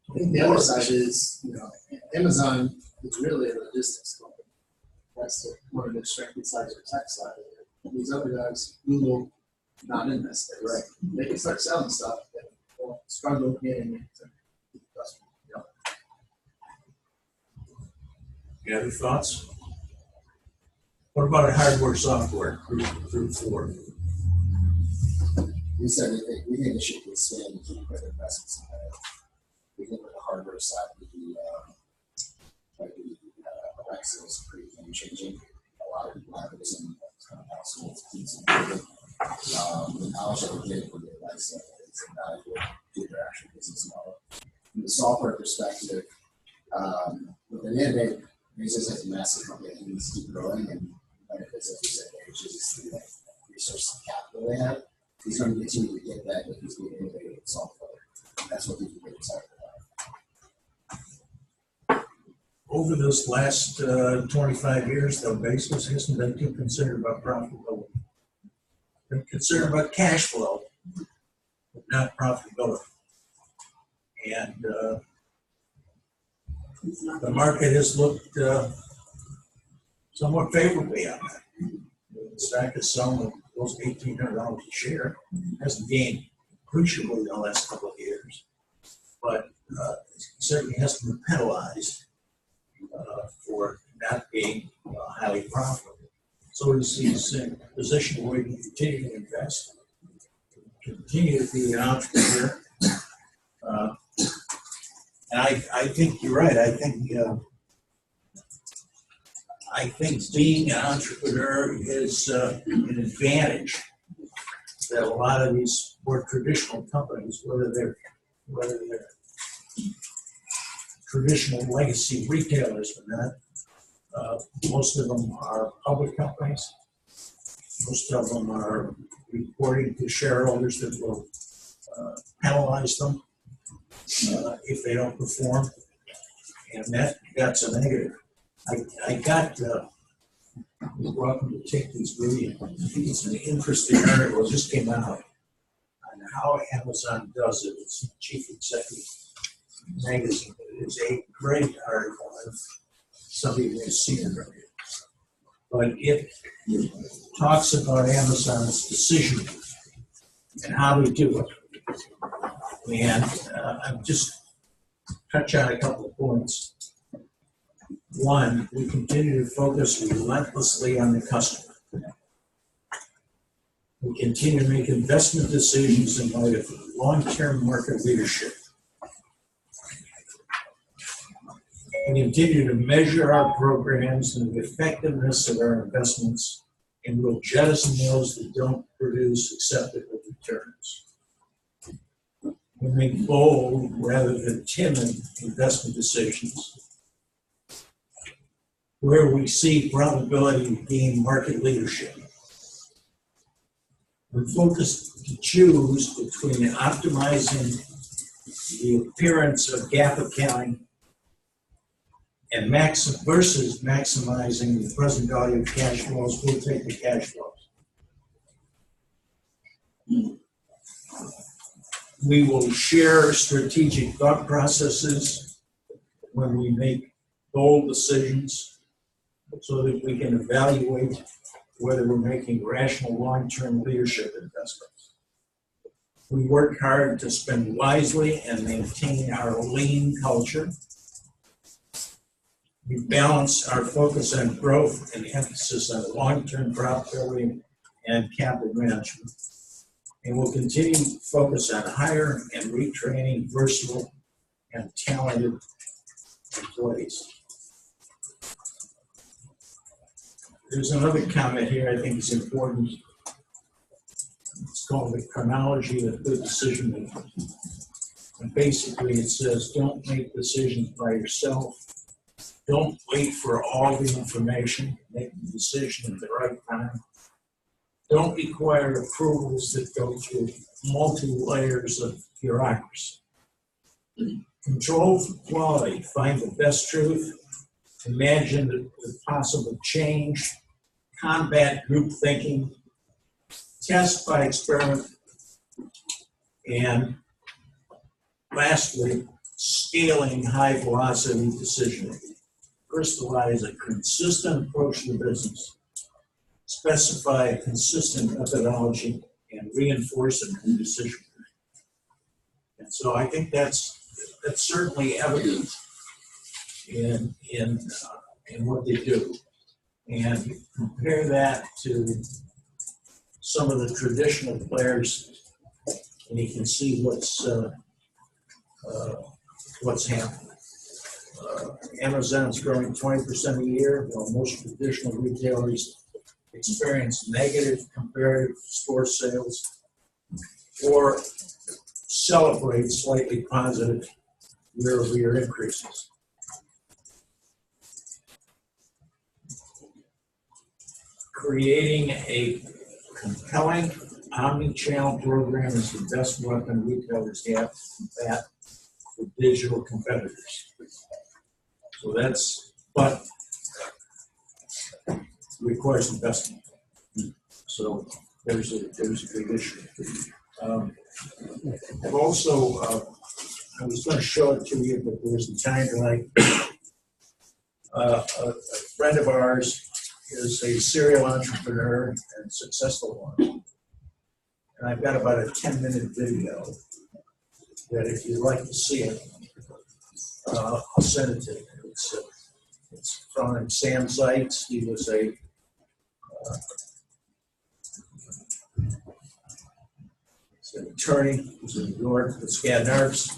I think the other side is, Amazon is really a logistics company. That's one of the strength sides or tech side of it. And these other guys, Google, not in that space. Right. They can start selling stuff, but they'll struggle getting it to the customer. You have any thoughts? What about hardware, software, group 4? We said we think it should be expanded and keep credit investments in that. We think with the hardware side, Alexa is pretty game changing. A lot of people have it in households. How should we get for the advice that it's evaluate their actual business model. From the software perspective, with an innovate, he's just like a massive company that needs to keep growing and benefits of these advantages through the resources and capital they have. He's going to continue to get that if he's being innovative with software. That's what people get excited about. Over this last 25 years, though, Basis hasn't been too concerned about profitability. Been concerned about cash flow, but not profitability. And the market has looked somewhat favorably on that. The stock is selling close to $1,800 a share. Hasn't gained appreciably in the last couple of years, but certainly has been penalized for not being highly profitable. So he's in a position where he can continue to invest, continue to be an entrepreneur. And I think you're right. I think being an entrepreneur is an advantage that a lot of these more traditional companies, whether they're traditional legacy retailers or not, most of them are public companies. Most of them are reporting to shareholders that will penalize them if they don't perform, and that's a negative. I got welcome to take these with you. I think it's an interesting article that just came out on how Amazon does it. It's Chief Executive Magazine. It's a great article. Somebody may have seen it already. But it talks about Amazon's decision and how they do it. And I'm just touch on a couple of points. One, we continue to focus relentlessly on the customer. We continue to make investment decisions in light of long-term market leadership. We continue to measure our programs and the effectiveness of our investments, and will jettison those that don't produce acceptable returns. We make bold rather than timid investment decisions where we see probability to gain market leadership. We're focused to choose between optimizing the appearance of GAAP accounting and versus maximizing the present value of cash flows. We'll take the cash flows. We will share strategic thought processes when we make bold decisions so that we can evaluate whether we're making rational long-term leadership investments. We work hard to spend wisely and maintain our lean culture. We balance our focus on growth and emphasis on long-term profitability and capital management. And we'll continue to focus on hiring and retraining versatile and talented employees. There's another comment here I think is important. It's called the chronology of good decision making. And basically it says, don't make decisions by yourself. Don't wait for all the information. Make the decision at the right time. Don't require approvals that go through multi-layers of bureaucracy. Control for quality. Find the best truth. Imagine the possible change. Combat group thinking. Test by experiment. And lastly, scaling high velocity decision making. Crystallize a consistent approach to the business. Specify a consistent methodology and reinforce it in decision making. And so I think that's certainly evident in what they do. And compare that to some of the traditional players, and you can see what's happening. Amazon's growing 20% a year, while most traditional retailers experience negative comparative store sales or celebrate slightly positive year-over-year increases. Creating a compelling omni-channel program is the best weapon retailers have to combat the digital competitors. So that's, but requires investment. So there's a big issue. I've also, I was going to show it to you, but there was a time like a friend of ours is a serial entrepreneur and successful one. And I've got about a 10-minute video that if you'd like to see it, I'll send it to you. It's from Sam Zeitz. He was an attorney. He was in New York with Skadden-Arps.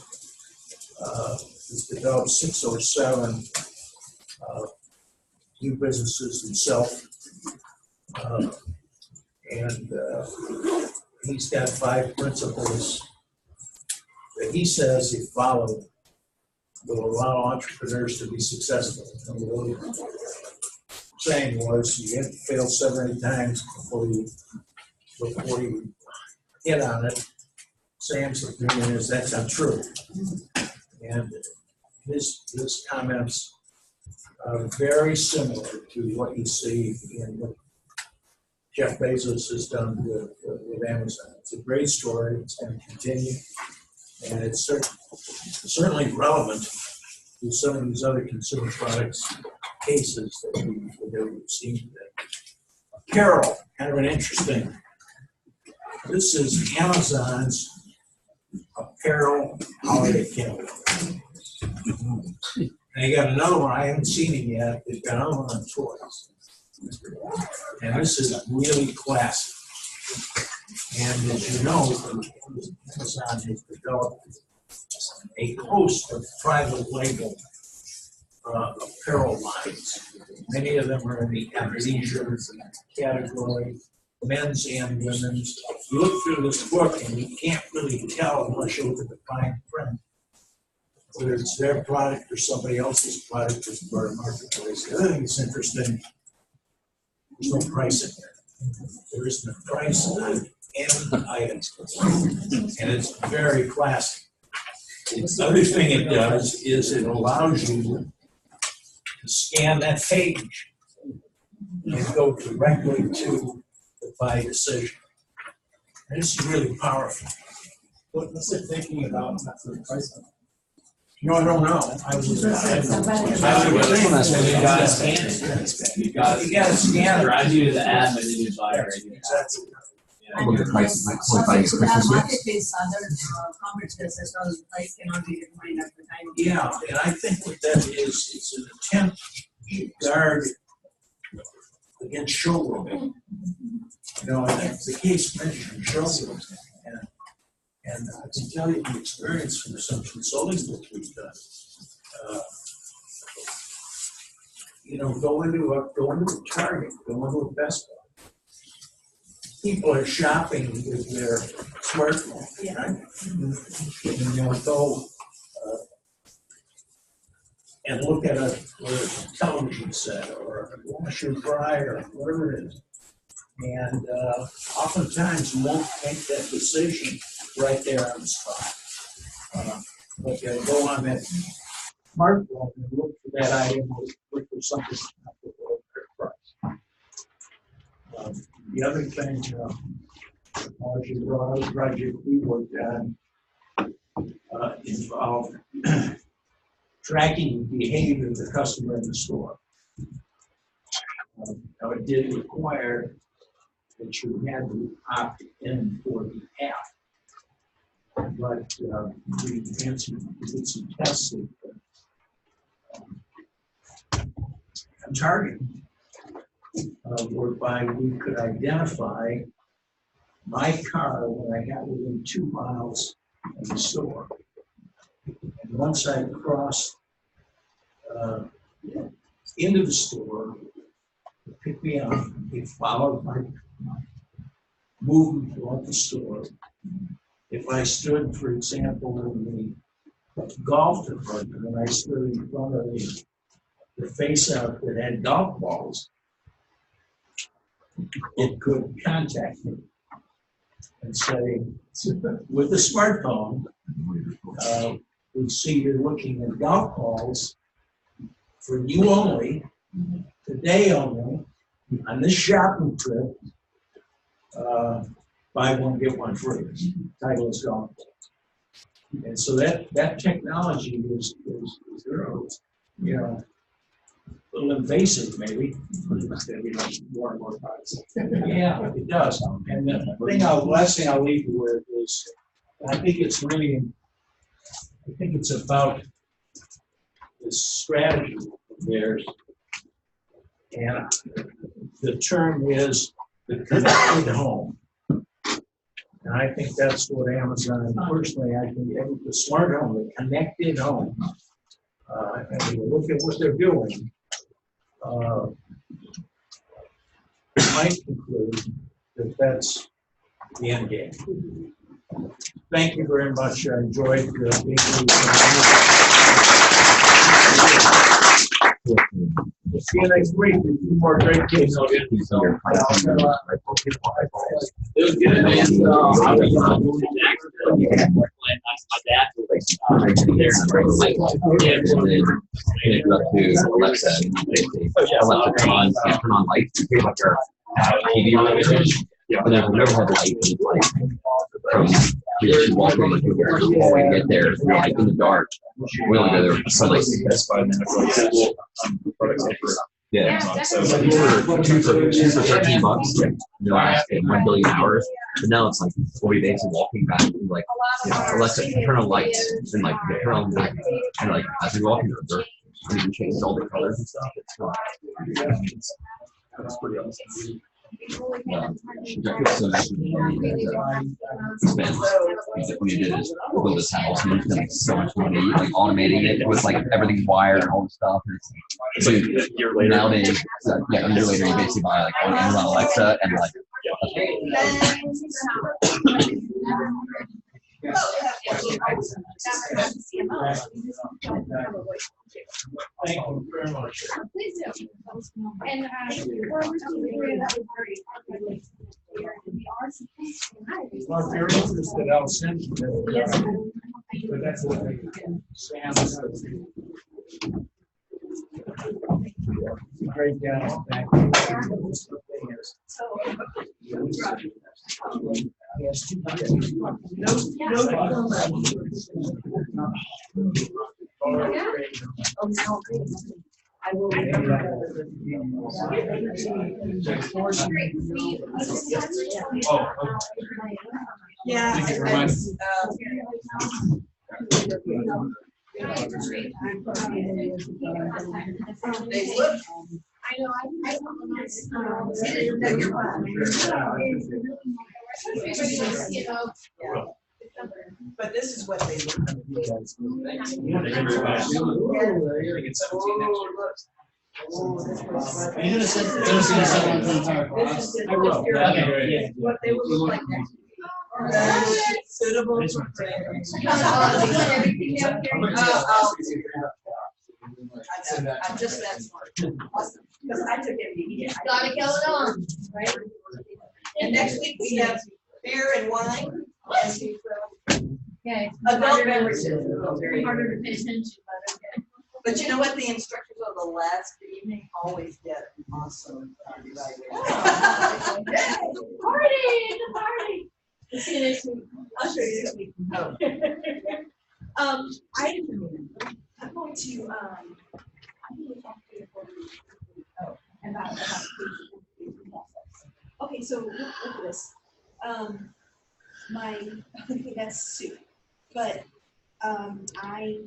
He's developed 6 or 7 new businesses himself. And he's got 5 principles that he says he followed will allow entrepreneurs to be successful. And what he was saying was you have to fail 7 or 8 times before you hit on it. Sam's opinion is that's not true. And his comments are very similar to what you see in what Jeff Bezos has done with Amazon. It's a great story. It's going to continue. And it's certainly relevant to some of these other consumer products cases that we've seen today. Apparel, kind of an interesting. This is Amazon's apparel holiday calendar. And they got another one, I haven't seen it yet. They've got another one on toys. And this is really classic. And as you know, Amazon has developed a host of private label apparel lines. Many of them are in the athleisure category, men's and women's. You look through this book and you can't really tell unless you look at the fine print whether it's their product or somebody else's product as part of marketplace. The other thing that's interesting, there's no price in there. There isn't a price on any items. And it's very classic. The other thing it does is it allows you to scan that page and go directly to the buy decision. And this is really powerful. What's it thinking about not for the price on it? No, I don't know. I was You gotta scan it. You gotta scan it. Drive you to the app and then you buy it right here. Exactly. Look at the price, like So buying a that Christmas gift. marketplace, other conferences as well as price cannot be defined at the time. Yeah, and I think what that is, it's an attempt to guard against showrooming. You know, I think the case mentioned showrooming. And I can tell you from experience from some consulting work we've done. You know, go into a Target, go into a Best Buy. People are shopping with their smartphone, right? And they'll go and look at a television set or a washer dryer, whatever it is. And oftentimes you won't make that decision right there on the spot. But they'll go on that smartphone and look for that item or look for something at the lower price. The other thing, project we worked on involved tracking the behavior of the customer in the store. Now it did require that you had to opt in for the app. But we did some testing on Target, whereby we could identify my car when I got within 2 miles of the store. And once I crossed into the store, the pick me up, he followed my movement throughout the store. If I stood, for example, in the golf department, and I stood in front of the face out that had golf balls, it could contact me and say, with the smartphone, we see you're looking at golf balls for you only, today only, on this shopping trip, buy one, get one free. Titleist golf ball. And so that technology is you know, a little invasive maybe. It's gonna be like more and more products. Yeah, it does. And the last thing I'll leave you with is, I think it's about this strategy of theirs. And the term is the connected home. And I think that's what Amazon, personally, I think the smart home, the connected home. And when you look at what they're doing, might conclude that that's the end game. Thank you very much. I enjoyed being with you. See you next week. Two more great kids. It was good. And, my dad was Alexa, turn on lights, like our TV remote. But I've never had light from you walk over to where you get there, you're like in the dark. We only go there for sunlight. Yeah. So two for $13, you last 1 billion hours. But now it's like 40 days of walking back and like, Alexa, turn on lights and like turn on back and like as you're walking over, you can change all the colors and stuff. It's pretty awesome. When you did this, build this house, and you spent like so much money like automating it with like everything wired and all the stuff. And so nowadays, a year later, you basically buy like on Amazon Alexa and like. Thank you very much. Please do. And Well, if you're interested, I'll send you that. But that's what Sam says. Great job. Thank you. Yes. I will. Yeah. Thank you very much. I know, but this is what they look like. Are you gonna send someone to the entire class? I will. What they would look like next week. Suitable for I'm just that smart. Because I took MDP. Gotta kill it on, right? And next week we have beer and wine. Okay. Adult beverages. Harder to pay attention, but okay. But you know what? The instructors on the last evening always get awesome. Party, the party. See you next week. I'll show you next week. Oh. I'm going to talk to you about okay, so look at this. Okay, that's soup. But I